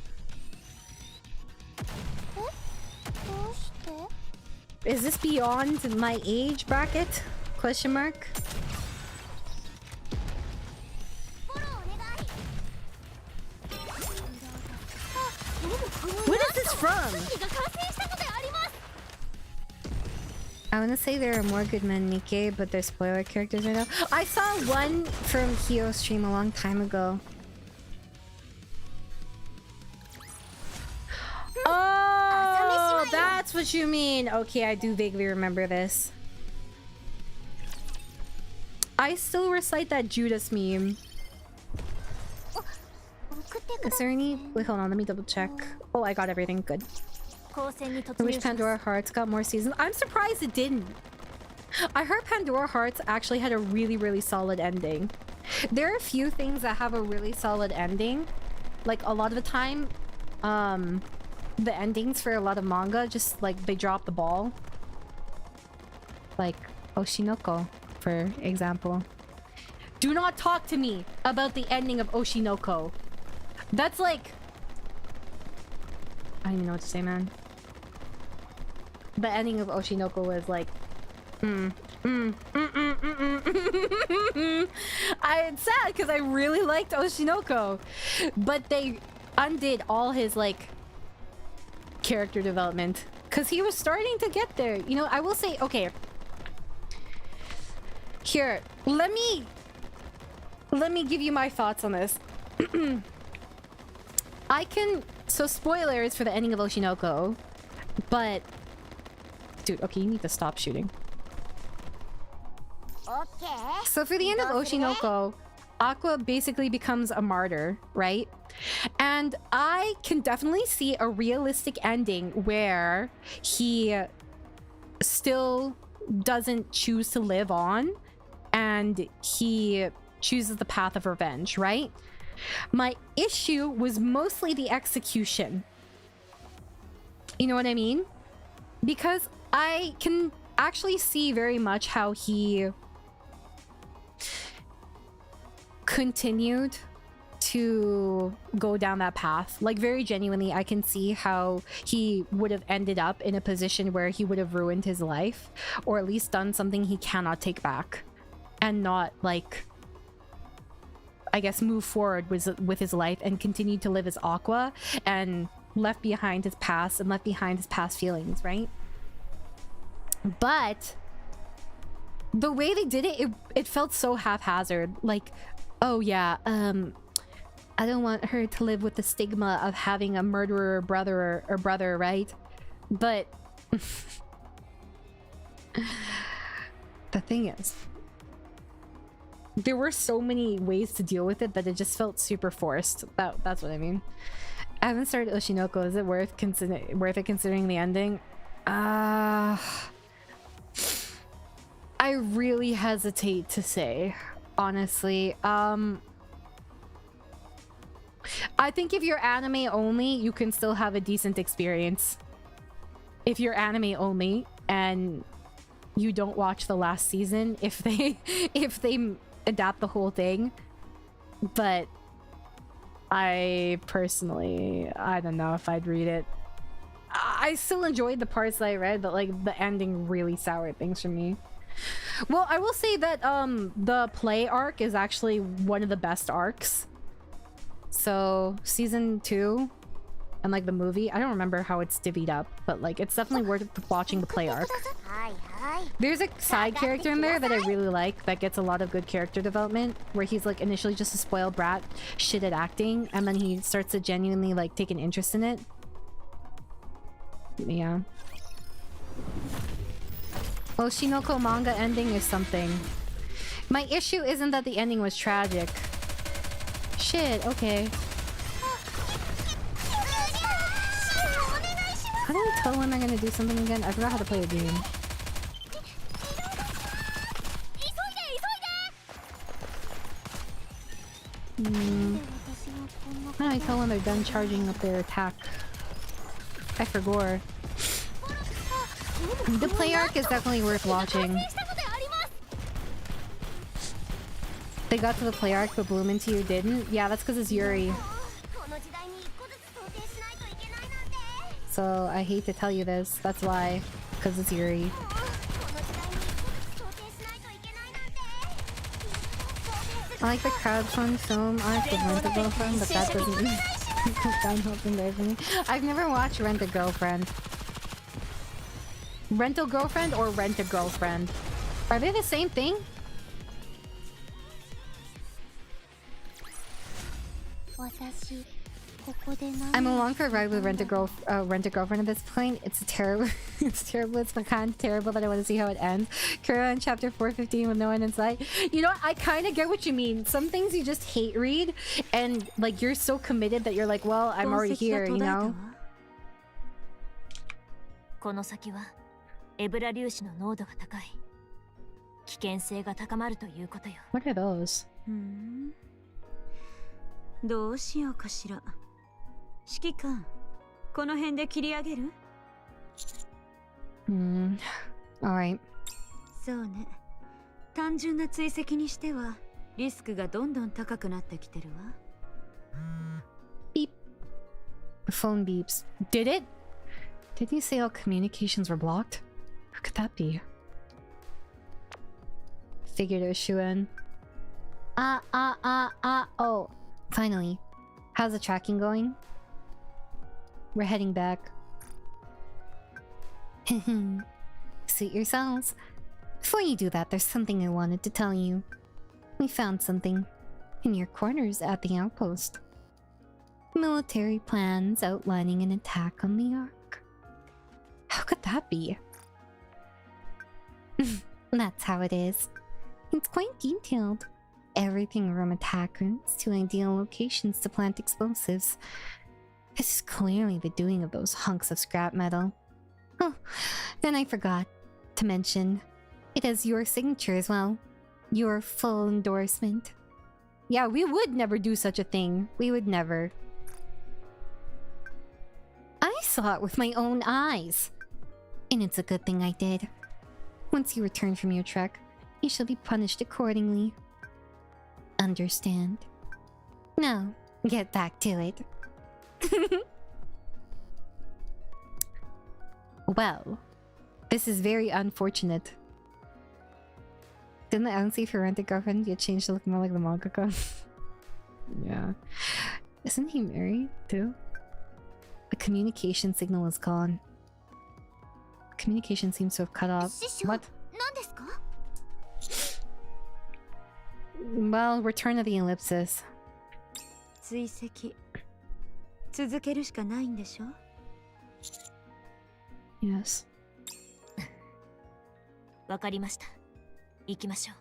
Speaker 1: Is this beyond my age bracket? Question mark. What is this from? I want to say there are more good men NIKKE, but they're spoiler characters right now. I saw one from Hio's stream a long time ago. Oh, that's what you mean. Okay, I do vaguely remember this. I still recite that Judas meme. Is there any... Wait, hold on, let me double check. Oh, I got everything. Good. I wish Pandora Hearts got more seasons. I'm surprised it didn't. I heard Pandora Hearts actually had a really, really solid ending. There are a few things that have a really solid ending. Like, a lot of the time, the endings for a lot of manga just, like, they drop the ball. Like, Oshinoko, for example. Do not talk to me about the ending of Oshinoko. That's like... I don't even know what to say, man. The ending of Oshinoko was like... It's sad because I really liked Oshinoko. But they undid all his, like, character development. Because he was starting to get there. You know, I will say, okay. Here, let me give you my thoughts on this. I can... So, spoilers for the ending of Oshinoko. But... Dude, okay, you need to stop shooting.
Speaker 4: Okay.
Speaker 1: So, for the end of Oshinoko, Aqua basically becomes a martyr, right? And I can definitely see a realistic ending where he still doesn't choose to live on. And he chooses the path of revenge, right? My issue was mostly the execution. You know what I mean? Because I can actually see very much how he continued to go down that path. Like, very genuinely, I can see how he would have ended up in a position where he would have ruined his life, or at least done something he cannot take back, and not, like, I guess, move forward with his life and continue to live as Aqua and left behind his past and left behind his past feelings, right? But the way they did it, it felt so haphazard. Like, oh yeah, I don't want her to live with the stigma of having a murderer brother, right? But the thing is, there were so many ways to deal with it that it just felt super forced. That's what I mean. I haven't started Oshinoko. Is it worth it considering the ending? I really hesitate to say, honestly. I think if you're anime only, you can still have a decent experience. If you're anime only and you don't watch the last season, if they adapt the whole thing. But I personally, I don't know if I'd read it. I still enjoyed the parts that I read, but like the ending really soured things for me. Well, I will say that the play arc is actually one of the best arcs. So season 2 and like the movie, I don't remember how it's divvied up, but like it's definitely worth watching the play arc. There's a side character in there that I really like that gets a lot of good character development, where he's like initially just a spoiled brat, shit at acting, and then he starts to genuinely like take an interest in it. Yeah. Oshinoko manga ending is something. My issue isn't that the ending was tragic. Shit, okay. How do I tell when I'm gonna do something again? I forgot how to play a game. How do I tell when they're done charging up their attack? I forgot. The play arc is definitely worth watching. They got to the play arc, but Bloom into You didn't? Yeah, that's because it's Yuri. So I hate to tell you this, that's why. because it's Yuri. I like the crowdfund film arc with Rent a Girlfriend, but that doesn't sound helping there for me. I've never watched Rent a Girlfriend. Rental Girlfriend or Rent a Girlfriend? Are they the same thing? I'm along for a ride with Rent a Girlfriend at this point. It's terrible. It's terrible. It's kind of terrible that I want to see how it ends. Kira in chapter 415 with no one in sight. You know, I kind of get what you mean. Some things you just hate read, and like you're so committed that you're like, well, I'm already here, you know?
Speaker 5: この先はエブラ粒子の濃度が高い。危険性が高まるということよ。
Speaker 1: What are those?
Speaker 3: どうしようかしら。指揮官、この辺で切り上げる？
Speaker 1: Alright.
Speaker 3: そうね。単純な追跡にしてはリスクがどんどん高くなってきてるわ。
Speaker 1: Beep. The phone beeps. Did it? Did you say all communications were blocked? Who could that be? Figured it was Shuen. Oh. Finally. How's the tracking going? We're heading back. Suit yourselves. Before you do that, there's something I wanted to tell you. We found something in your quarters at the outpost. Military plans outlining an attack on the Ark. How could that be? That's how it is. It's quite detailed. Everything from attack routes to ideal locations to plant explosives. This is clearly the doing of those hunks of scrap metal. Oh, then I forgot to mention, it has your signature as well. Your full endorsement. Yeah, we would never do such a thing. We would never. I saw it with my own eyes. And it's a good thing I did. Once you return from your trek, you shall be punished accordingly. Understand? Now, get back to it. Well, this is very unfortunate. Didn't the agency for Rent a Girlfriend get changed to look more like the mangaka? Yeah. Isn't he married too? The communication signal is gone. Communication seems to have cut off. What? Well, return of the ellipsis.
Speaker 3: 追跡続けるしかないんでしょ?
Speaker 1: Yes.
Speaker 5: わかりました。行きましょう。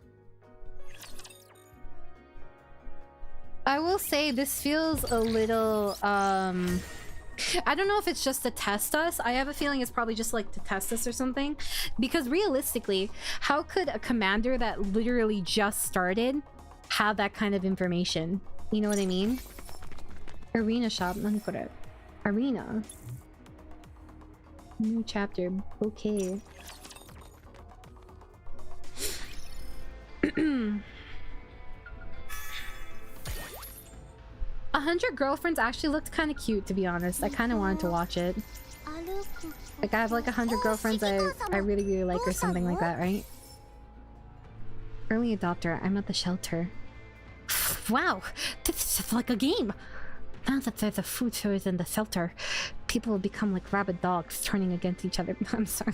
Speaker 1: I will say this feels a little I don't know if it's just to test us. I have a feeling it's probably just like to test us or something. Because realistically, how could a commander that literally just started have that kind of information? You know what I mean? Arena shop. Arena. New chapter. Okay. 100 Girlfriends actually looked kind of cute, to be honest. I kind of wanted to watch it. Like, I have like 100 girlfriends I really, really like or something like that, right? Early adopter. I'm at the shelter. Wow! This is like a game! Now that there's a food source in the shelter, people will become like rabid dogs turning against each other. I'm sorry.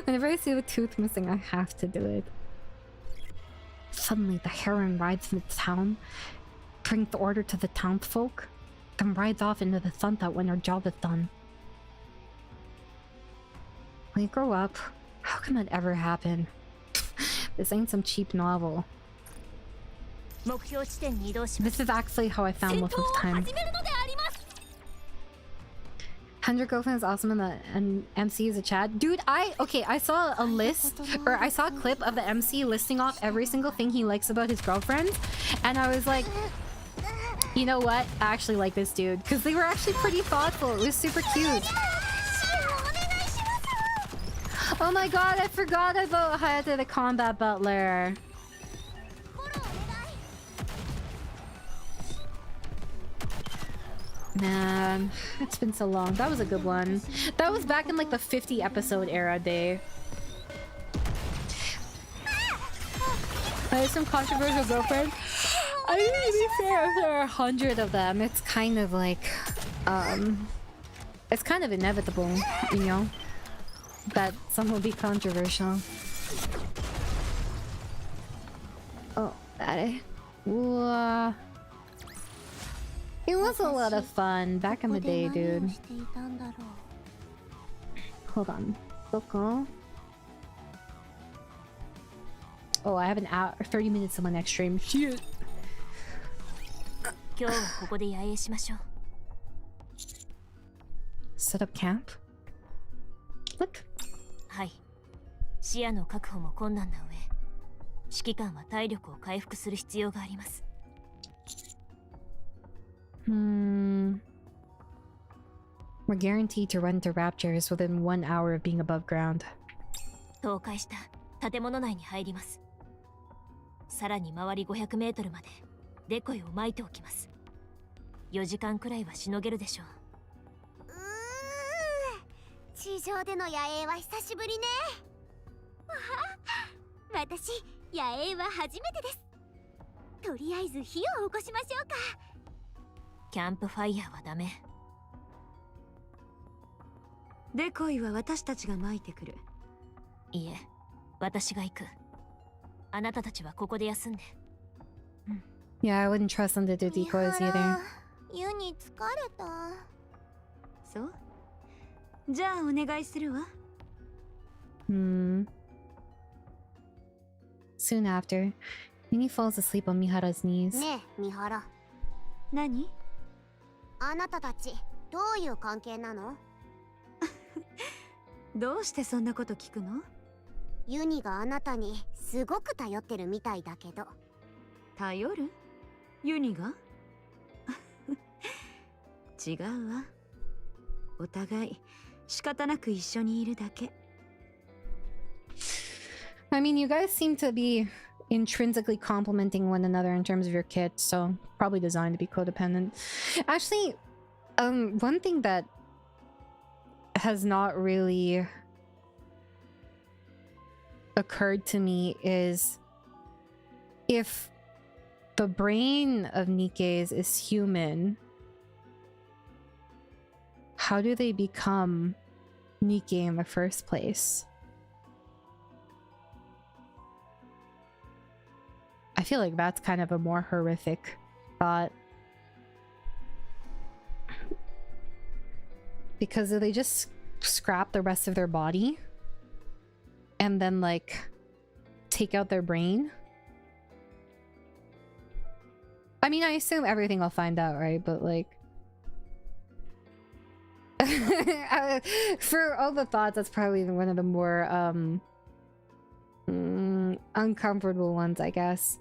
Speaker 1: Whenever I see the tooth missing, I have to do it. Suddenly, the heron rides into town, brings the order to the townsfolk, then rides off into the sunset when her job is done. When you grow up, how can that ever happen? This ain't some cheap novel. This is actually how I found most of the time. 100 Girlfriends is awesome in the MC is a chat. Dude, I saw a list, or I saw a clip of the MC listing off every single thing he likes about his girlfriends, and I was like, you know what? I actually like this dude, because they were actually pretty thoughtful. It was super cute. Oh my god, I forgot about Hayate the Combat Butler. Man, it's been so long. That was a good one. That was back in like the 50 episode era day. I have some controversial girlfriends. I mean, to be fair, if there are 100 of them, it's kind of like, it's kind of inevitable, you know, that some will be controversial. Oh, that. Whoa. It was a lot of fun back in the day, dude. Hold on. Doko? Oh, I have an hour, 30 minutes on my next stream. Shit.
Speaker 5: 今日はここで野営しましょう。
Speaker 1: Set up camp? Look.
Speaker 5: はい。視野の確保も困難な上、指揮官は体力を回復する必要があります。
Speaker 1: We're guaranteed to run to raptors within 1 hour of being above ground.
Speaker 5: 倒壊した建物内に入ります。さらに周り500メートルまでデコイを撒いておきます。4時間くらいはしのげるでしょう。
Speaker 4: 地上での野営は久しぶりね。私、野営は初めてです。とりあえず火を起こしましょうか。
Speaker 5: キャンプファイヤーはダメ。
Speaker 3: デコイは私たちが撒いてくる。
Speaker 5: いえ、私が行く。あなたたちはここで休んで。
Speaker 1: Yeah, I wouldn't trust them to do decoys either.
Speaker 4: 湯に疲れた。
Speaker 3: そう？じゃあお願いするわ。
Speaker 1: Soon after, Yuni falls asleep on Mihara's knees.
Speaker 4: ねえ、ミハラ。
Speaker 3: 何？
Speaker 4: あなたたち、どういう関係なの？
Speaker 3: どうしてそんなこと聞くの？
Speaker 4: ユニがあなたにすごく頼ってるみたいだけど。
Speaker 3: 頼る？ユニが？違うわ。お互い仕方なく一緒にいるだけ。
Speaker 1: I mean, you guys seem to be intrinsically complementing one another in terms of your kit, so probably designed to be codependent. Actually, one thing that has not really occurred to me is if the brain of Nikke's is human, how do they become Nikke in the first place? I feel like that's kind of a more horrific thought. Because if they just scrap the rest of their body and then like take out their brain, I mean, I assume everything will find out, right? But like for all the thoughts, that's probably one of the more uncomfortable ones, I guess.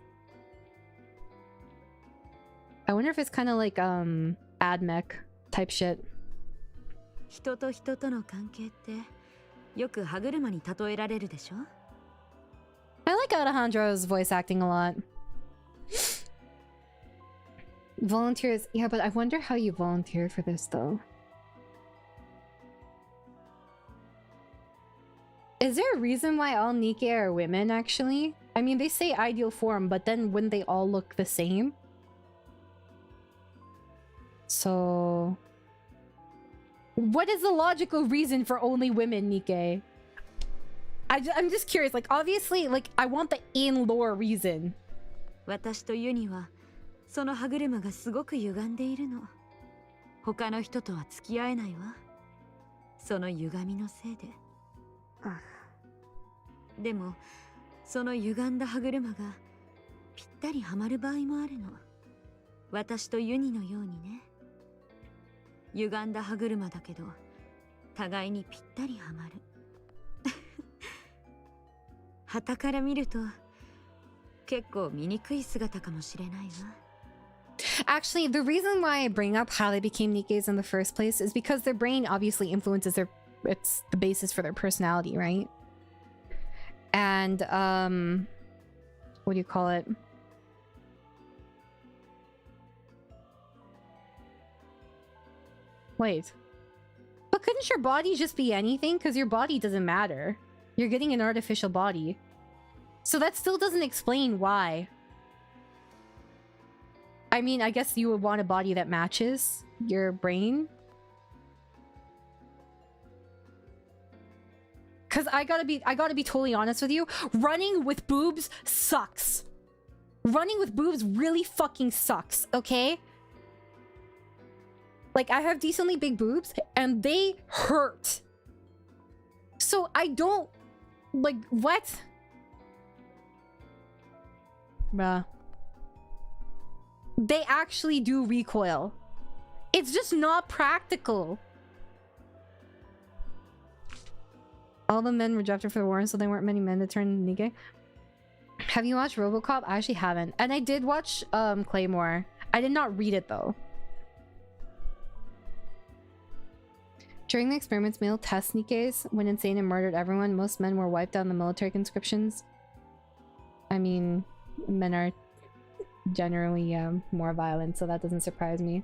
Speaker 1: I wonder if it's kind of like AdMech type shit.
Speaker 3: 人と人との関係ってよく歯車に例えられるでしょ?
Speaker 1: I like Alejandro's voice acting a lot. Volunteers, yeah, but I wonder how you volunteered for this though. Is there a reason why all Nikke are women actually? I mean, they say ideal form, but then wouldn't they all look the same? So what is the logical reason for only women, Nikke? I'm just curious. Like, obviously, like, I want the in-lore reason.
Speaker 3: 私とユニはその歯車がすごく歪んでいるの。他の人とは付き合えないわ。その歪みのせいで。でもその歪んだ歯車がぴったりはまる場合もあるの。私とユニのようにね。歪んだ歯車だけど互いにぴったりはまる。傍から見ると結構醜い姿かもしれないわ。
Speaker 1: Actually, the reason why I bring up how they became Nikkes in the first place is because their brain obviously influences their... It's the basis for their personality, right? And, what do you call it? Wait. But couldn't your body just be anything? Because your body doesn't matter. You're getting an artificial body. So that still doesn't explain why. I mean, I guess you would want a body that matches your brain. Cause I gotta be totally honest with you. Running with boobs sucks. Running with boobs really fucking sucks, okay? Like, I have decently big boobs, and they hurt. So I don't... Like, what? Bruh. They actually do recoil. It's just not practical. All the men rejected for the war, so there weren't many men to turn NIKKE. Have you watched RoboCop? I actually haven't. And I did watch Claymore. I did not read it, though. During the experiments, male test NIKKEs went insane and murdered everyone. Most men were wiped out in the military conscriptions. I mean, men are generally more violent, so that doesn't surprise me.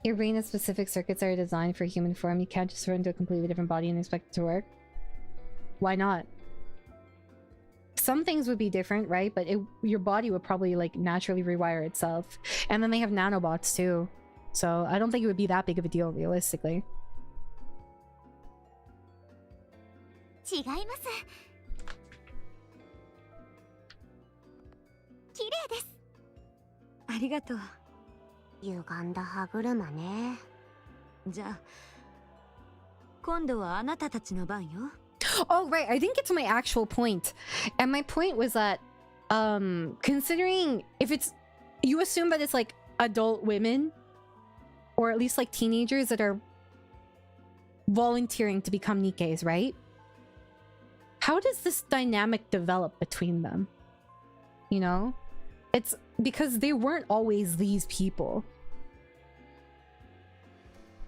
Speaker 1: Your brain has specific circuits that are designed for human form. You can't just throw it into a completely different body and expect it to work. Why not? Some things would be different, right? But your body would probably like naturally rewire itself. And then they have nanobots too. So I don't think it would be that big of a deal realistically.
Speaker 4: 違います。綺麗です。
Speaker 3: ありがとう。
Speaker 4: 歪んだ歯車ね。
Speaker 3: じゃあ、今度はあなたたちの番よ。
Speaker 1: Oh, right. I didn't get to my actual point. And my point was that, considering if it's, you assume that it's like adult women, or at least like teenagers that are volunteering to become NIKKEs, right? How does this dynamic develop between them? You know? It's because they weren't always these people.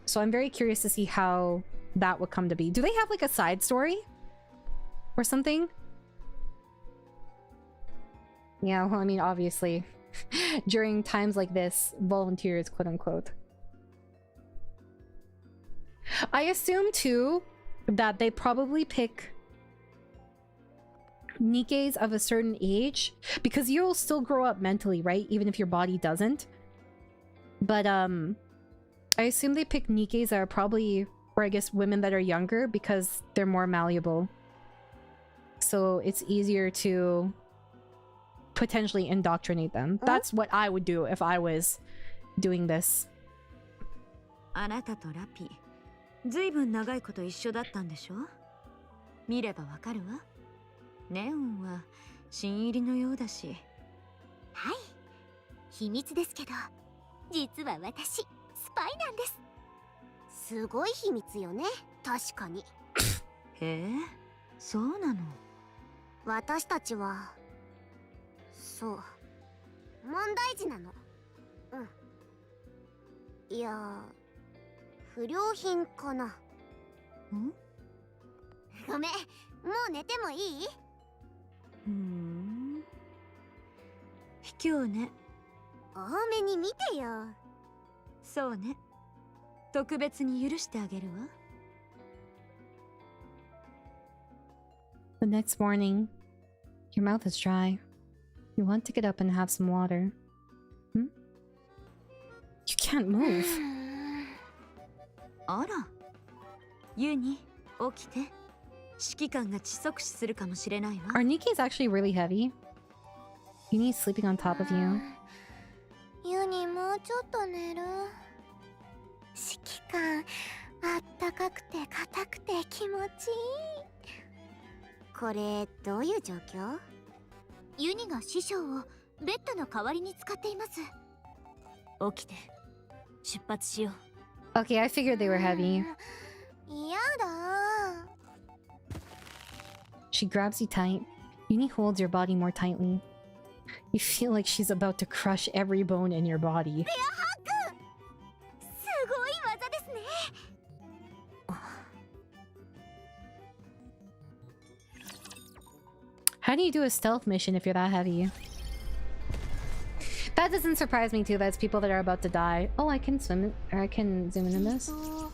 Speaker 1: So I'm very curious to see how that would come to be. Do they have like a side story? Or something? Yeah, well, I mean, obviously, during times like this, volunteers, quote unquote. I assume too that they probably pick NIKKEs of a certain age because you'll still grow up mentally, right? Even if your body doesn't. But I assume they pick NIKKEs that are probably, or I guess women that are younger because they're more malleable. So it's easier to potentially indoctrinate them. That's what I would do if I was doing this.
Speaker 3: あなたとラピ、ずいぶん長いこと一緒だったんでしょ？見ればわかるわ。ネオンは新入りのようだし。
Speaker 4: はい。秘密ですけど、実は私、スパイなんです。すごい秘密よね。確かに。
Speaker 3: へえ、そうなの。
Speaker 4: 私たちは、そう、問題児なの。うん。いや、不良品かな。
Speaker 3: ん？
Speaker 4: ごめん、もう寝てもいい？
Speaker 3: 卑怯ね。
Speaker 4: 多めに見てよ。
Speaker 3: そうね。特別に許してあげるわ。
Speaker 1: The next morning, your mouth is dry. You want to get up and have some water. Hmm? You can't move.
Speaker 3: あら。ユニ、起きて。指揮官が窒息死するかもしれないわ。
Speaker 1: Are NIKKEs actually really heavy? You need sleeping on top of you.
Speaker 4: ユニ、もうちょっと寝る。指揮官、あったかくて硬くて気持ちいい。これどういう状況？ユニが師匠をベッドの代わりに使っています。
Speaker 5: 起きて出発しよ
Speaker 1: う。Okay, I figured they were heavy.
Speaker 4: やだ。
Speaker 1: She grabs you tight. Uni holds your body more tightly. You feel like she's about to crush every bone in your body.
Speaker 4: すごい技ですね。
Speaker 1: How do you do a stealth mission if you're that heavy? That doesn't surprise me too. That's people that are about to die. Oh, I can swim it, or I can zoom in on this. Oh,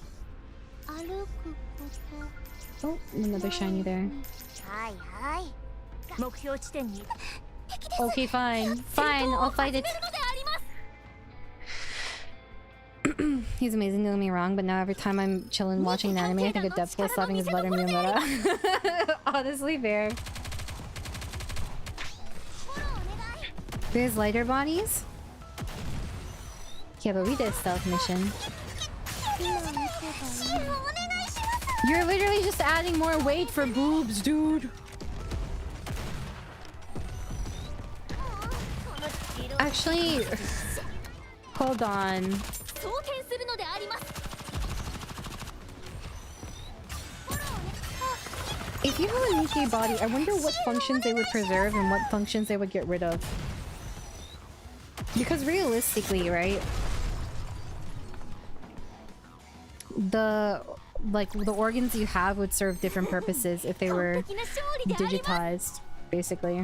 Speaker 1: another shiny there. Okay, fine. Fine, I'll fight it. He's amazing, don't get me wrong, but now every time I'm chilling watching an anime, I think of Deadpool slapping his butt or Miyamura. Honestly, fair. There's lighter bodies? Yeah, but we did a stealth mission. You're literally just adding more weight for boobs, dude. Actually, hold on. If you have a Nikkei body, I wonder what functions they would preserve and what functions they would get rid of. Because realistically, right? The organs you have would serve different purposes if they were digitized, basically.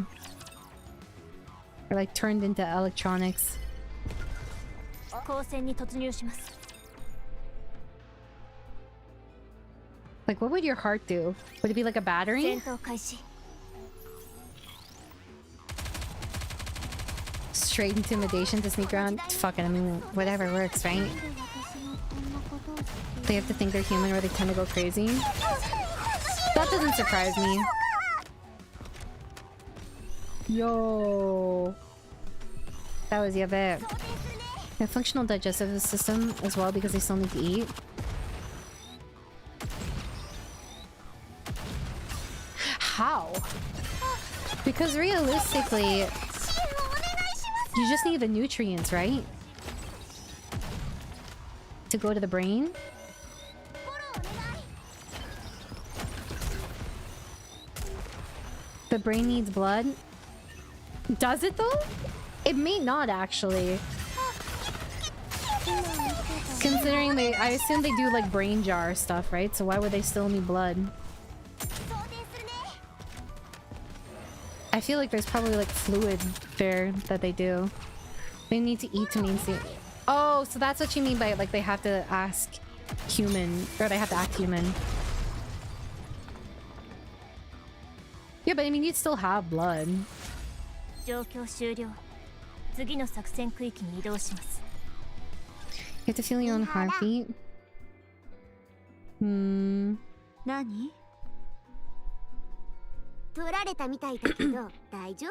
Speaker 1: Or like turned into electronics. Like, what would your heart do? Would it be like a battery? Straight intimidation to sneak around? Fuck it, I mean, whatever works, right? They have to think they're human or they tend to go crazy. That doesn't surprise me. Yo. That was yabe. They have functional digestive system as well because they still need to eat. How? Because realistically, you just need the nutrients, right? To go to the brain? The brain needs blood? Does it though? It may not actually. Considering I assume they do like brain jar stuff, right? So why would they still need blood? I feel like there's probably like fluid there that they do. They need to eat to maintain. Oh, so that's what you mean by like they have to ask human, or they have to act human. Yeah, but I mean you'd still have blood. You have to feel your own heartbeat.
Speaker 3: Nani?
Speaker 4: 取られたみたいだけど大丈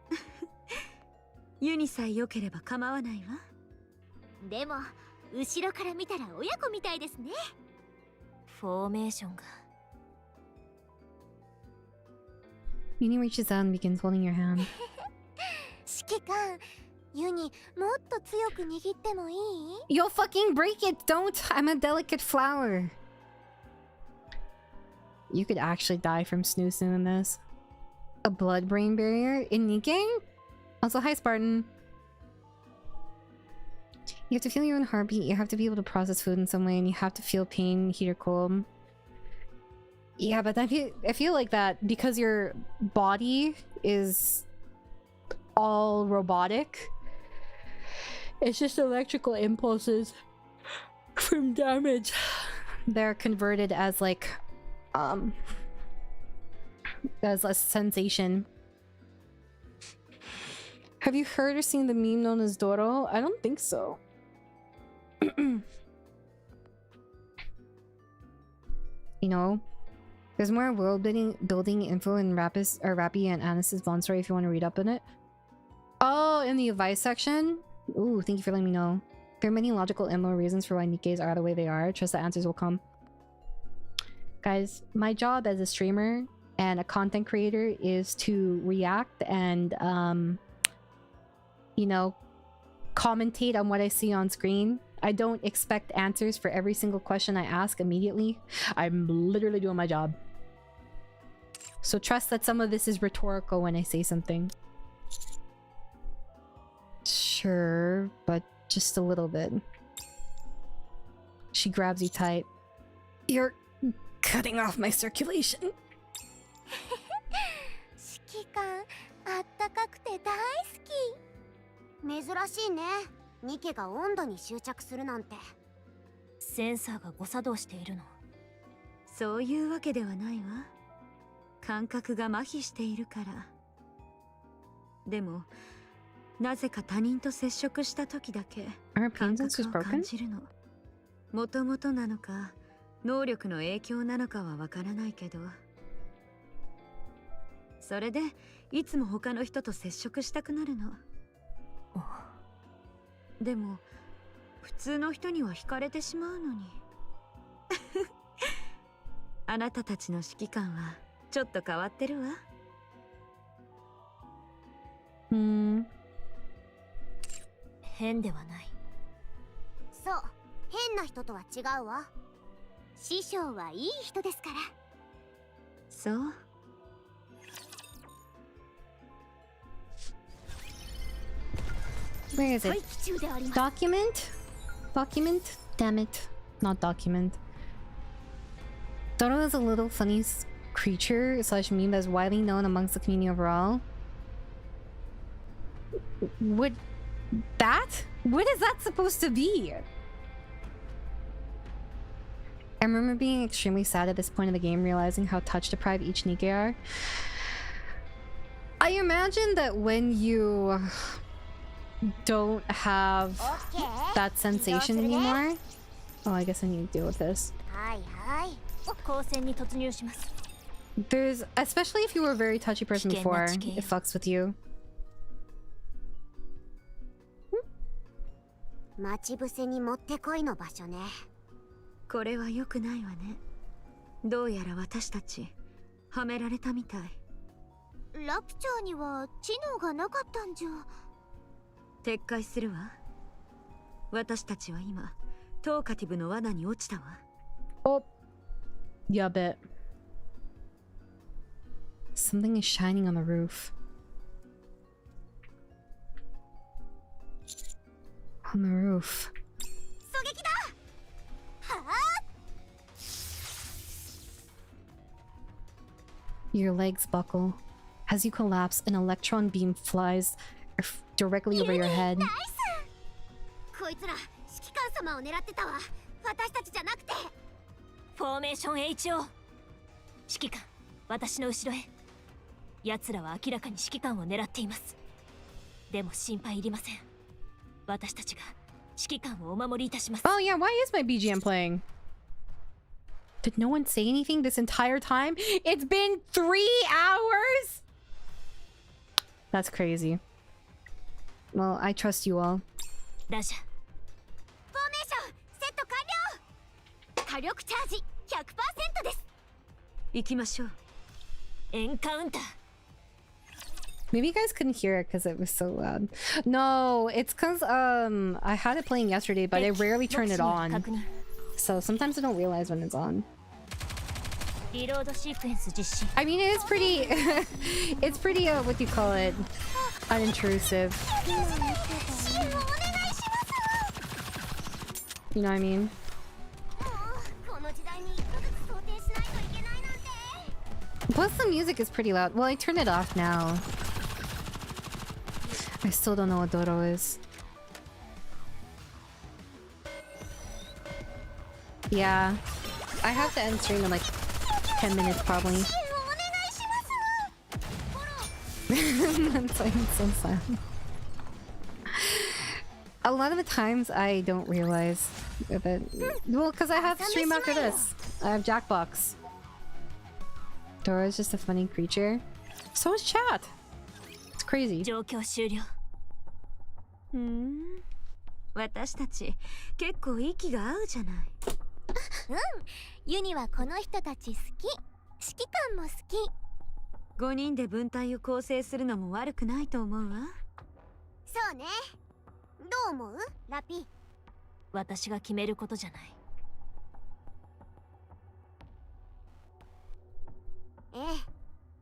Speaker 4: 夫？
Speaker 3: ユニさえ良ければ構わないわ。
Speaker 4: でも後ろから見たら親子みたいですね。
Speaker 5: フォーメーションが。
Speaker 1: Uni reaches out and begins holding your hand.
Speaker 4: 指揮官、ユニもっと強く握ってもいい？
Speaker 1: You'll fucking break it! Don't! I'm a delicate flower. You could actually die from snoozing in this. A blood-brain barrier in NIKKE? Also, hi Spartan. You have to feel your own heartbeat, you have to be able to process food in some way, and you have to feel pain, heat or cold. Yeah, but I feel like that because your body is all robotic. It's just electrical impulses from damage. They're converted as like as a sensation. Have you heard or seen the meme known as Doro? I don't think so. You know, there's more world building info in Rappy and ANIS's Bond story if you want to read up on it. Oh, in the advice section? Ooh, thank you for letting me know. There are many logical and moral reasons for why Nikkes are the way they are. Trust the answers will come. Guys, my job as a streamer and a content creator is to react and, you know, commentate on what I see on screen. I don't expect answers for every single question I ask immediately. I'm literally doing my job. So trust that some of this is rhetorical when I say something. Sure, but just a little bit. She grabs you tight. You're cutting off my circulation.
Speaker 4: 指揮官あったかくて大好き。珍しいね、ニケが温度に執着するなんて。
Speaker 5: センサーが誤作動しているの。
Speaker 3: そういうわけではないわ。感覚が麻痺しているから。でもなぜか他人と接触した時だけ
Speaker 1: Our
Speaker 3: 感
Speaker 1: penis
Speaker 3: 覚
Speaker 1: is
Speaker 3: を感
Speaker 1: broken?
Speaker 3: じるの。もともとなのか能力の影響なのかはわからないけど、それでいつも他の人と接触したくなるの。でも普通の人には惹かれてしまうのに。あなたたちの指揮官はちょっと変わってるわ。
Speaker 5: 変ではない。
Speaker 4: そう、変な人とは違うわ。師匠はいい人ですから。
Speaker 3: そう。
Speaker 1: Where is it?
Speaker 4: 待機中であります。
Speaker 1: Document? Document? Damn it. Not document. Doro is a little funny creature slash meme that's widely known amongst the community overall. What? That? What is that supposed to be? I remember being extremely sad at this point in the game, realizing how touch deprived each NIKKE are. I imagine that when you don't have that sensation anymore. Oh, I guess I need to deal with this.
Speaker 4: はいはい。
Speaker 5: 光線に突入します。
Speaker 1: There's, especially if you were a very touchy person before, it fucks with you.
Speaker 4: 待ち伏せにもってこいの場所ね。
Speaker 3: これは良くないわね。どうやら私たちはめられたみたい。
Speaker 4: ラプチャーには知能がなかったんじゃ。
Speaker 3: 撤回するわ。私たちは今トーカティブの罠に落ちたわ。
Speaker 1: Oh, yeah, bet. Something is shining on the roof. On the roof.
Speaker 4: 狙撃だ。はあ。
Speaker 1: Your legs buckle. As you collapse, an electron beam flies directly over your head.
Speaker 4: ナイス。こいつら指揮官様を狙ってたわ。私たちじゃなくて。
Speaker 5: フォーメーション HO。指揮官、私の後ろへ。奴らは明らかに指揮官を狙っています。でも心配いりません。私たちが指揮官をお守りいたします。
Speaker 1: Oh yeah, why is my BGM playing? Did no one say anything this entire time? It's been 3 hours? That's crazy. Well, I trust you all.
Speaker 5: ラジャ。
Speaker 4: フォーメーションセット完了。火力チャージ 100% です。
Speaker 3: 行きましょう。
Speaker 5: エンカウンター。
Speaker 1: Maybe you guys couldn't hear it because it was so loud. No, it's because I had it playing yesterday, but I rarely turn it on. So sometimes I don't realize when it's on.
Speaker 5: リロードシークエンス実施。
Speaker 1: I mean, it is pretty it's pretty what do you call it? Unintrusive. You know what I mean?
Speaker 4: この時代に一個ずつ想定しないといけないなんて。
Speaker 1: Plus the music is pretty loud. Well, I turned it off now. I still don't know what Doro is. Yeah. I have to end stream in like 10 minutes probably. That's like so sad. A lot of the times I don't realize that. Well, because I have stream after this. I have Jackbox. Dora is just a funny creature. So is chat. It's crazy.
Speaker 5: 状況終了。
Speaker 3: 私たち結構息が合うじゃない。
Speaker 4: ユニはこの人たち好き。指揮官も好き。
Speaker 3: 5人で分隊を構成するのも悪くないと思うわ。
Speaker 4: そうね。どう思うラピ。
Speaker 5: 私が決めることじゃない。
Speaker 4: え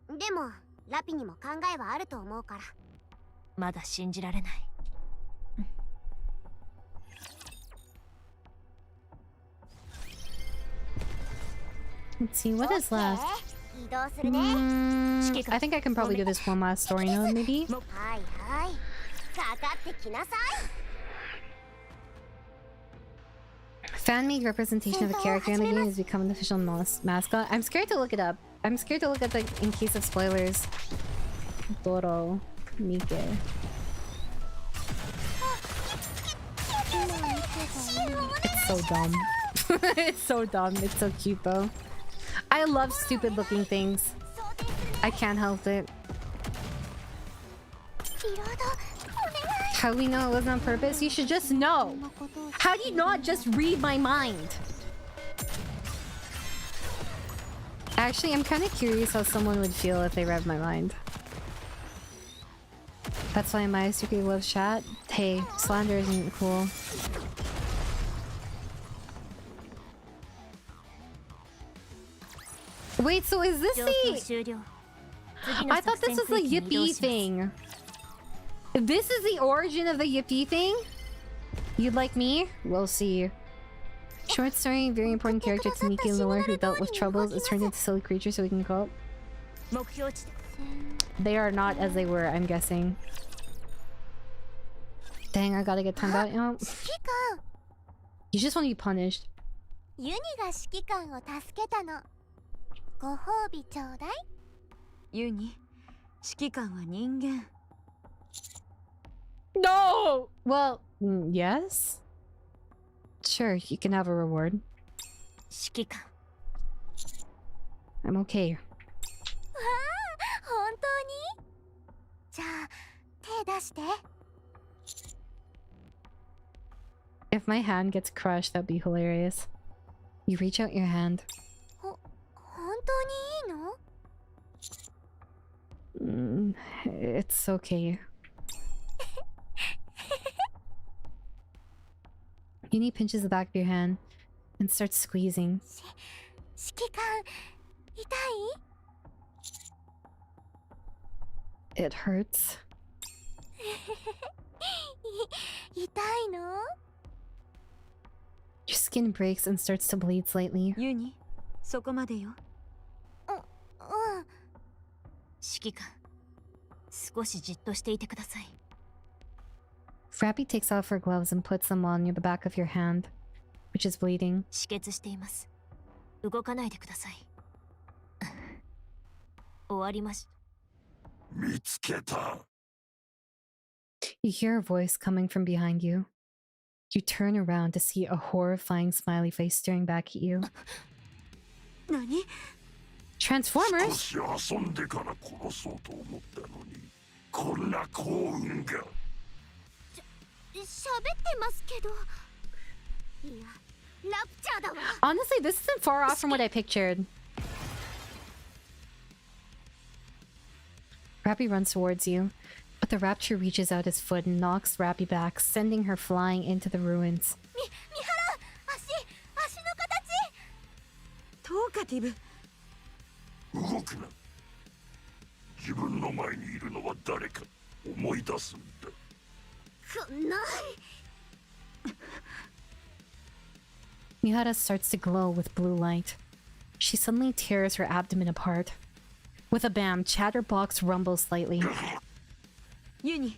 Speaker 4: え。でもラピにも考えはあると思うから。
Speaker 5: まだ信じられない。
Speaker 1: Let's see what is left. I think I can probably do this one last story node, maybe? Fan-made representation of a character in the game has become an official mascot. I'm scared to look it up. I'm scared to look at the in case of spoilers. Doro, NIKKE. It's so dumb. It's so dumb. It's so cute though. I love stupid looking things. I can't help it. How do we know it wasn't on purpose? You should just know. How do you not just read my mind? Actually, I'm kind of curious how someone would feel if they read my mind. That's why Amaya secretly loves chat. Hey, slander isn't cool. Wait, so is this the... I thought this was the yippee thing. This is the origin of the yippee thing? You'd like me? We'll see. Short story, very important character to NIKKE lore who dealt with troubles is turned into silly creatures so we can cope. They are not as they were, I'm guessing. Dang, I gotta get timed out, you know? You just want to be punished. No! Well, yes? Sure, you can have a reward. I'm okay. If my hand gets crushed, that'd be hilarious. You reach out your hand. It's okay. Uni pinches the back of your hand and starts squeezing. It hurts. Your skin breaks and starts to bleed slightly. Frappy takes off her gloves and puts them on near the back of your hand, which is bleeding. You hear a voice coming from behind you. You turn around to see a horrifying smiley face staring back at you. Transformers? Honestly, this isn't far off from what I pictured. Rappy runs towards you, but the rapture reaches out his foot and knocks Rappy back, sending her flying into the ruins. Mihara starts to glow with blue light. She suddenly tears her abdomen apart. With a bam, Chatterbox rumbles slightly.
Speaker 3: Uni.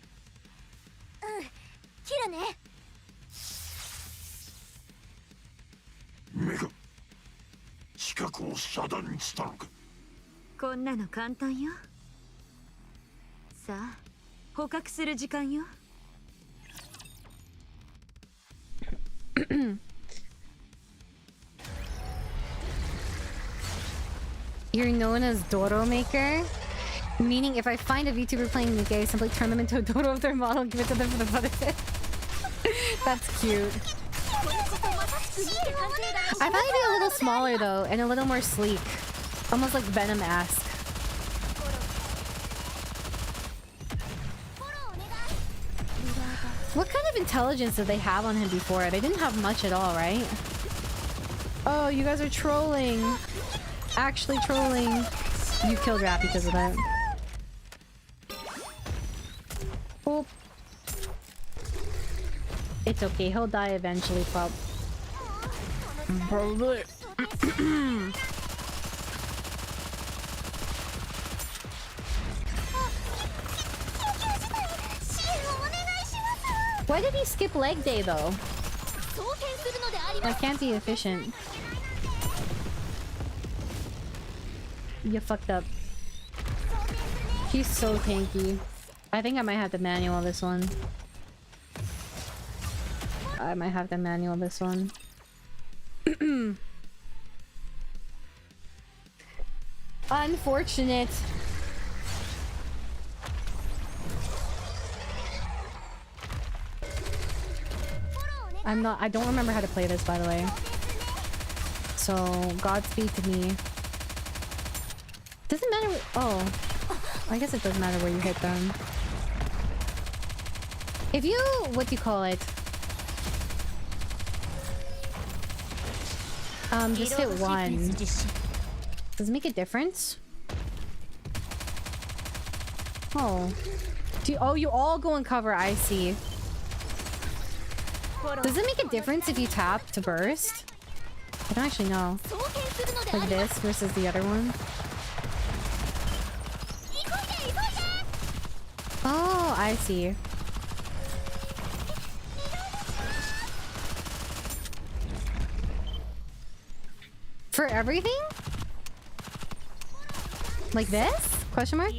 Speaker 1: You're known as Doro Maker? Meaning if I find a VTuber playing NIKKE, I simply turn them into a Doro of their model and give it to them for the benefit. That's cute. I thought he'd be a little smaller though, and a little more sleek. Almost like Venom-esque. What kind of intelligence did they have on him before? They didn't have much at all, right? Oh, you guys are trolling. Actually trolling. You killed Rappy because of that. Oh. It's okay, he'll die eventually, prob. Why did he skip leg day though? That can't be efficient. You fucked up. He's so tanky. I think I might have to manual this one. I might have to manual this one. Unfortunate. I don't remember how to play this, by the way. So, Godspeed to me. Doesn't matter. Oh, I guess it doesn't matter where you hit them. If you, what do you call it? Just hit one. Does it make a difference? Oh. Oh, you all go and cover, I see. Does it make a difference if you tap to burst? I don't actually know. Like this versus the other one. Oh, I see. For everything? Like this? Question mark?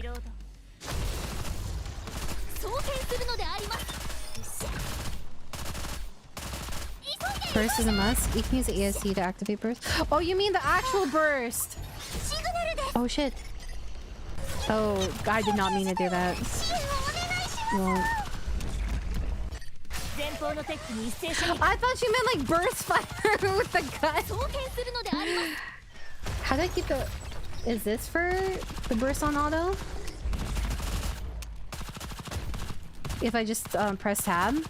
Speaker 1: Burst is a must. You can use the ESC to activate burst. Oh, you mean the actual burst? Oh shit. Oh, I did not mean to do that. Well, I thought you meant like burst fire with the gun. How do I keep the... Is this for the burst on auto? If I just press tab?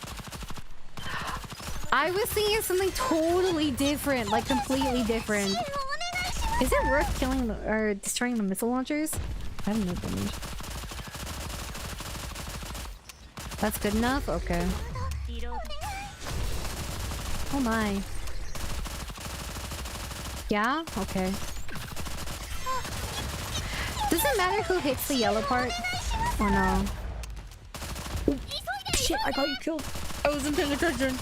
Speaker 1: I was thinking something totally different, like completely different. Is it worth killing the, or destroying the missile launchers? I have no damage. That's good enough? Okay. Oh my. Yeah? Okay. Does it matter who hits the yellow part? Oh no. Ooh. Shit, I got you killed. I wasn't paying attention.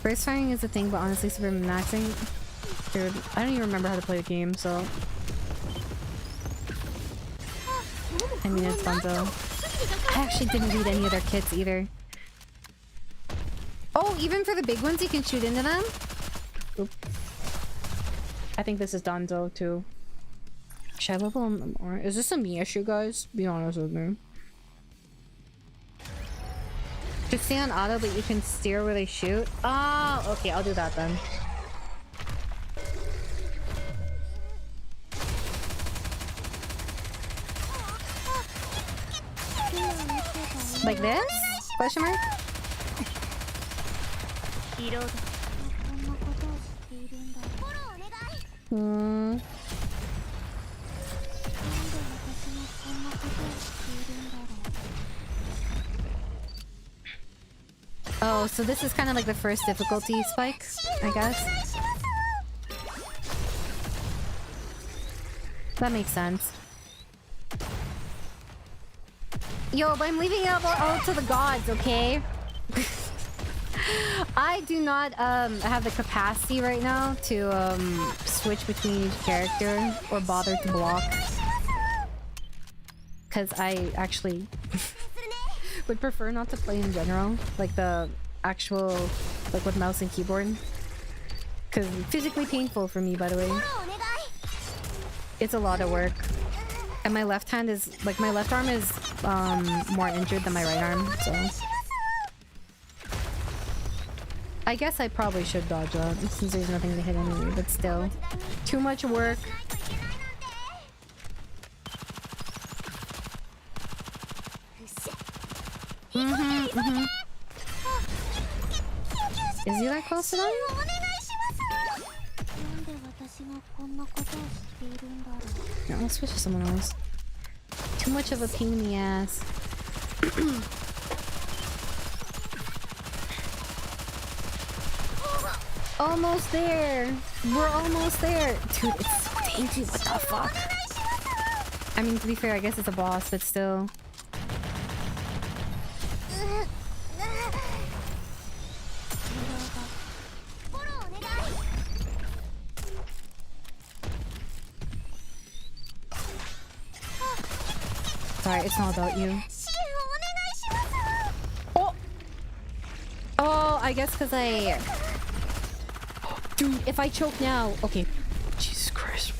Speaker 1: Burst firing is a thing, but honestly, super maxing. Dude, I don't even remember how to play the game, so. I mean, it's fun though. I actually didn't read any of their kits either. Oh, even for the big ones, you can shoot into them? Oop. I think this is Donzo too. Should I level him more? Is this a me issue, guys? Be honest with me. Just stay on auto, but you can steer where they shoot. Oh, okay, I'll do that then. Like this? Question mark? Hmm. Oh, so this is kind of like the first difficulty spike, I guess. That makes sense. Yo, but I'm leaving it all to the gods, okay? I do not have the capacity right now to switch between each character or bother to block. Because I actually would prefer not to play in general, like the actual, like with mouse and keyboard. Because it's physically painful for me, by the way. It's a lot of work. And my left hand is, like my left arm is more injured than my right arm, so. I guess I probably should dodge that, since there's nothing to hit anyway, but still. Too much work. Is he that close to them? No, I'll switch to someone else. Too much of a pain in the ass. Almost there! We're almost there! Dude, it's so tanky, what the fuck? I mean, to be fair, I guess it's a boss, but still. Sorry, it's not about you.
Speaker 4: 支援をお願いします。
Speaker 1: Oh! Oh, I guess because I... Dude, if I choke now... Okay. Jesus Christ.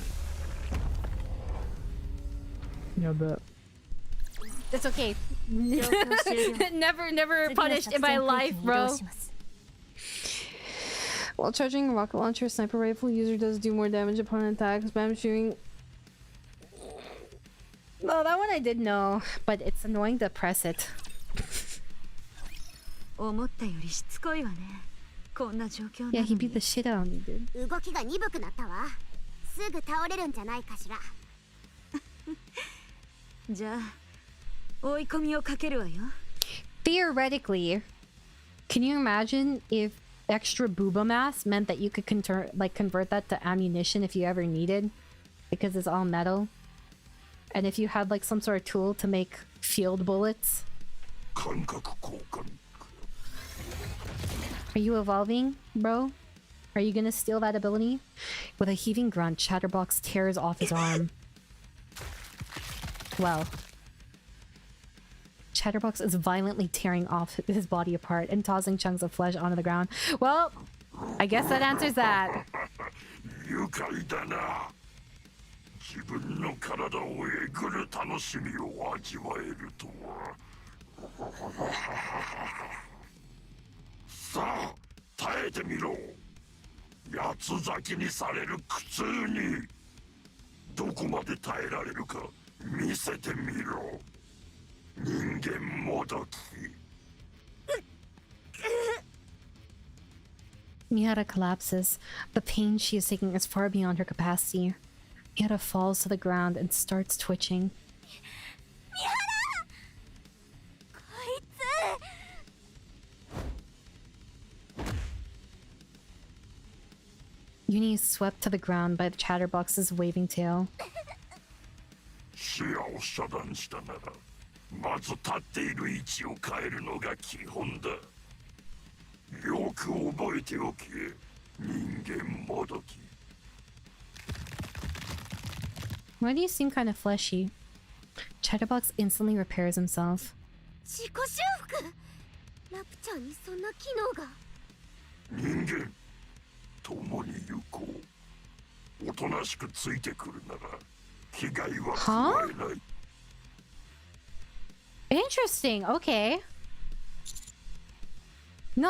Speaker 6: Yeah, bet.
Speaker 1: It's okay. never punished in my life, bro. While charging a rocket launcher, sniper rifle user does do more damage upon attack. Spam shooting. No, that one I did know, but it's annoying to press it.
Speaker 3: 思ったよりしつこいわね。こんな状況なのに。
Speaker 1: Yeah, he beat the shit out of me, dude.
Speaker 4: 動きが鈍くなったわ。すぐ倒れるんじゃないかしら。
Speaker 3: じゃあ追い込みをかけるわよ。
Speaker 1: Theoretically, can you imagine if extra booba mass meant that you could convert that to ammunition if you ever needed, because it's all metal, and if you had like some sort of tool to make field bullets? Are you evolving, bro? Are you gonna steal that ability? With a heaving grunt, Chatterbox tears off his arm. Well, Chatterbox is violently tearing off his body apart and tossing chunks of flesh onto the ground. Well, I guess that answers that. Mihara collapses. The pain she is taking is far beyond her capacity. Mihara falls to the ground and starts twitching. Uni is swept to the ground by the Chatterbox's waving tail. Why do you seem kind of fleshy? Chatterbox instantly repairs himself.
Speaker 4: 自己修復。ラプチャーにそんな機能が。
Speaker 7: 人間共に行こう。おとなしくついてくるなら危害は加えない。
Speaker 1: Interesting. Okay. No,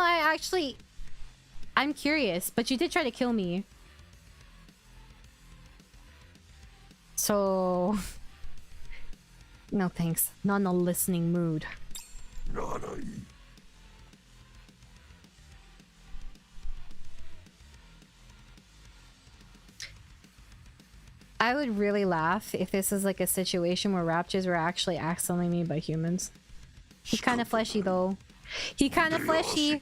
Speaker 1: I'm curious, but you did try to kill me. So... No thanks. Not in a listening mood. I would really laugh if this is like a situation where raptors were actually accidentally made by humans. He's kind of fleshy though. He kind of fleshy.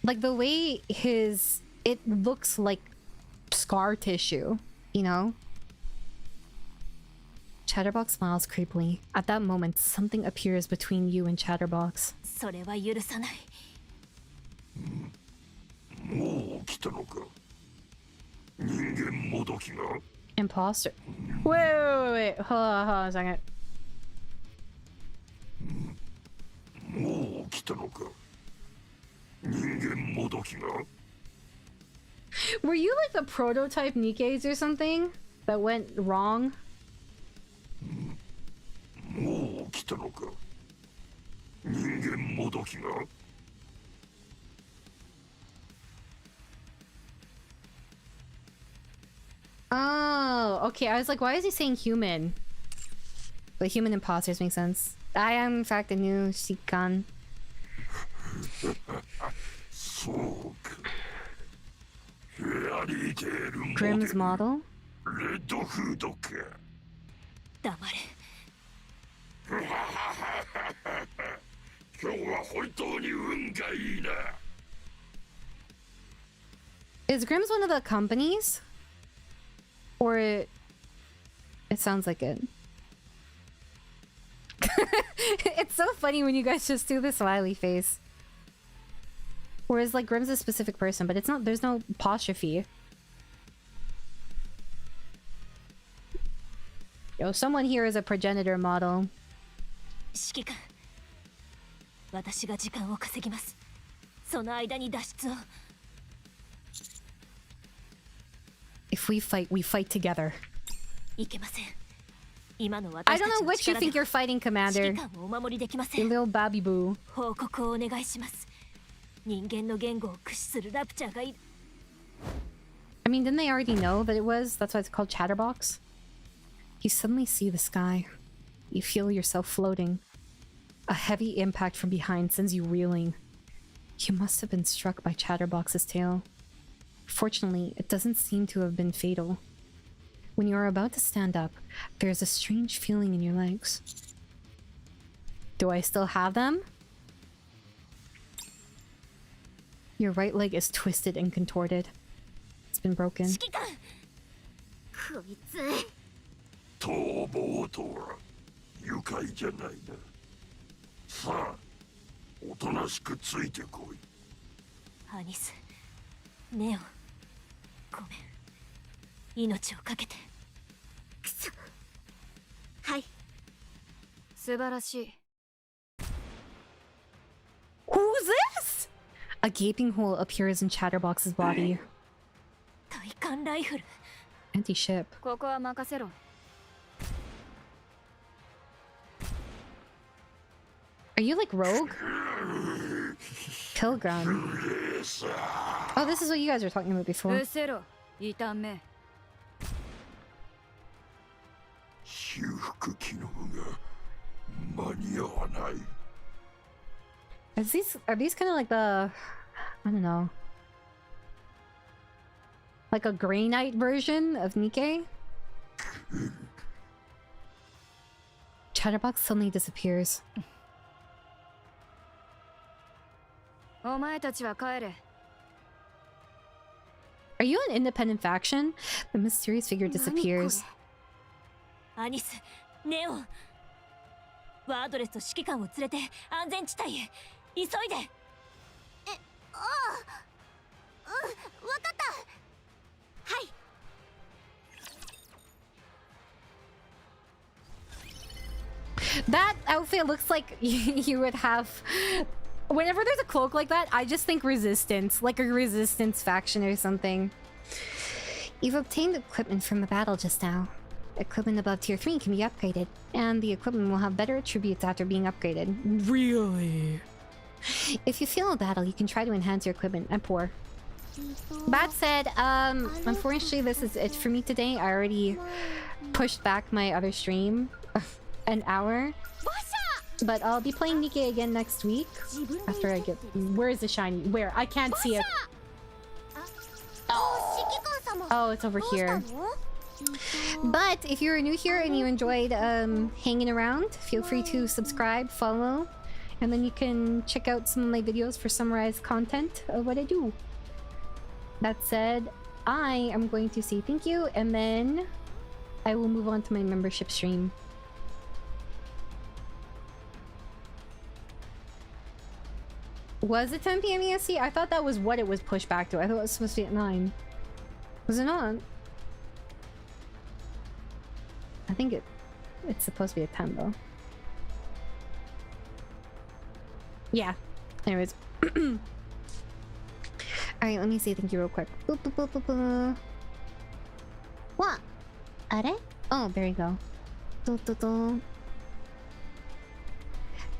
Speaker 1: Like the way it looks like scar tissue, you know? Chatterbox smiles creepily. At that moment, something appears between you and Chatterbox.
Speaker 5: それは許さない。
Speaker 7: もう来たのか。人間もどきが。
Speaker 1: Imposter. Wait. Hold on a second.
Speaker 7: もう来たのか。人間もどきが。
Speaker 1: Were you like the prototype Nikke's or something that went wrong?
Speaker 7: もう来たのか。人間もどきが。
Speaker 1: Oh, okay. I was like, why is he saying human? But human imposters make sense. I am, in fact, a new Shikan. Grimm's model?
Speaker 7: レッドフードか。
Speaker 5: 黙れ。
Speaker 7: 今日は本当に運がいいな。
Speaker 1: Is Grimm's one of the companies? Or it sounds like it. It's so funny when you guys just do this smiley face. Whereas like Grimm's a specific person, but it's not, there's no apostrophe. Yo, someone here is a progenitor model.
Speaker 5: 指揮官、私が時間を稼ぎます。その間に脱出を。
Speaker 1: If we fight together.
Speaker 5: いけません。今の
Speaker 1: I
Speaker 5: 私た
Speaker 1: don't
Speaker 5: ち
Speaker 1: know
Speaker 5: の
Speaker 1: which you
Speaker 5: 力
Speaker 1: think
Speaker 5: で
Speaker 1: you're fighting, Commander.
Speaker 5: 指揮官をお守りできませ
Speaker 1: You
Speaker 5: ん。
Speaker 1: little baby boo.
Speaker 5: 報告をお願いします。人間の言語を駆使するラプチャーがいる。
Speaker 1: I mean, didn't they already know that it was? That's why it's called Chatterbox. You suddenly see the sky. You feel yourself floating. A heavy impact from behind sends you reeling. You must have been struck by Chatterbox's tail. Fortunately, it doesn't seem to have been fatal. When you are about to stand up, there's a strange feeling in your legs. Do I still have them? Your right leg is twisted and contorted. It's been broken.
Speaker 5: 指揮官、
Speaker 4: こいつ
Speaker 7: 逃亡とは愉快じゃないな。さあ、おとなしくついてこい。
Speaker 5: アニス、ネオ、ごめん。命をかけて。
Speaker 4: くそ。はい。
Speaker 3: 素晴らしい。
Speaker 1: Who's this? A gaping hole appears in Chatterbox's body.
Speaker 5: 対艦ライフル。
Speaker 1: Anti-ship.
Speaker 3: ここは任せろ。
Speaker 1: Are you like Rogue? Pilgrim. Oh, this is what you guys were talking about before.
Speaker 3: 失せろ、痛め。
Speaker 7: 修復機能が間に合わない。
Speaker 1: Are these kind of like the, I don't know, like a Grey Knight version of NIKKE? Chatterbox suddenly disappears.
Speaker 3: お前たちは帰れ。
Speaker 1: Are you an independent faction? The mysterious figure disappears.
Speaker 5: アニス、ネオ。ワードレスと指揮官を連れて安全地帯へ。急いで。
Speaker 4: ああ。わかった。はい。
Speaker 1: That outfit looks like you would have... Whenever there's a cloak like that, I just think resistance. Like a resistance faction or something. You've obtained equipment from the battle just now. Equipment above tier 3 can be upgraded. And the equipment will have better attributes after being upgraded. Really? If you fail a battle, you can try to enhance your equipment. I'm poor. That said, unfortunately this is it for me today. I already pushed back my other stream an hour. But I'll be playing NIKKE again next week. After I get... Where is the shiny? Where? I can't see it. Oh, it's over here. But if you're new here and you enjoyed hanging around, feel free to subscribe, follow, and then you can check out some of my videos for summarized content of what I do. That said, I am going to say thank you, and then I will move on to my membership stream. Was it 10 p.m. EST? I thought that was what it was pushed back to. I thought it was supposed to be at 9. Was it not? I think it's supposed to be at 10 though. Yeah. Anyways. Alright, let me say thank you real quick. Boop, boop, boop, boop, boop. What? Are? Oh, there you go. Do, do, do.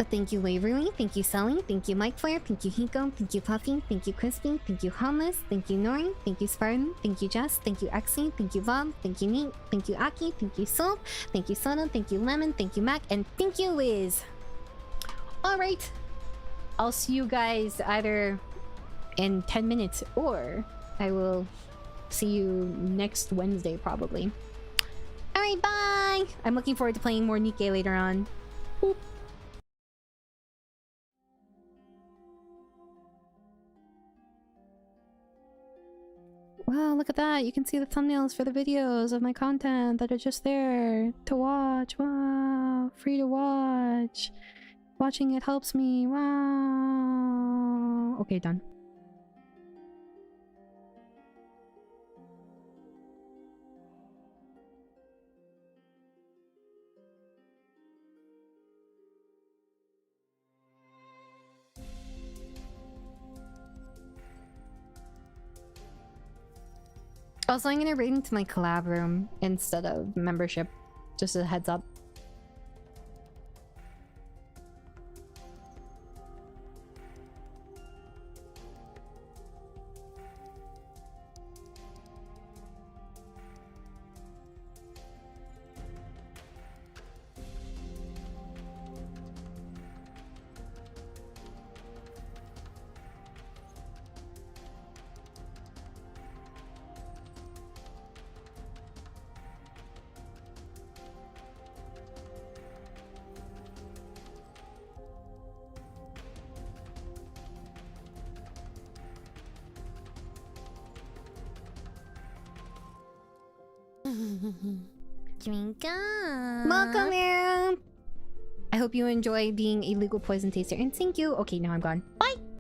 Speaker 1: Thank you, Waverly. Thank you, Sully. Thank you, Mike Flare. Thank you, Hiko. Thank you, Puffy. Thank you, Crispy. Thank you, Homeless. Thank you, Nori. Thank you, Spartan. Thank you, Jess. Thank you, Exy. Thank you, Bob. Thank you, Nate. Thank you, Aki. Thank you, Soap. Thank you, Soda. Thank you, Lemon. Thank you, Mac. And thank you, Liz. Alright. I'll see you guys either in 10 minutes or I will see you next Wednesday, probably. Alright, bye! I'm looking forward to playing more NIKKE later on. Boop. Wow, look at that. You can see the thumbnails for the videos of my content that are just there to watch. Wow. Free to watch. Watching it helps me. Wow. Okay, done. Also, I'm gonna raid into my collab room instead of membership. Just a heads up. Welcome, Aaron. I hope you enjoy being a legal poison taster, and thank you. Okay, now I'm gone. Bye.